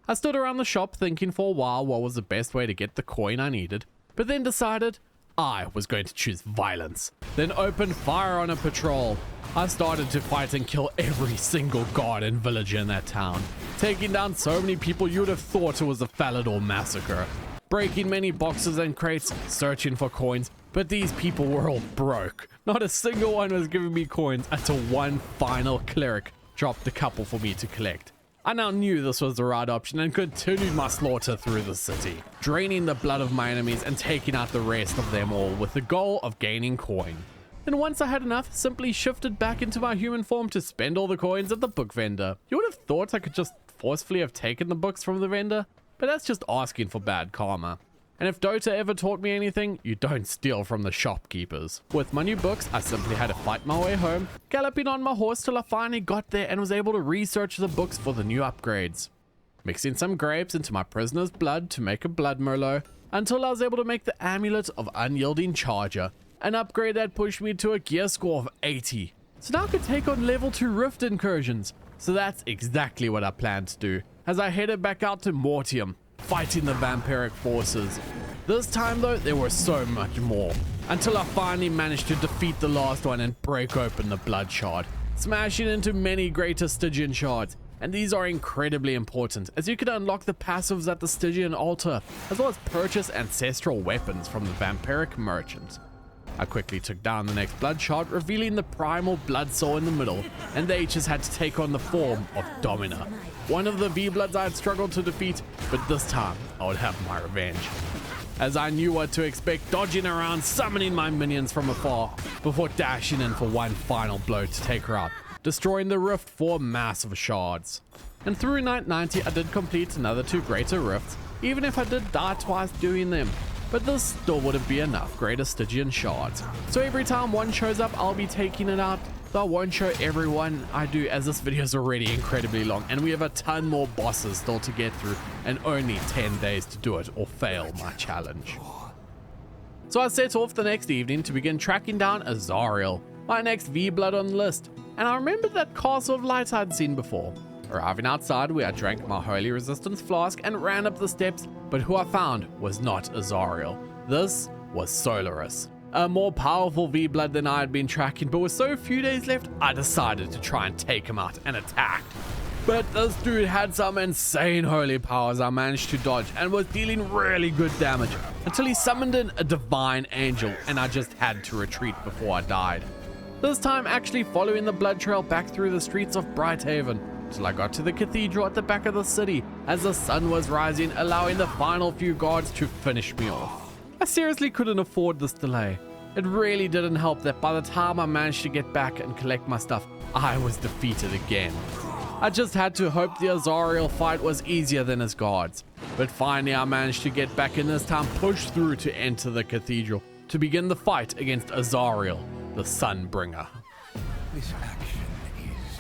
S1: I stood around the shop thinking for a while what was the best way to get the coin I needed, but then decided I was going to choose violence. Then opened fire on a patrol. I started to fight and kill every single guard and villager in that town, taking down so many people you would have thought it was a Falador massacre. Breaking many boxes and crates, searching for coins, but these people were all broke. Not a single one was giving me coins until one final cleric dropped a couple for me to collect. I now knew this was the right option and continued my slaughter through the city, draining the blood of my enemies and taking out the rest of them all with the goal of gaining coin. And once I had enough, simply shifted back into my human form to spend all the coins at the book vendor. You would have thought I could just forcefully have taken the books from the vendor, but that's just asking for bad karma. And if Dota ever taught me anything, you don't steal from the shopkeepers. With my new books, I simply had to fight my way home, galloping on my horse till I finally got there and was able to research the books for the new upgrades. Mixing some grapes into my prisoner's blood to make a blood merlot, until I was able to make the Amulet of Unyielding Charger, an upgrade that pushed me to a gear score of 80. So now I could take on level 2 Rift incursions. So that's exactly what I plan to do, as I headed back out to Mortium, fighting the vampiric forces. This time though, there was so much more, until I finally managed to defeat the last one and break open the blood shard, smashing into many greater Stygian shards. And these are incredibly important, as you can unlock the passives at the Stygian altar, as well as purchase ancestral weapons from the vampiric merchant. I quickly took down the next blood shard, revealing the primal blood soul in the middle, and they just had to take on the form of Domina, one of the V-Bloods I had struggled to defeat, but this time I would have my revenge. As I knew what to expect, dodging around, summoning my minions from afar, before dashing in for one final blow to take her out, destroying the rift for massive shards. And through night 90 I did complete another 2 greater rifts, even if I did die twice doing them, but this still wouldn't be enough greater Stygian shards. So every time one shows up, I'll be taking it out, though I won't show everyone I do, as this video is already incredibly long and we have a ton more bosses still to get through and only 10 days to do it or fail my challenge. So I set off the next evening to begin tracking down Azariel, my next V-Blood on the list, and I remembered that Castle of Light I'd seen before. Arriving outside, where I drank my Holy Resistance flask and ran up the steps, but who I found was not Azariel. This was Solaris, a more powerful V-Blood than I had been tracking, but with so few days left, I decided to try and take him out and attack. But this dude had some insane holy powers I managed to dodge and was dealing really good damage, until he summoned in a divine angel and I just had to retreat before I died. This time actually following the blood trail back through the streets of Brighthaven, till I got to the cathedral at the back of the city as the sun was rising, allowing the final few guards to finish me off. I seriously couldn't afford this delay. It really didn't help that by the time I managed to get back and collect my stuff, I was defeated again. I just had to hope the Azariel fight was easier than his guards. But finally I managed to get back and this time push through to enter the cathedral to begin the fight against Azariel, the Sunbringer.
S8: This action is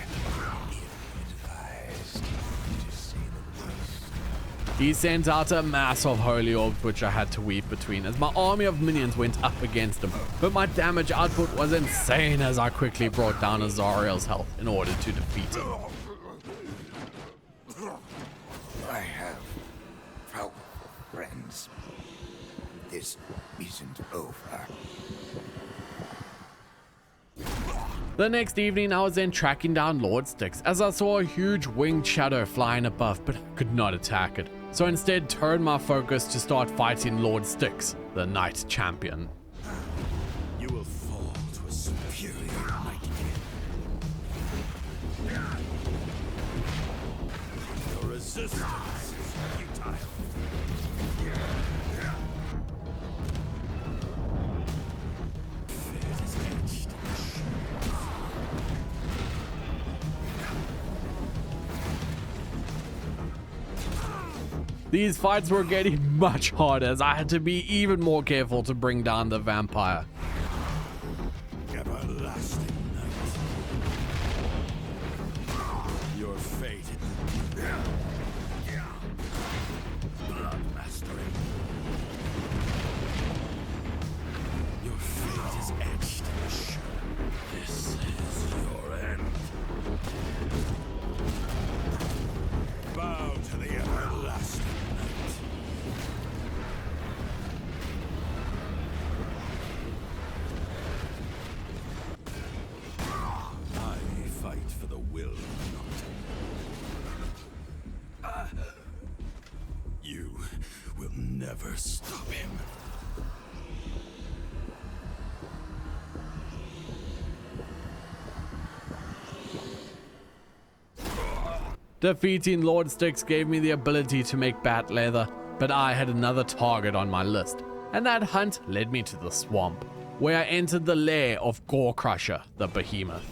S8: ill-advised, to say the least.
S1: He sent out a mass of holy orbs which I had to weave between as my army of minions went up against him, but my damage output was insane as I quickly brought down Azariel's health in order to defeat him.
S8: I have powerful friends. This isn't over.
S1: The next evening I was then tracking down Lord Styx as I saw a huge winged shadow flying above, but I could not attack it. So instead turned my focus to start fighting Lord Styx, the Knight Champion.
S8: You will fall to a superior knight. Your resistance is futile. Fate is etched.
S1: These fights were getting much harder as I had to be even more careful to bring down the vampire.
S8: Everlasting night. Your fate. Blood mastering. Your fate is etched in shadow. This is your end. Bow to the everlasting night. I fight for the will not. You will never stop him.
S1: Defeating Lord Styx gave me the ability to make bat leather, but I had another target on my list, and that hunt led me to the swamp, where I entered the lair of Gore Crusher, the behemoth.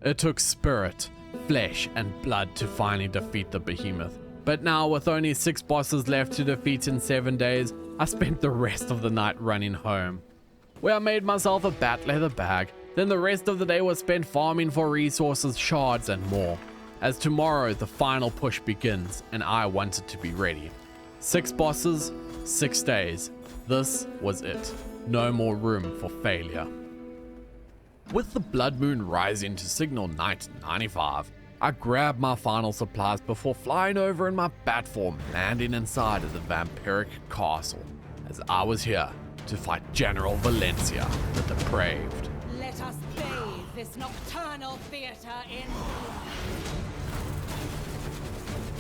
S1: It took spirit, flesh, and blood to finally defeat the behemoth. But now, with only 6 bosses left to defeat in 7 days, I spent the rest of the night running home, where I made myself a bat leather bag. Then the rest of the day was spent farming for resources, shards, and more. As tomorrow, the final push begins, and I wanted to be ready. 6 bosses, 6 days. This was it. No more room for failure. With the blood moon rising to signal night 95, I grabbed my final supplies before flying over in my bat form, landing inside of the vampiric castle, as I was here to fight General Valencia, the Depraved.
S9: Let us bathe this nocturnal theater in blood.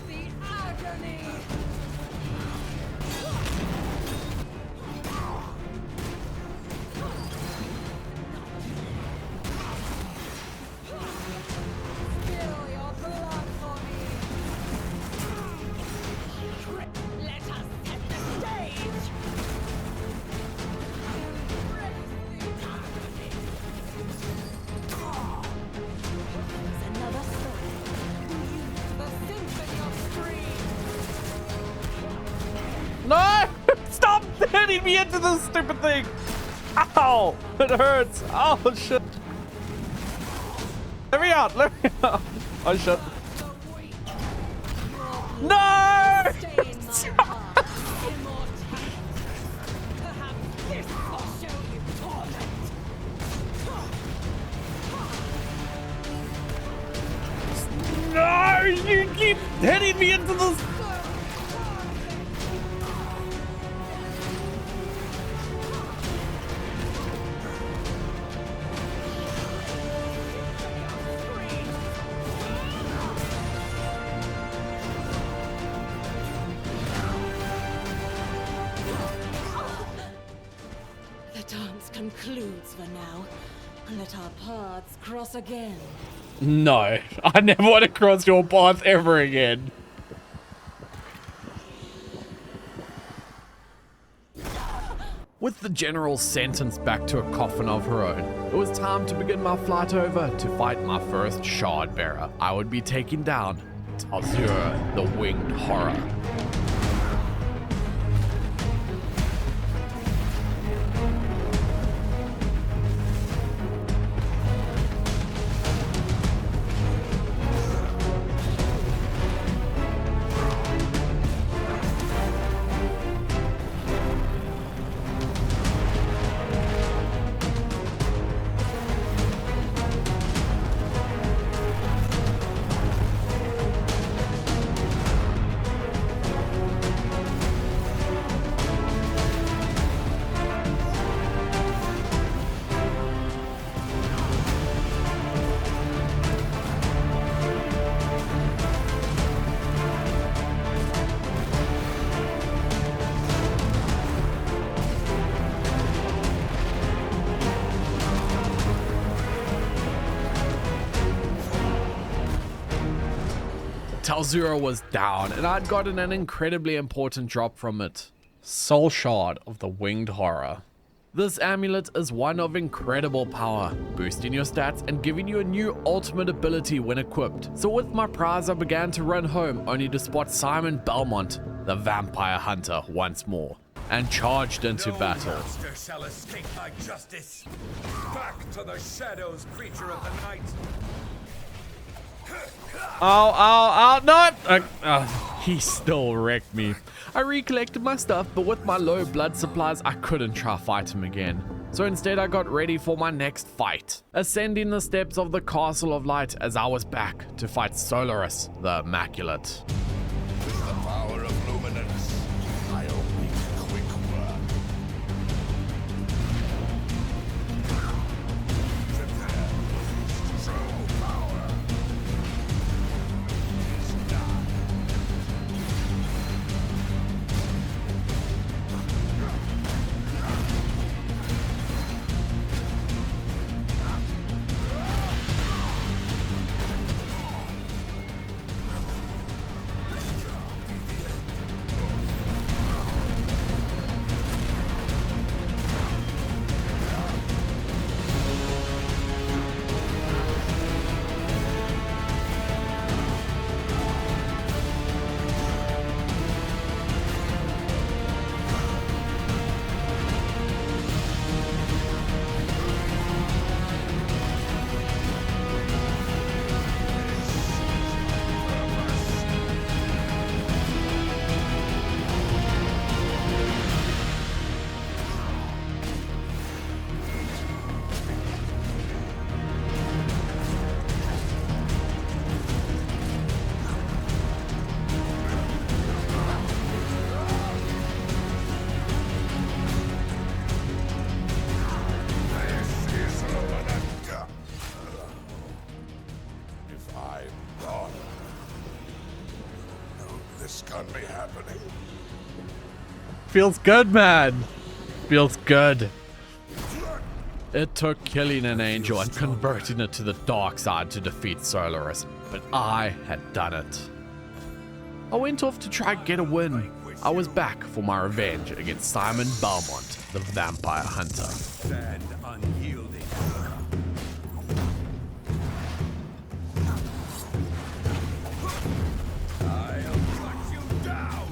S9: The agony! Spill your blood for me! Let us set the stage! Another story. The symphony of screams.
S2: No! Stop hitting me into this stupid thing! Ow! It hurts! Oh shit! Let me out! Let me out! Oh shit! No!
S9: Stay in my heart. Immortality. Perhaps this will show you torment.
S2: No! You keep hitting me into this.
S9: The dance concludes for now. Let our paths cross again.
S2: No, I never want to cross your path ever again.
S1: With the general sentenced back to a coffin of her own, it was time to begin my flight over to fight my first Shartbearer. I would be taking down Shartbearer, the winged horror. Talzura was down, and I'd gotten an incredibly important drop from it.
S2: Soul Shard of the Winged Horror.
S1: This amulet is one of incredible power, boosting your stats and giving you a new ultimate ability when equipped. So with my prize, I began to run home, only to spot Simon Belmont, the vampire hunter, once more, and charged into battle.
S6: Monster shall escape my justice. Back to the shadows, creature of the night.
S2: No!
S1: He still wrecked me. I recollected my stuff, but with my low blood supplies, I couldn't try fight him again. So instead, I got ready for my next fight, ascending the steps of the Castle of Light as I was back to fight Solaris, the Immaculate.
S6: With the power of luminance, I'll make quick work. Prepare. True power is done.
S2: Feels good, man. Feels good.
S1: It took killing an angel and converting it to the dark side to defeat Solaris, but I had done it. I went off to try get a win. I was back for my revenge against Simon Belmont, the vampire hunter.
S3: Stand unyielding. I'll cut you down.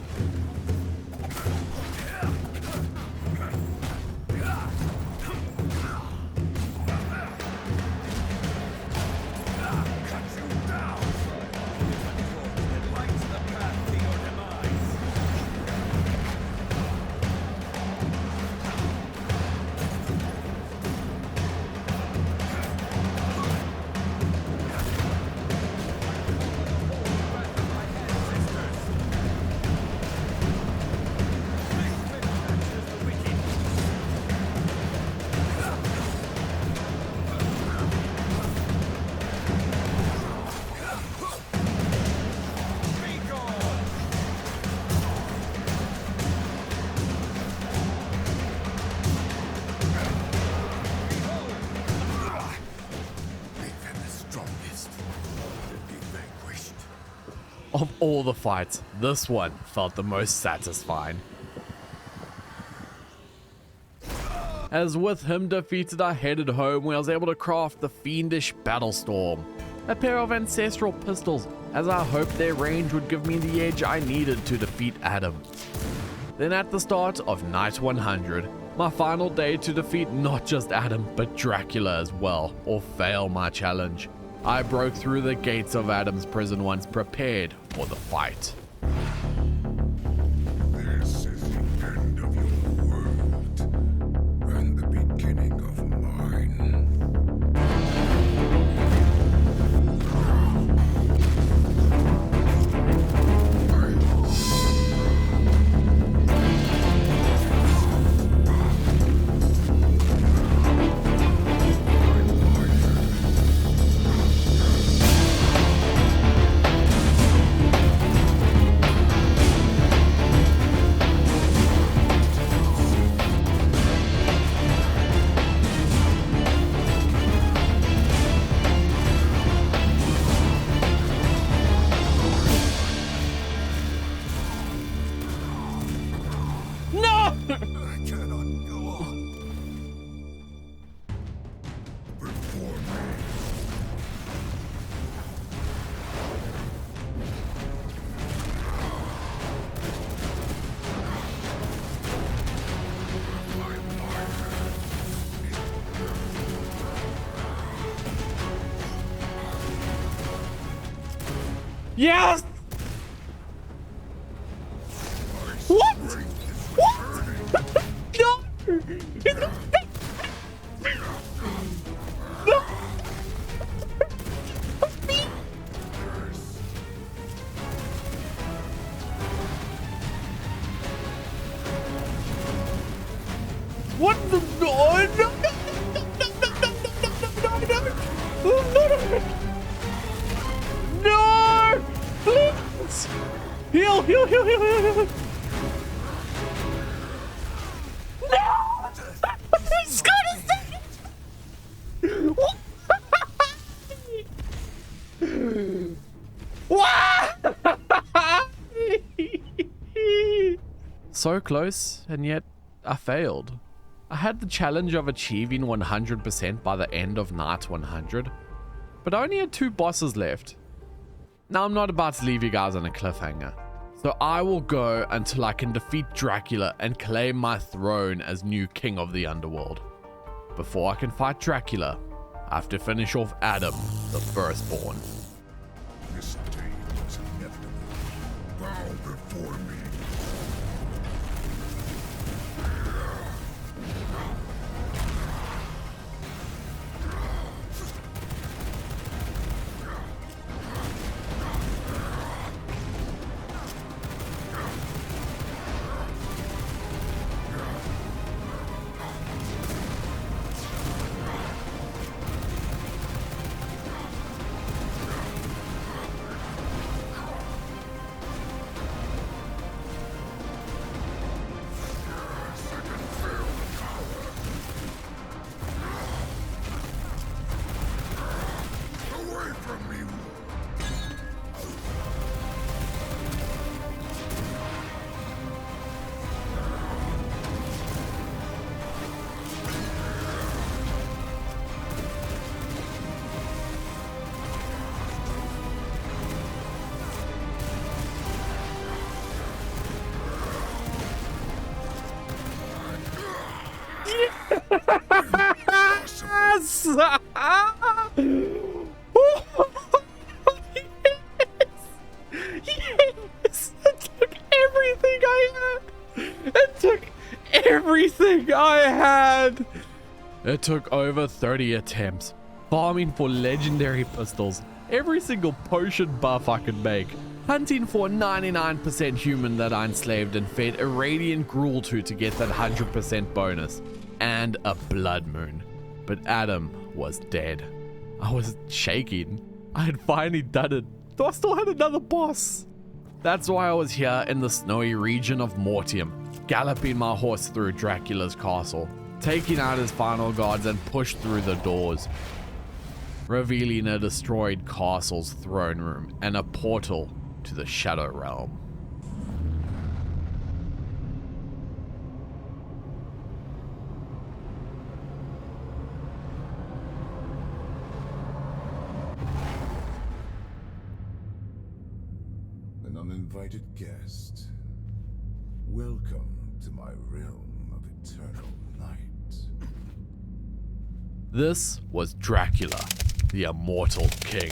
S3: Cut you down. It lights the path to your demise.
S1: Of all the fights, this one felt the most satisfying. As with him defeated, I headed home where I was able to craft the fiendish Battlestorm, a pair of ancestral pistols, as I hoped their range would give me the edge I needed to defeat Adam. Then at the start of Night 100, my final day to defeat not just Adam, but Dracula as well, or fail my challenge. I broke through the gates of Adam's prison once prepared for the fight.
S6: This is the end of your world, and the beginning of mine.
S1: Yes! What? What? No! No! What the? No! No! No! Please! Heal! Heal! Heal! Heal! Heal! Heal! No! He's gonna say it! What? So close, and yet I failed. I had the challenge of achieving 100% by the end of Night 100, but I only had 2 bosses left. Now, I'm not about to leave you guys on a cliffhanger, so I will go until I can defeat Dracula and claim my throne as new king of the underworld. Before I can fight Dracula, I have to finish off Adam, the firstborn.
S6: This day was inevitable. Bow before me.
S2: Yes! Yes! It took everything I had! It took everything I had! It took over 30 attempts, farming for legendary pistols, every single potion buff I could make, hunting for a 99% human that I enslaved and fed irradiant gruel to get that 100% bonus, and a blood moon. But Adam was dead. I was shaking. I had finally done it, though I still had another boss. That's why I was here in the snowy region of Mortium, galloping my horse through Dracula's castle, taking out his final guards and pushed through the doors, revealing a destroyed castle's throne room and a portal to the Shadow Realm.
S6: An uninvited guest. Welcome to my realm of eternal night.
S2: This was Dracula, the immortal king.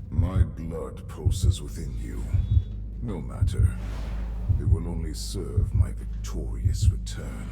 S6: My blood pulses within you. No matter. It will only serve my victorious return.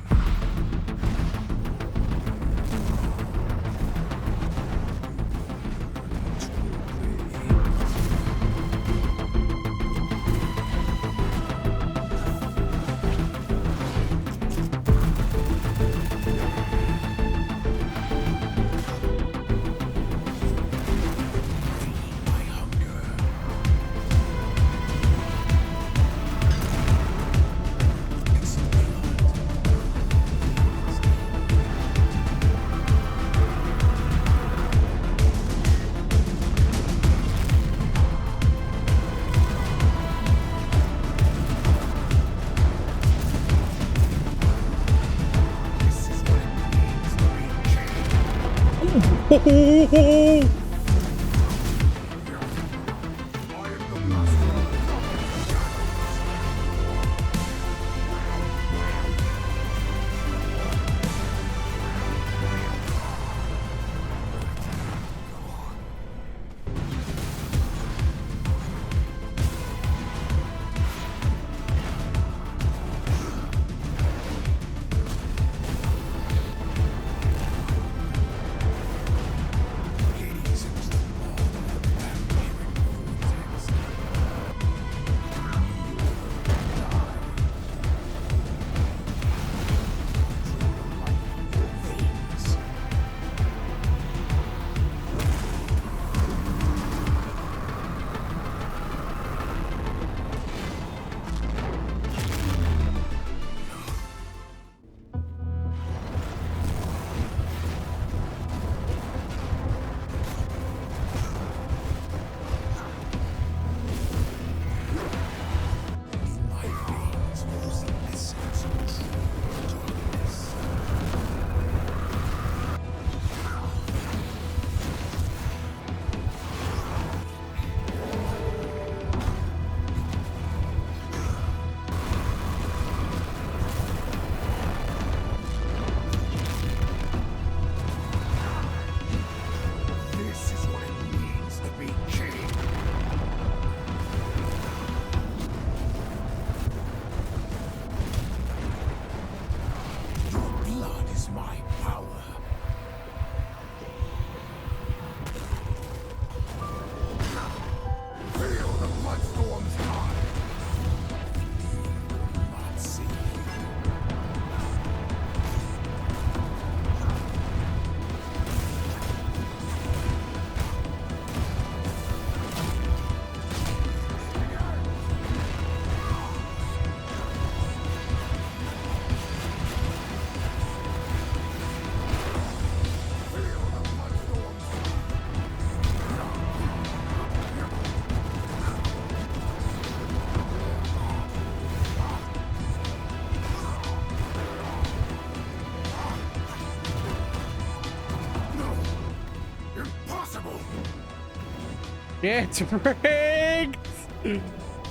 S2: Get rigged!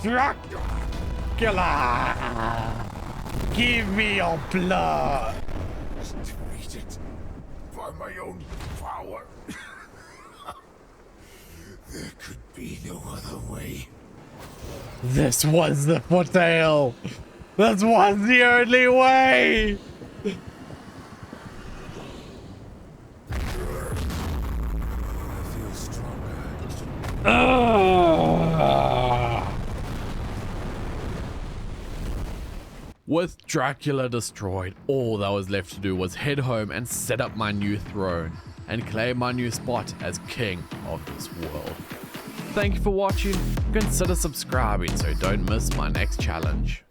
S2: Dracula! Give me your blood!
S6: Defeated by by my own power. There could be no other way.
S2: This was the foothill. This was the only way.
S3: I feel stronger.
S1: With Dracula destroyed, all that was left to do was head home and set up my new throne and claim my new spot as king of this world. Thank you for watching. Consider subscribing so you don't miss my next challenge.